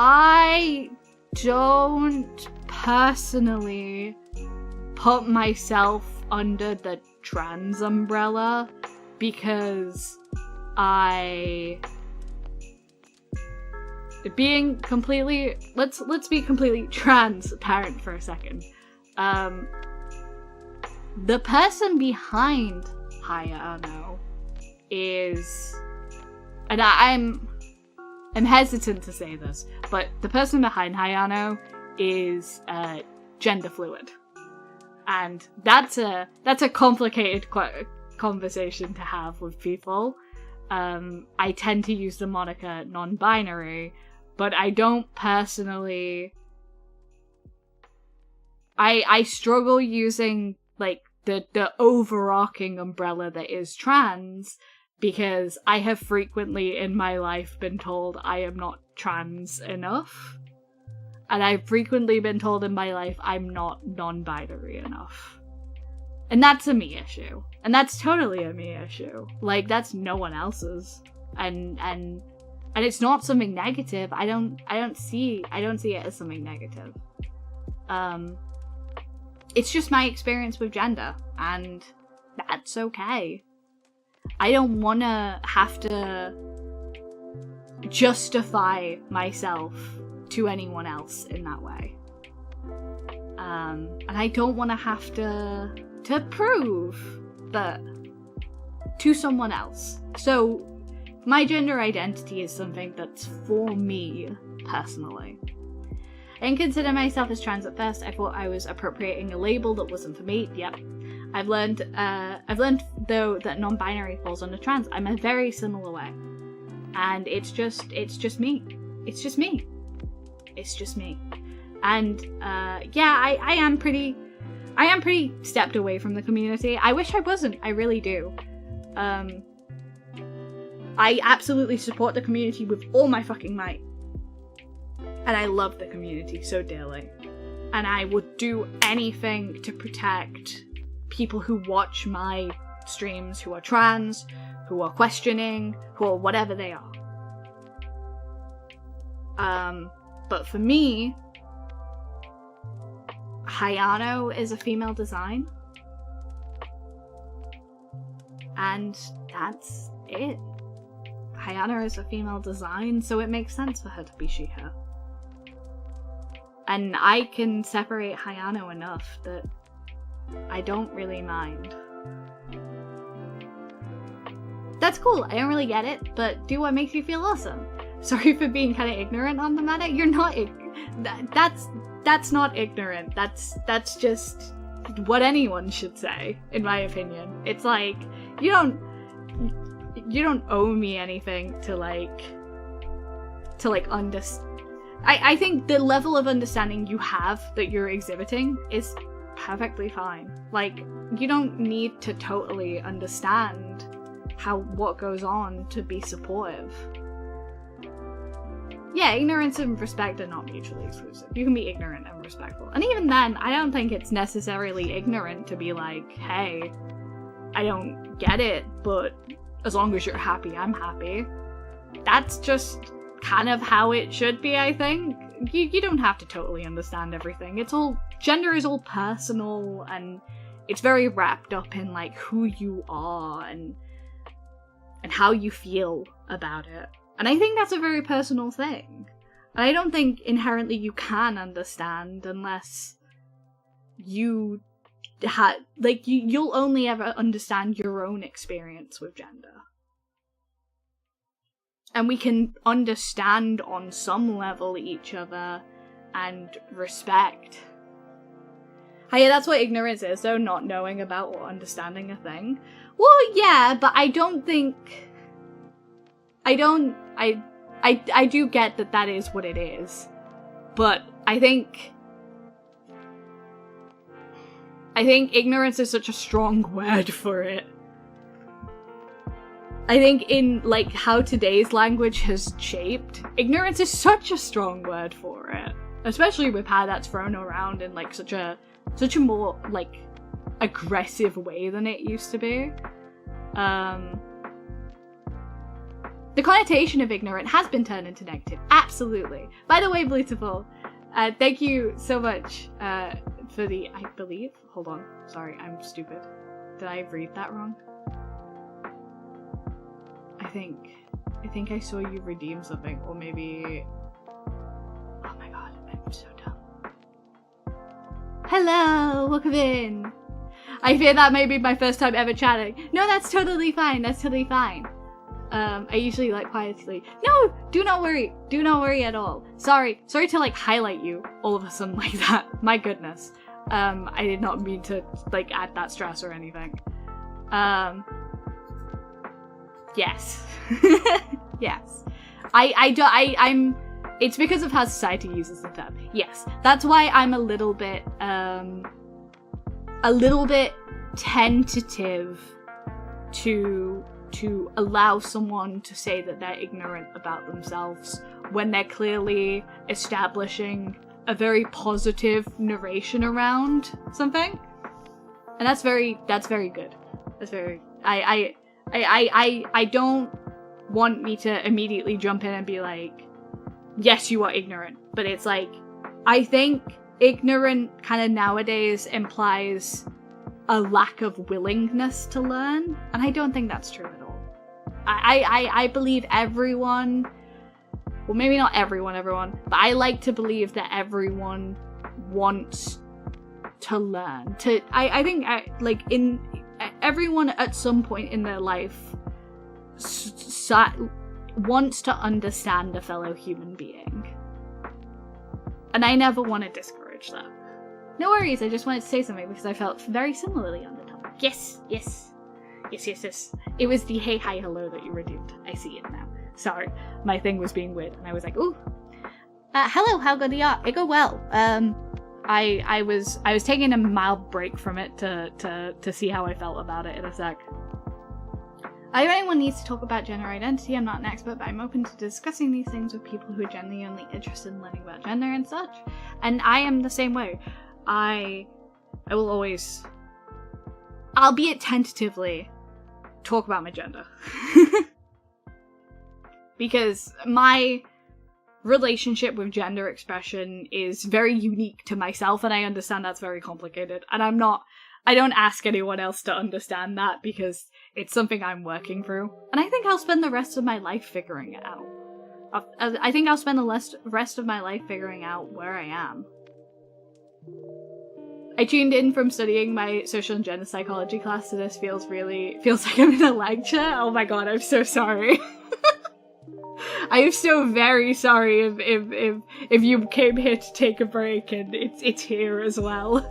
A: I don't personally put myself under the trans umbrella because being completely let's be completely transparent for a second. the person behind Hayano is, and I'm hesitant to say this, but the person behind Hayano is gender fluid, and that's a complicated conversation to have with people. I tend to use the moniker non-binary, but I don't personally. I struggle using like the overarching umbrella that is trans, because I have frequently in my life been told I am not trans enough. And I've frequently been told in my life I'm not non-binary enough. And that's a me issue. And that's totally a me issue. Like, that's no one else's. And it's not something negative. I don't see it as something negative. It's just my experience with gender, and that's okay. I don't wanna have to justify myself to anyone else in that way. And I don't wanna have to prove that to someone else. So my gender identity is something that's for me personally. I didn't consider myself as trans at first. I thought I was appropriating a label that wasn't for me. Yep. I've learned though that non-binary falls under trans. I'm a very similar way. And it's just me. It's just me. It's just me. And yeah, I am pretty stepped away from the community. I wish I wasn't. I really do. I absolutely support the community with all my fucking might. And I love the community so dearly. And I would do anything to protect people who watch my streams who are trans, who are questioning, who are whatever they are. But for me, Hayano is a female design. And that's it. Hayano is a female design, so it makes sense for her to be she, her. And I can separate Hayano enough that I don't really mind. That's cool, I don't really get it, but do what makes you feel awesome. Sorry for being kind of ignorant on the matter. You're not that's not ignorant. That's just what anyone should say, in my opinion. It's like, you don't owe me anything to understand. I think the level of understanding you have that you're exhibiting is perfectly fine. Like, you don't need to totally understand what goes on to be supportive. Yeah, ignorance and respect are not mutually exclusive. You can be ignorant and respectful. And even then, I don't think it's necessarily ignorant to be like, hey, I don't get it, but as long as you're happy, I'm happy. That's just kind of how it should be, I think. You don't have to totally understand everything. Gender is all personal, and it's very wrapped up in like who you are and how you feel about it. And I think that's a very personal thing. And I don't think inherently you can understand unless you you'll only ever understand your own experience with gender. And we can understand on some level each other and respect. Hey, that's what ignorance is, though, not knowing about or understanding a thing. Well, yeah, but I do get that is what it is. But I think ignorance is such a strong word for it. I think in, like, how today's language has shaped, ignorance is such a strong word for it. Especially with how that's thrown around in, like, such a more, like, aggressive way than it used to be. The connotation of ignorant has been turned into negative. Absolutely. By the way, Blutiful, thank you so much for the, I believe, hold on, sorry, I'm stupid. Did I read that wrong? I think I saw you redeem something, or maybe... Oh my god, I'm so dumb. Hello, welcome in. I fear that may be my first time ever chatting. No, that's totally fine. That's totally fine. I usually like quietly. No, do not worry. Do not worry at all. Sorry to like highlight you all of a sudden like that. My goodness. I did not mean to like add that stress or anything. Yes. Yes. I'm it's because of how society uses the term. Yes. That's why I'm a little bit tentative to allow someone to say that they're ignorant about themselves when they're clearly establishing a very positive narration around something. And that's very good. That's very I don't want me to immediately jump in and be like, yes, you are ignorant. But it's like, I think ignorant kind of nowadays implies a lack of willingness to learn. And I don't think that's true at all. I believe everyone, well, maybe not everyone, but I like to believe that everyone wants to learn. I think everyone at some point in their life wants to understand a fellow human being. And I never want to discourage that. No worries, I just wanted to say something because I felt very similarly on the topic. Yes. It was the hey, hi, hello that you redeemed. I see it now. Sorry, my thing was being weird and I was like, ooh. Hello, how good are you? It go well. I was taking a mild break from it to see how I felt about it in a sec. If anyone needs to talk about gender identity, I'm not an expert, but I'm open to discussing these things with people who are genuinely interested in learning about gender and such. And I am the same way. I will always, albeit tentatively, talk about my gender. Because my relationship with gender expression is very unique to myself, and I understand that's very complicated. And I don't ask anyone else to understand that because it's something I'm working through. And I think I'll spend the rest of my life figuring it out. I think I'll spend the rest of my life figuring out where I am. I tuned in from studying my social and gender psychology class, so this feels like I'm in a lecture. Oh my god, I'm so sorry. I am so very sorry if you came here to take a break and it's here as well.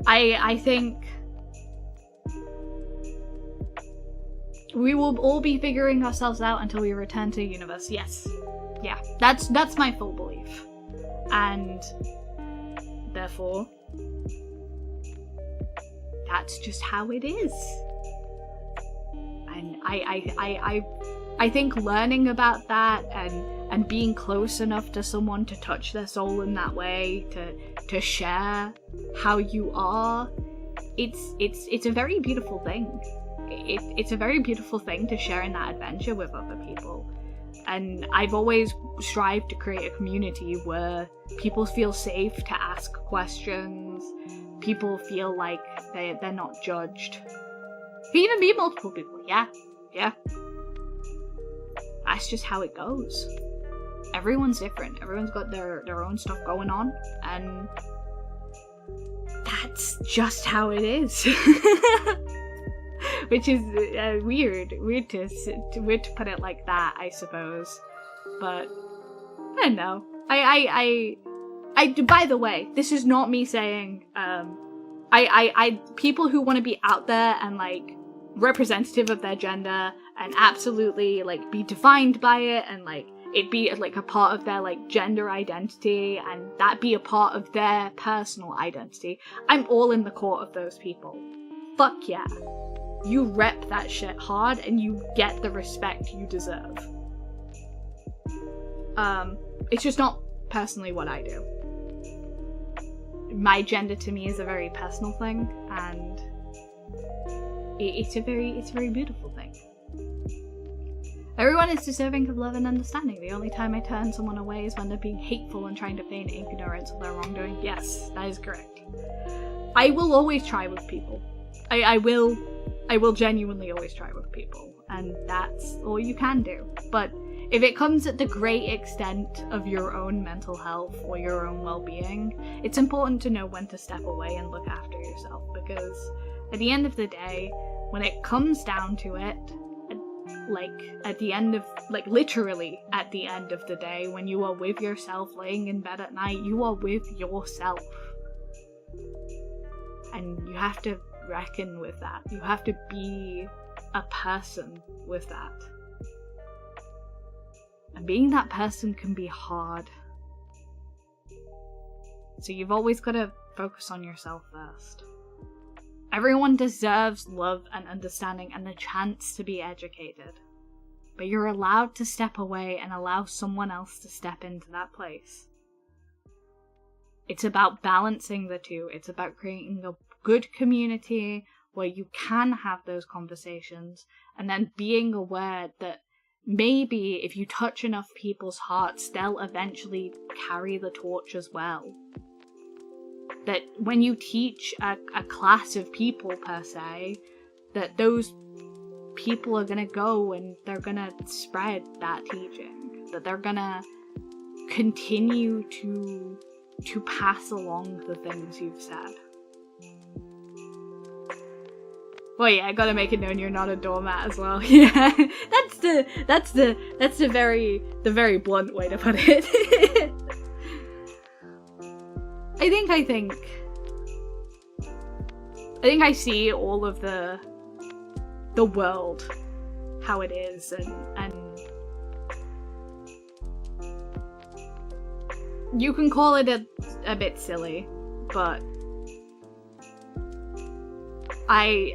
A: I think we will all be figuring ourselves out until we return to the universe. Yes. Yeah, that's my full belief. And therefore, that's just how it is. And I think learning about that and being close enough to someone to touch their soul in that way, to share how you are, it's a very beautiful thing. It's a very beautiful thing to share in that adventure with other people. And I've always strived to create a community where people feel safe to ask questions, people feel like they're not judged. It can even be multiple people, yeah. That's just how it goes. Everyone's different, everyone's got their own stuff going on, and that's just how it is. Which is weird to put it like that, I suppose. But I don't know. I by the way, this is not me saying people who want to be out there and like representative of their gender and absolutely like be defined by it and like it be like a part of their like gender identity and that be a part of their personal identity. I'm all in the court of those people. Fuck yeah. You rep that shit hard and you get the respect you deserve. It's just not personally what I do. My gender to me is a very personal thing, and it's a very beautiful thing. Everyone is deserving of love and understanding. The only time I turn someone away is when they're being hateful and trying to feign ignorance of their wrongdoing. Yes, that is correct. I will always try with people. I will genuinely always try with people, and that's all you can do. But if it comes at the great extent of your own mental health or your own well-being, it's important to know when to step away and look after yourself, because at the end of the day, when it comes down to it, literally at the end of the day, when you are with yourself laying in bed at night, you are with yourself. And you have to reckon with that. You have to be a person with that. And being that person can be hard. So you've always got to focus on yourself first. Everyone deserves love and understanding and the chance to be educated. But you're allowed to step away and allow someone else to step into that place. It's about balancing the two. It's about creating a good community where you can have those conversations, and then being aware that maybe if you touch enough people's hearts, they'll eventually carry the torch as well. That when you teach a class of people, per se, that those people are gonna go and they're gonna spread that teaching. That they're gonna continue to pass along the things you've said. Well, yeah, I gotta make it known you're not a doormat as well. Yeah, that's the very blunt way to put it. I think I see all of the world how it is, and you can call it a bit silly, but I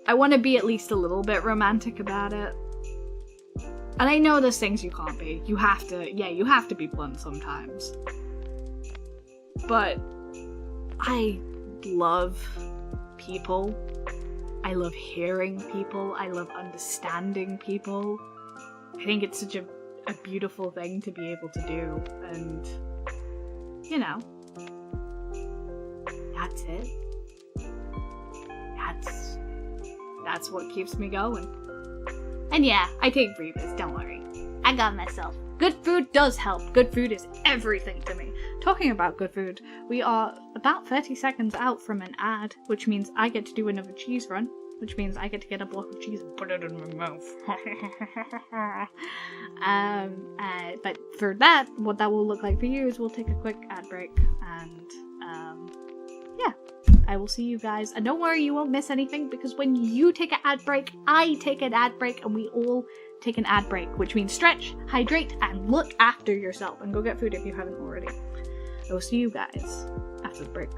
A: want to be at least a little bit romantic about it. And I know there's things you can't be. You have to be blunt sometimes. But I love people. I love hearing people. I love understanding people. I think it's such a beautiful thing to be able to do. And, you know, that's it. That's what keeps me going. And yeah, I take breathers, don't worry. I got myself. Good food does help. Good food is everything to me. Talking about good food, we are about 30 seconds out from an ad, which means I get to do another cheese run, which means I get to get a block of cheese and put it in my mouth. But for that, what that will look like for you is we'll take a quick ad break, and yeah, I will see you guys. And don't worry, you won't miss anything, because when you take an ad break, I take an ad break, and we all take an ad break, which means stretch, hydrate, and look after yourself, and go get food if you haven't already. I will see you guys after the break.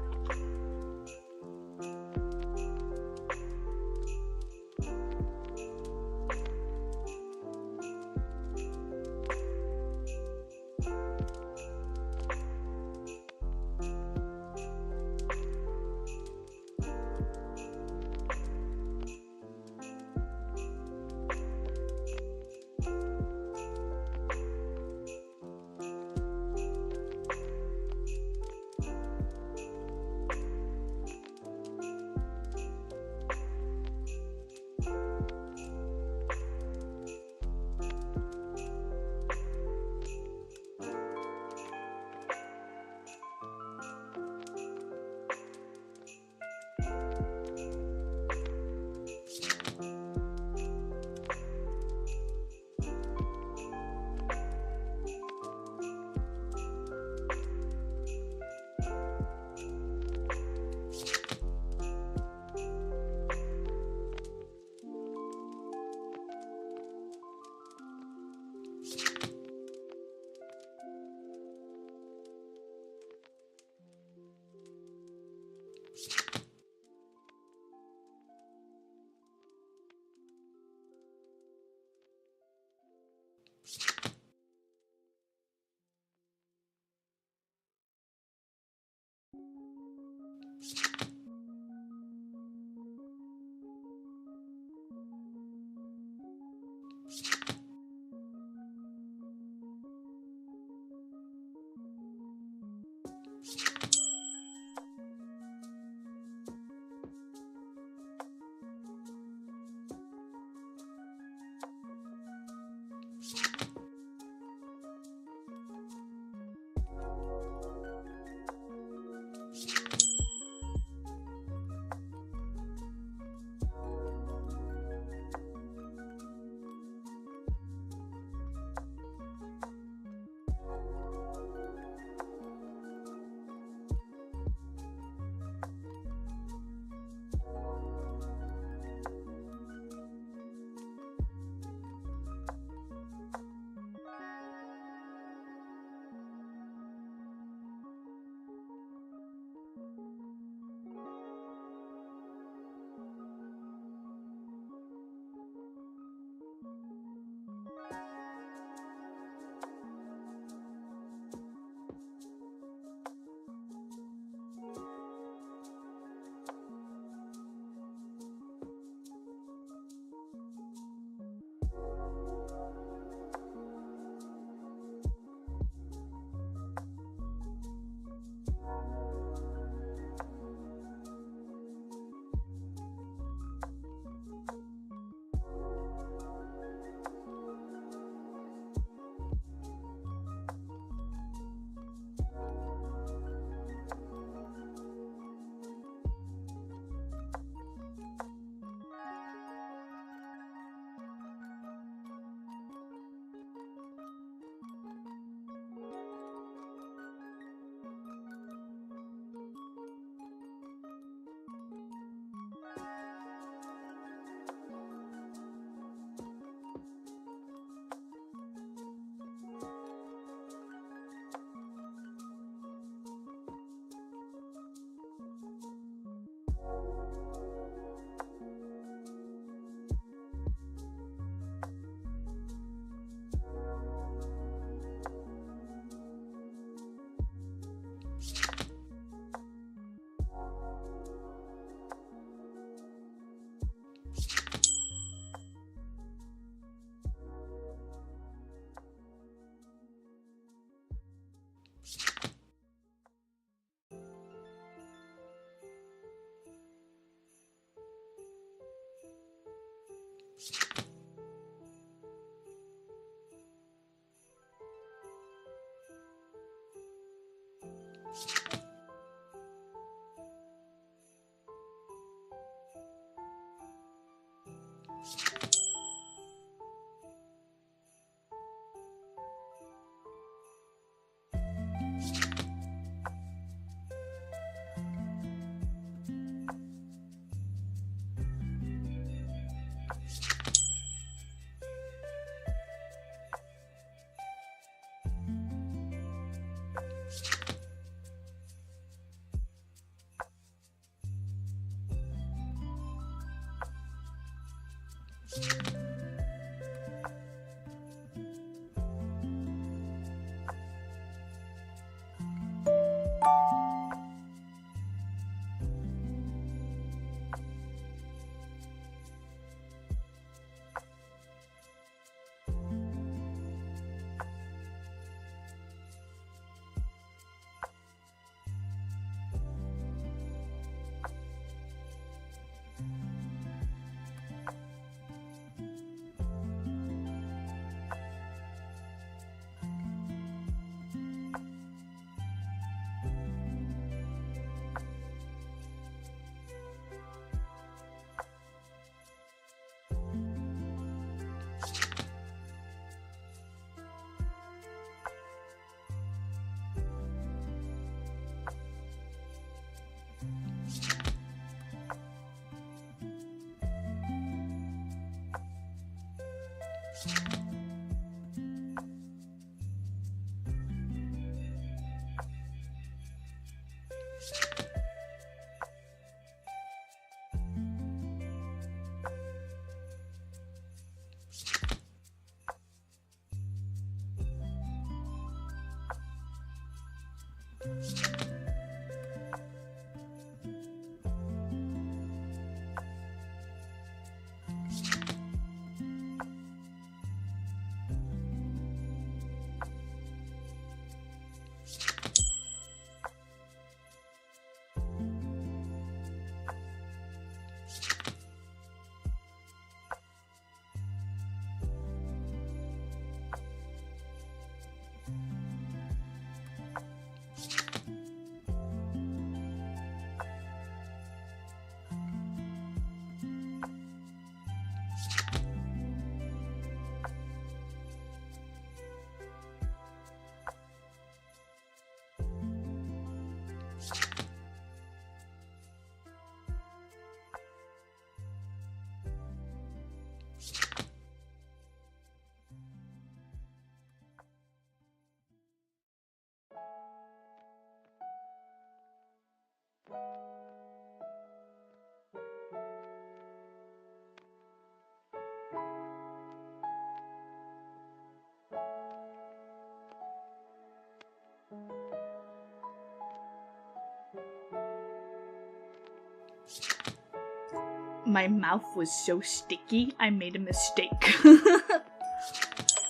A: My mouth was so sticky, I made a mistake.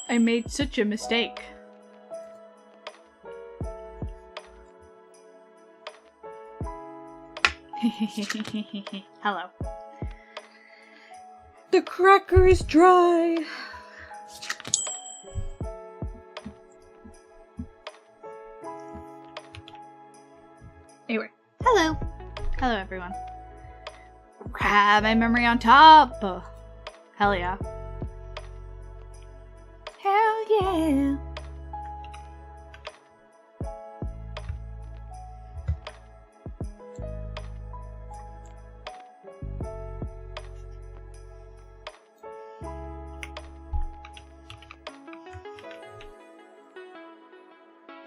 A: I made such a mistake. Hello. The cracker is dry. Anyway, hello. Hello, everyone. Grab my memory on top. Oh, hell yeah. Hell yeah.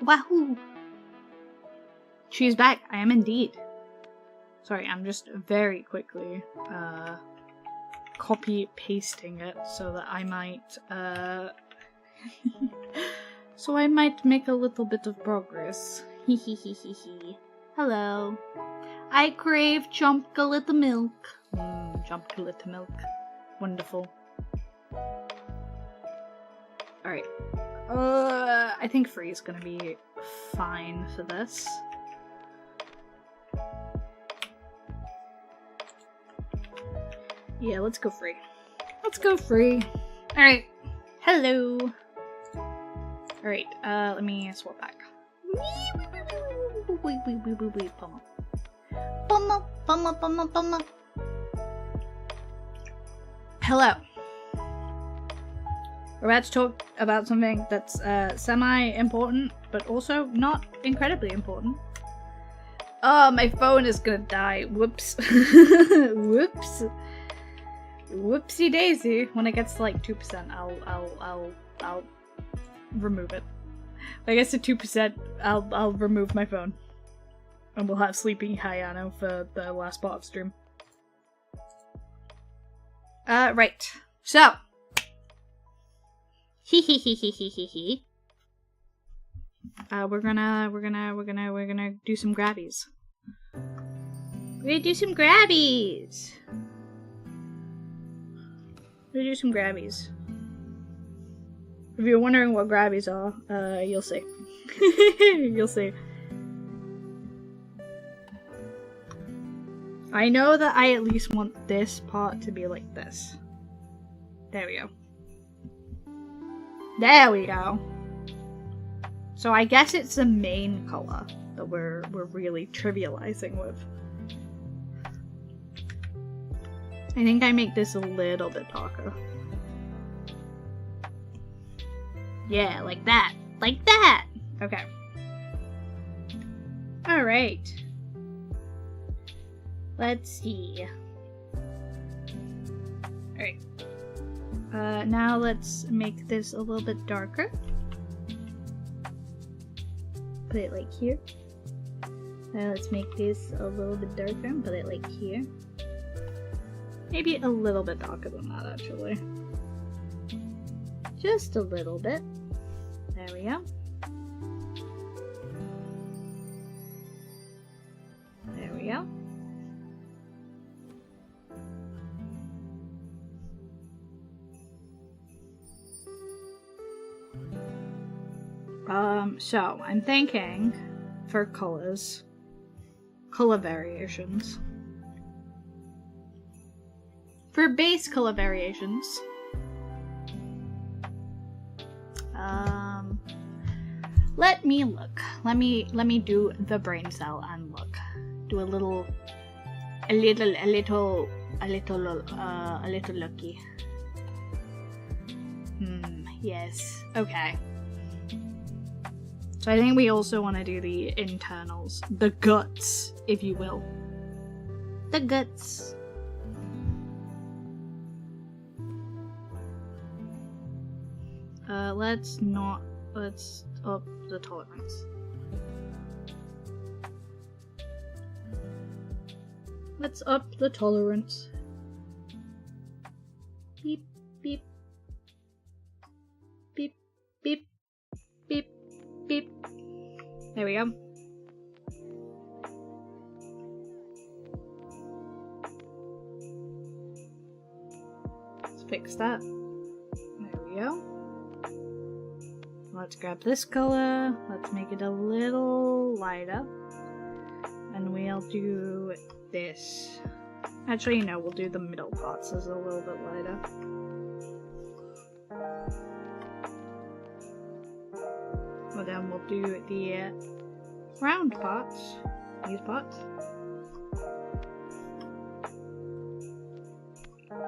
A: Wahoo! She's back. I am indeed. Sorry, I'm just very quickly copy pasting it so that I might so I might make a little bit of progress. Hello. I crave chocolate milk. Chocolate milk. Wonderful. Alright. I think free is gonna be fine for this. Yeah, let's go free. Let's go free. Alright. Hello. Alright, let me swap back. Hello. We're about to talk about something that's semi-important, but also not incredibly important. Oh, my phone is gonna die. Whoops. Whoops. Whoopsie daisy. When it gets to like 2%, I'll remove it. When it gets to 2%, I'll remove my phone. And we'll have Sleeping Hayano for the last part of stream. Right. So. We're gonna do some grabbies. We're gonna do some grabbies. If you're wondering what grabbies are, you'll see. You'll see. I know that I at least want this part to be like this. There we go. There we go. So I guess it's the main color that we're really trivializing with. I think I make this a little bit darker. Yeah, like that. Like that! Okay. Alright. Let's see. Alright. Now let's make this a little bit darker. Put it like here. Now let's make this a little bit darker and put it like here. Maybe a little bit darker than that, actually. Just a little bit. There we go. There we go. So I'm thinking for color variations. For base color variations, let me look. Let me do the brain cell and look. Do a little looky. Yes. Okay. So I think we also want to do the internals, the guts, if you will. The guts. Let's up the tolerance. Let's up the tolerance. Beep, beep. Beep, beep, beep, beep. There we go. Let's fix that. There we go. Let's grab this color. Let's make it a little lighter. And we'll do this. Actually, no, we'll do the middle parts as a little bit lighter. Well, then we'll do the round parts. These parts.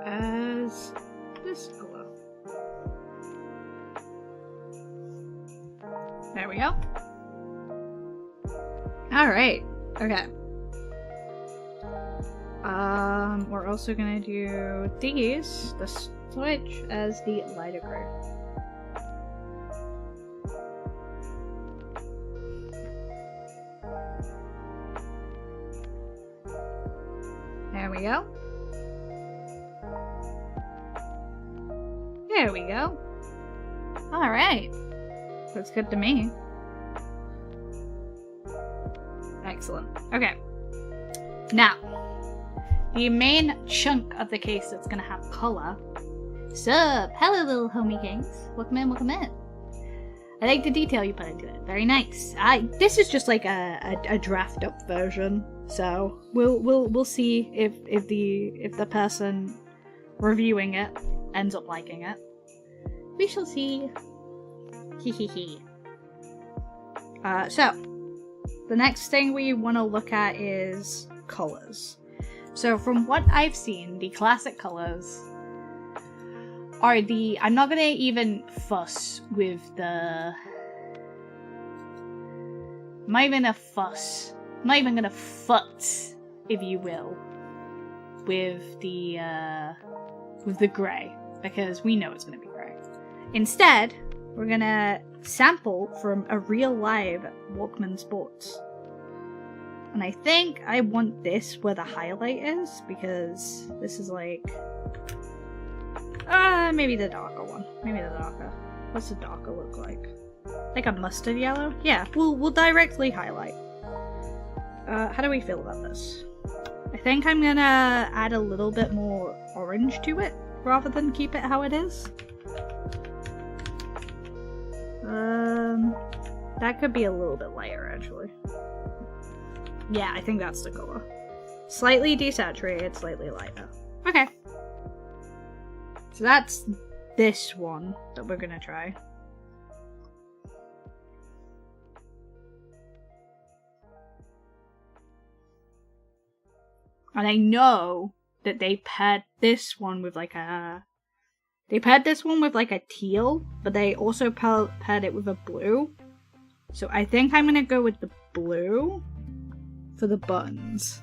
A: As this color. There we go. Alright. Okay. We're also gonna do these, the switch, as the lighter gray. There we go. There we go. Alright. Looks good to me. Excellent. Okay. Now, the main chunk of the case that's gonna have color. Sup? Hello, little homie kings. Welcome in, welcome in. I like the detail you put into it. Very nice. This is just like a draft up version, so we'll see if the person reviewing it ends up liking it. We shall see. Hehehe. So, the next thing we want to look at is colors. So from what I've seen, the classic colors are the... I'm not gonna even fuss with the... I'm not even gonna fuss. I'm not even gonna futz, if you will, with the grey, because we know it's gonna be grey. Instead, we're gonna sample from a real live Walkman Sports. And I think I want this where the highlight is, because this is like... maybe the darker one. Maybe the darker. What's the darker look like? Like a mustard yellow? Yeah, we'll directly highlight. How do we feel about this? I think I'm gonna add a little bit more orange to it, rather than keep it how it is. That could be a little bit lighter, actually. Yeah, I think that's the color. Slightly desaturated, slightly lighter. Okay. So that's this one that we're gonna try. And I know that they paired this one with like a... They paired this one with like a teal, but they also paired it with a blue. So I think I'm gonna go with the blue for the buttons.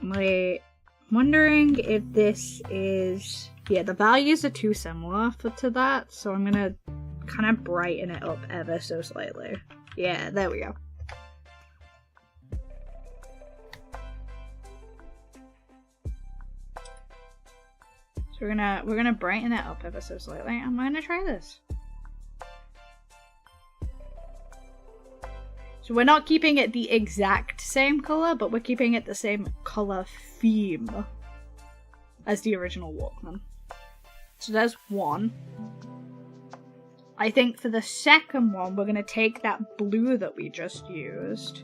A: I'm wondering if this is... Yeah, the values are too similar to that, so I'm gonna kind of brighten it up ever so slightly. Yeah, there we go. So we're gonna brighten it up ever so slightly. I'm gonna try this. So we're not keeping it the exact same color, but we're keeping it the same color theme as the original Walkman. So there's one. I think for the second one, we're gonna take that blue that we just used,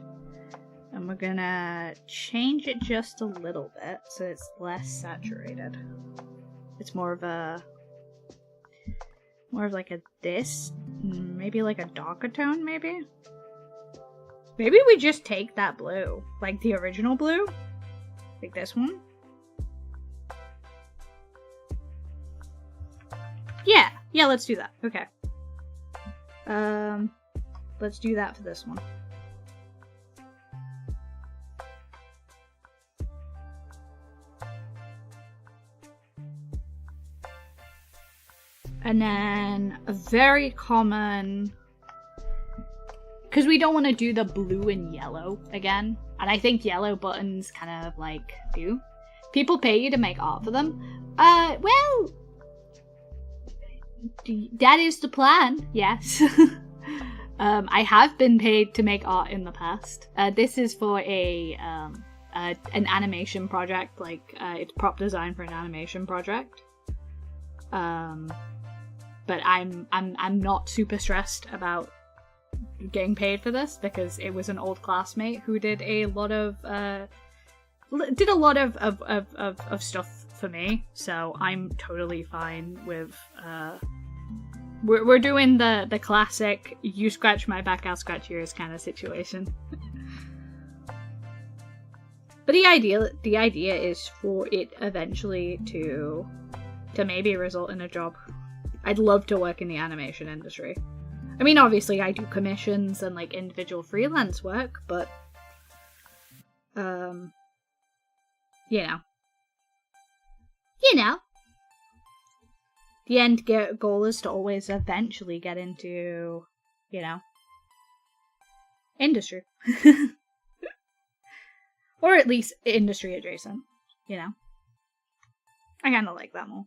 A: and we're gonna change it just a little bit so it's less saturated. It's more of like a this, maybe like a darker tone, maybe? Maybe we just take that blue, like the original blue, like this one. Yeah, let's do that. Okay. Let's do that for this one. And then a very common, because we don't want to do the blue and yellow again, and I think yellow buttons kind of like do. People pay you to make art for them. Well, that is the plan, yes. I have been paid to make art in the past. This is for an animation project, like it's prop design for an animation project. But I'm not super stressed about getting paid for this because it was an old classmate who did a lot of stuff for me, so I'm totally fine with we're doing the classic you scratch my back, I'll scratch yours kind of situation. But the idea is for it eventually to maybe result in a job. I'd love to work in the animation industry. I mean, obviously I do commissions and like individual freelance work, but you know. The end goal is to always eventually get into, industry. Or at least industry adjacent, I kind of like that more.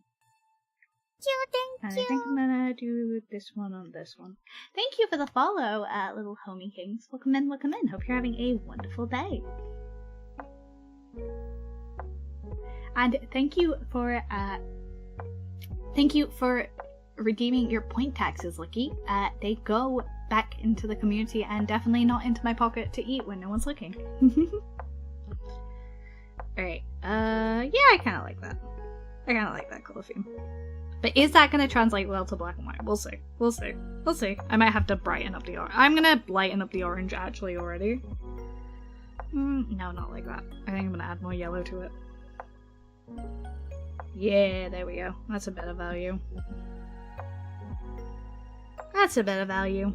A: And I think I'm gonna do this one on this one. Thank you for the follow, little homie kings. Welcome in. Hope you're having a wonderful day. And thank you for redeeming your point taxes, Licky. They go back into the community and definitely not into my pocket to eat when no one's looking. Alright, yeah, I kind of like that. I kind of like that color theme. But is that going to translate well to black and white? We'll see. We'll see. I might have to brighten up the orange. I'm going to lighten up the orange actually already. No, not like that. I think I'm going to add more yellow to it. Yeah, there we go. That's a better value. That's a better value.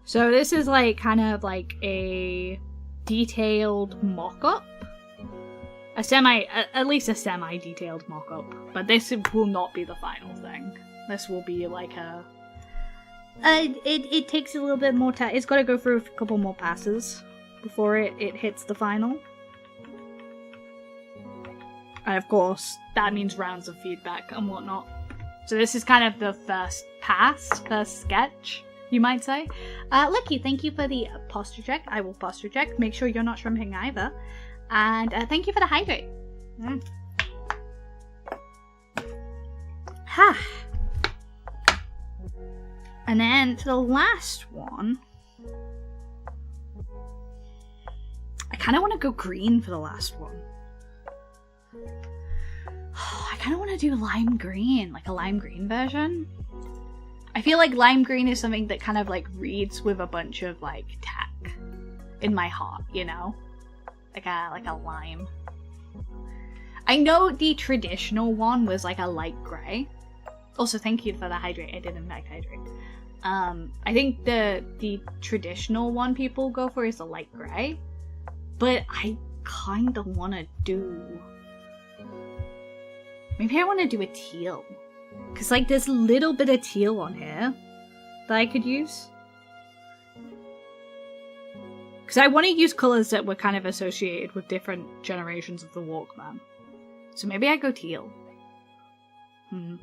A: So this is like kind of like a detailed mock-up. At least a semi-detailed mock-up. But this will not be the final thing. This will be like a... it takes a little bit more time. It's got to go through a couple more passes before it hits the final. And of course, that means rounds of feedback and whatnot. So this is kind of the first sketch, you might say. Lucky, thank you for the posture check. I will posture check. Make sure you're not shrimping either. And thank you for the hydrate. Ha! And then for the last one, I kind of want to go green for the last one. I kind of want to do lime green, like a lime green version. I feel like lime green is something that kind of like reads with a bunch of like tech in my heart, you know? Like a lime. I know the traditional one was like a light grey. Also, thank you for the hydrate. I did in fact hydrate. I think the traditional one people go for is a light grey. But I kind of want to do... Maybe I want to do a teal. Because like there's a little bit of teal on here that I could use. Because I want to use colours that were kind of associated with different generations of the Walkman. So maybe I go teal.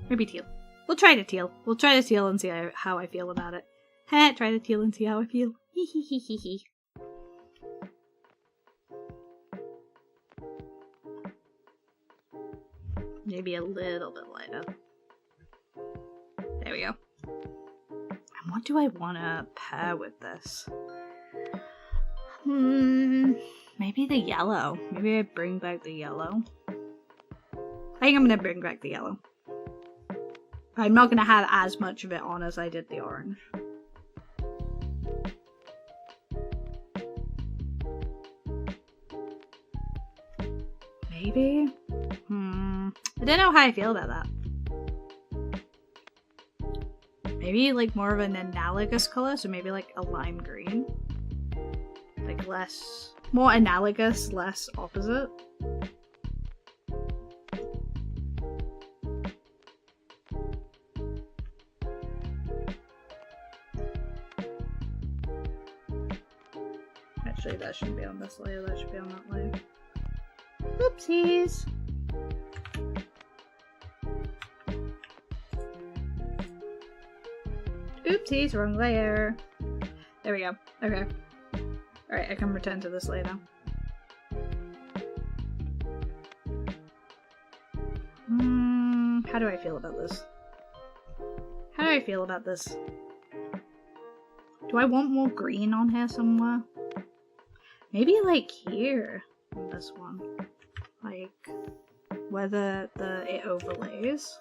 A: Maybe teal. We'll try the teal. We'll try the teal and see how I feel about it. Heh, try the teal and see how I feel. Hee hee hee hee hee. Maybe a little bit lighter. There we go. And what do I want to pair with this? Maybe the yellow. Maybe I bring back the yellow. I think I'm going to bring back the yellow. I'm not going to have as much of it on as I did the orange. Maybe? I don't know how I feel about that. Maybe like more of an analogous color, so maybe like a lime green. Like less... more analogous, less opposite. Actually, that shouldn't be on this layer, that should be on that layer. Oopsies! Oopsies, wrong layer. There we go. Okay. Alright, I can return to this later. How do I feel about this? How do I feel about this? Do I want more green on here somewhere? Maybe like here. On this one. Like where it overlays.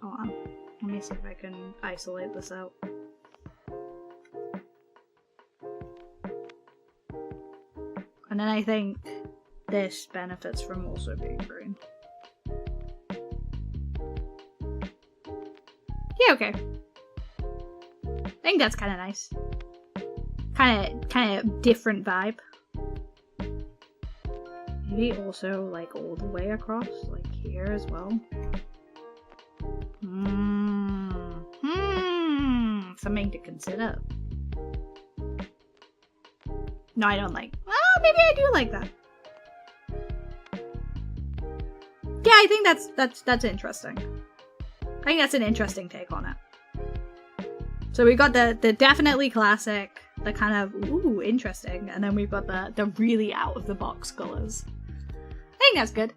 A: Hold on. Let me see if I can isolate this out. And then I think this benefits from also being green. Yeah, okay. I think that's kind of nice. Kind of different vibe. Maybe also like all the way across, like here as well. Something to consider. No, I don't like. Oh, maybe I do like that. Yeah, I think that's interesting. I think that's an interesting take on it. So we got the definitely classic, the kind of ooh interesting, and then we've got the really out of the box colors. I think that's good.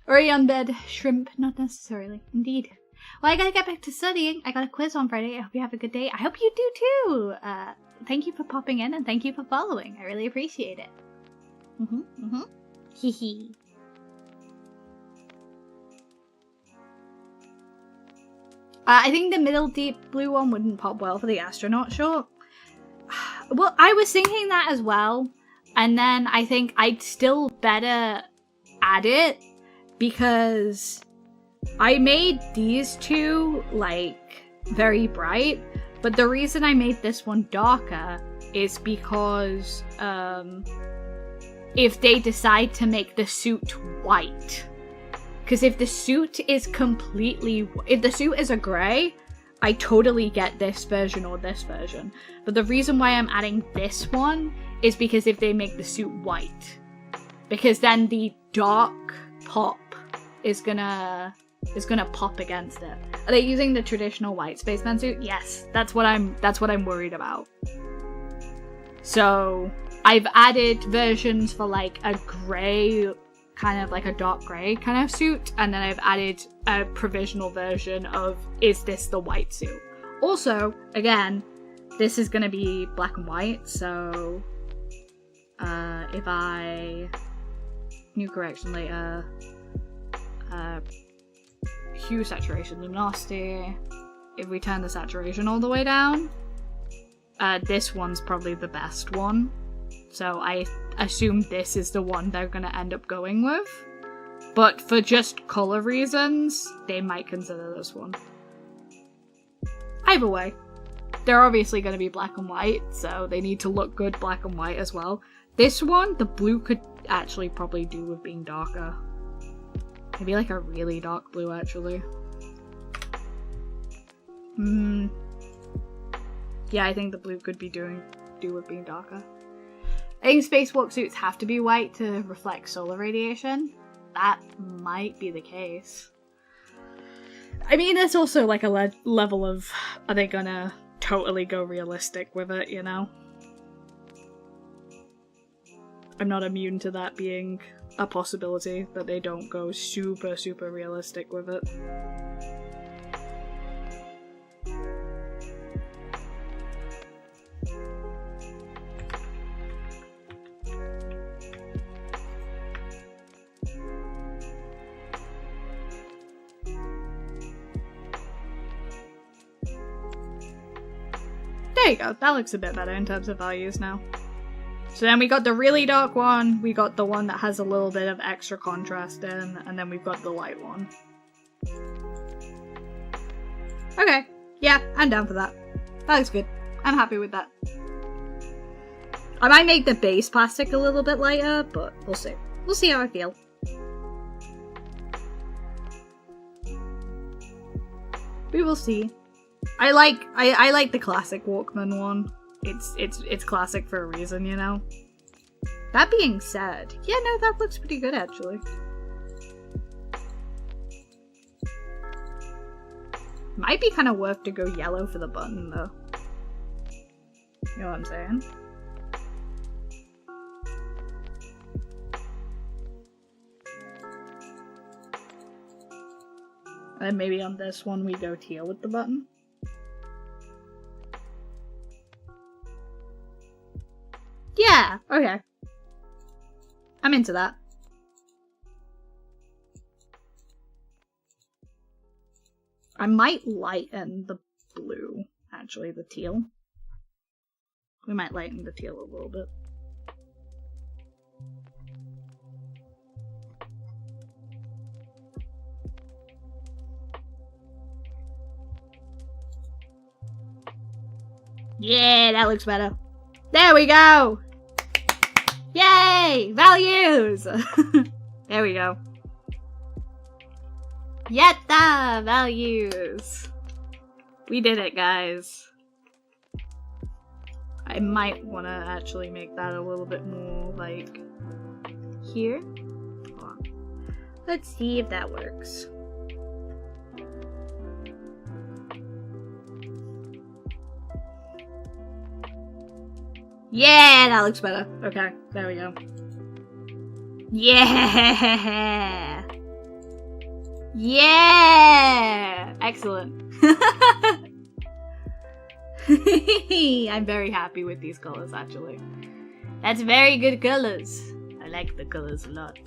A: Already on bed, shrimp, not necessarily. Indeed. Well, I gotta get back to studying. I got a quiz on Friday. I hope you have a good day. I hope you do too. Thank you for popping in and thank you for following. I really appreciate it. Hee hee. I think the middle deep blue one wouldn't pop well for the astronaut short. Well, I was thinking that as well. And then I think I'd still better add it because I made these two, like, very bright. But the reason I made this one darker is because if they decide to make the suit white. Because if the suit is if the suit is a grey, I totally get this version or this version. But the reason why I'm adding this one is because if they make the suit white. Because then the dark pop is gonna pop against it. Are they using the traditional white spaceman suit? Yes, that's what I'm worried about. So I've added versions for like a grey, kind of like a dark grey kind of suit, and then I've added a provisional version of is this the white suit. Also, again, this is gonna be black and white, so if I new correction later, hue, saturation, luminosity. If we turn the saturation all the way down, this one's probably the best one. So I assume this is the one they're gonna end up going with. But for just color reasons, they might consider this one. Either way, they're obviously gonna be black and white, so they need to look good black and white as well. This one, the blue could actually probably do with being darker. Maybe like a really dark blue, actually. Yeah, I think the blue could be do with being darker. I think spacewalk suits have to be white to reflect solar radiation. That might be the case. I mean, there's also like a level of, are they gonna totally go realistic with it, you know? I'm not immune to that being a possibility, that they don't go super, super realistic with it. There you go, that looks a bit better in terms of values now. So then we got the really dark one, we got the one that has a little bit of extra contrast in, and then we've got the light one. Okay, yeah, I'm down for that. That looks good. I'm happy with that. I might make the base plastic a little bit lighter, but we'll see. We'll see how I feel. We will see. I like the classic Walkman one. It's classic for a reason, you know? That being said, yeah, no, that looks pretty good, actually. Might be kind of worth to go yellow for the button, though. You know what I'm saying? And maybe on this one we go teal with the button. Yeah, okay. I'm into that. I might lighten the blue, actually, the teal. We might lighten the teal a little bit. Yeah, that looks better. There we go! Yay! Values! There we go. Yatta! Values! We did it, guys. I might want to actually make that a little bit more, like, here. Hold on. Let's see if that works. Yeah, that looks better. Okay, there we go. Yeah! Yeah! Excellent. I'm very happy with these colors, actually. That's very good colors. I like the colors a lot.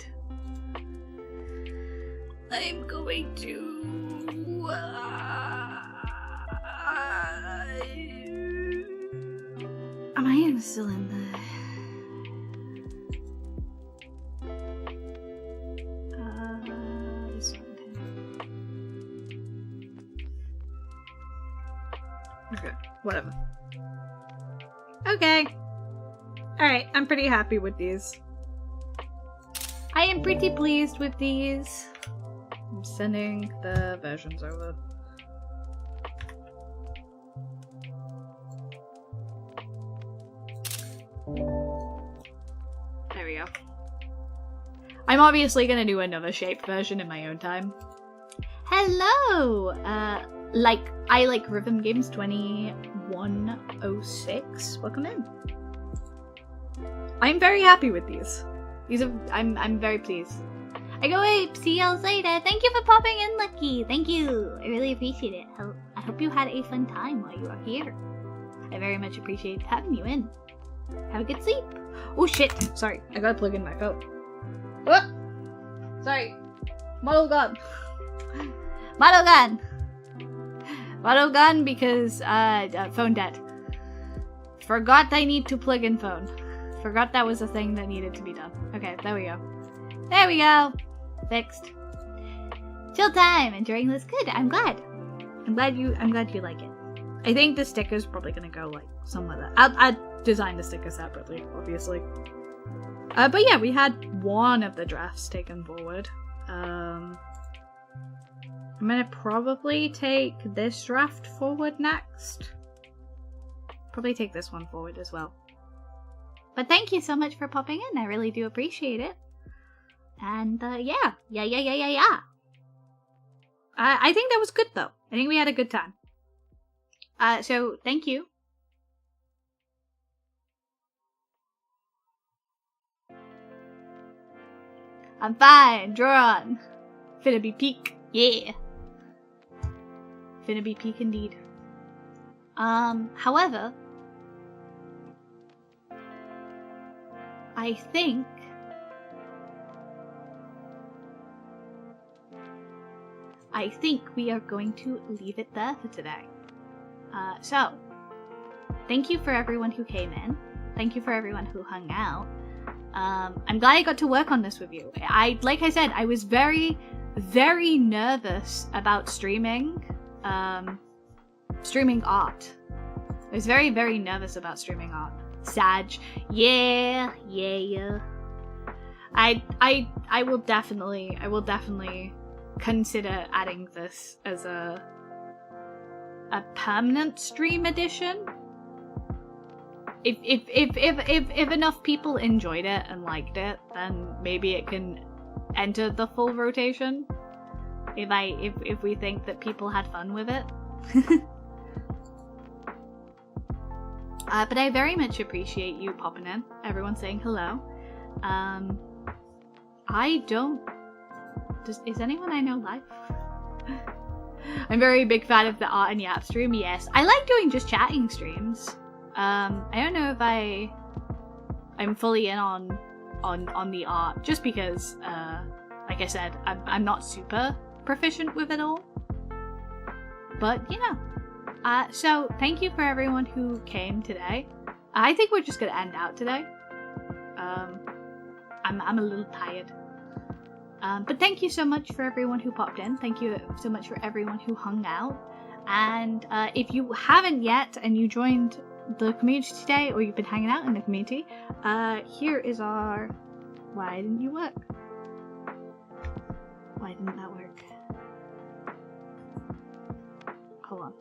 A: I'm going to... Am I am still in the... this one. Okay, whatever. Okay. Alright, I'm pretty happy with these. I am pretty pleased with these. I'm sending the versions over. There we go. I'm obviously gonna do another shaped version in my own time. Hello! I like Rhythm Games 2106. Welcome in. I'm very happy with these. I'm very pleased. I go, wait, see you later. Thank you for popping in, Lucky. Thank you. I really appreciate it. I hope you had a fun time while you were here. I very much appreciate having you in. Have a good sleep. Oh shit. Sorry, I gotta plug in my phone. Oh! Sorry. Model gun. Model gun. Model gun because phone dead. Forgot I need to plug in phone. Forgot that was a thing that needed to be done. Okay, there we go. There we go. Fixed. Chill time. Enjoying this. Good. I'm glad. I'm glad you like it. I think the sticker's probably gonna go like somewhere there. I'll design the sticker separately, obviously. But yeah, we had one of the drafts taken forward. I'm gonna probably take this draft forward next. Probably take this one forward as well. But thank you so much for popping in. I really do appreciate it. And yeah. I think that was good though. I think we had a good time. So thank you. I'm fine. Drawn. Finna be peak. Yeah. Finna be peak indeed. However, I think we are going to leave it there for today. So, thank you for everyone who came in. Thank you for everyone who hung out. I'm glad I got to work on this with you. Like I said, I was very, very nervous about streaming art. I was very, very nervous about streaming art. Sag. Yeah. I will definitely consider adding this as a permanent stream edition. If enough people enjoyed it and liked it, then maybe it can enter the full rotation. If we think that people had fun with it. But I very much appreciate you popping in. Everyone saying hello. Is anyone I know live? I'm a very big fan of the art and yap stream. Yes, I like doing just chatting streams. I don't know if I'm fully in on the art, just because, like I said, I'm not super proficient with it all. But you know. So thank you for everyone who came today. I think we're just gonna end out today. I'm a little tired. But thank you so much for everyone who popped in. Thank you so much for everyone who hung out. And if you haven't yet and you joined the community today, or you've been hanging out in the community, here is our... Why didn't you work? Why didn't that work? Hold on.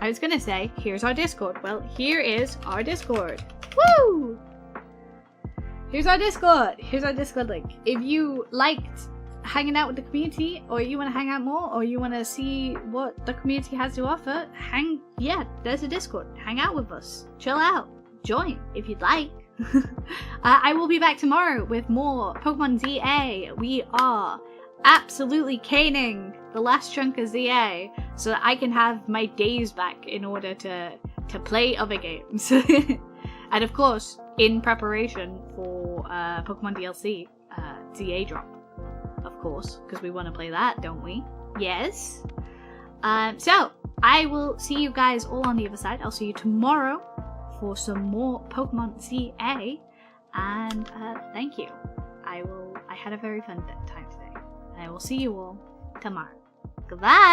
A: I was gonna say, here's our Discord. Well, here is our Discord. Woo! Here's our Discord. Here's our Discord link. If you liked hanging out with the community, or you want to hang out more, or you want to see what the community has to offer, there's a Discord. Hang out with us. Chill out. Join if you'd like. I will be back tomorrow with more Pokemon ZA. We are absolutely caning the last chunk of ZA so that I can have my days back in order to play other games. And of course, in preparation for Pokemon DLC, ZA drop. Of course, because we want to play that, don't we? Yes. So, I will see you guys all on the other side. I'll see you tomorrow for some more Pokemon CA, and thank you. I had a very fun time today. I will see you all tomorrow. Goodbye!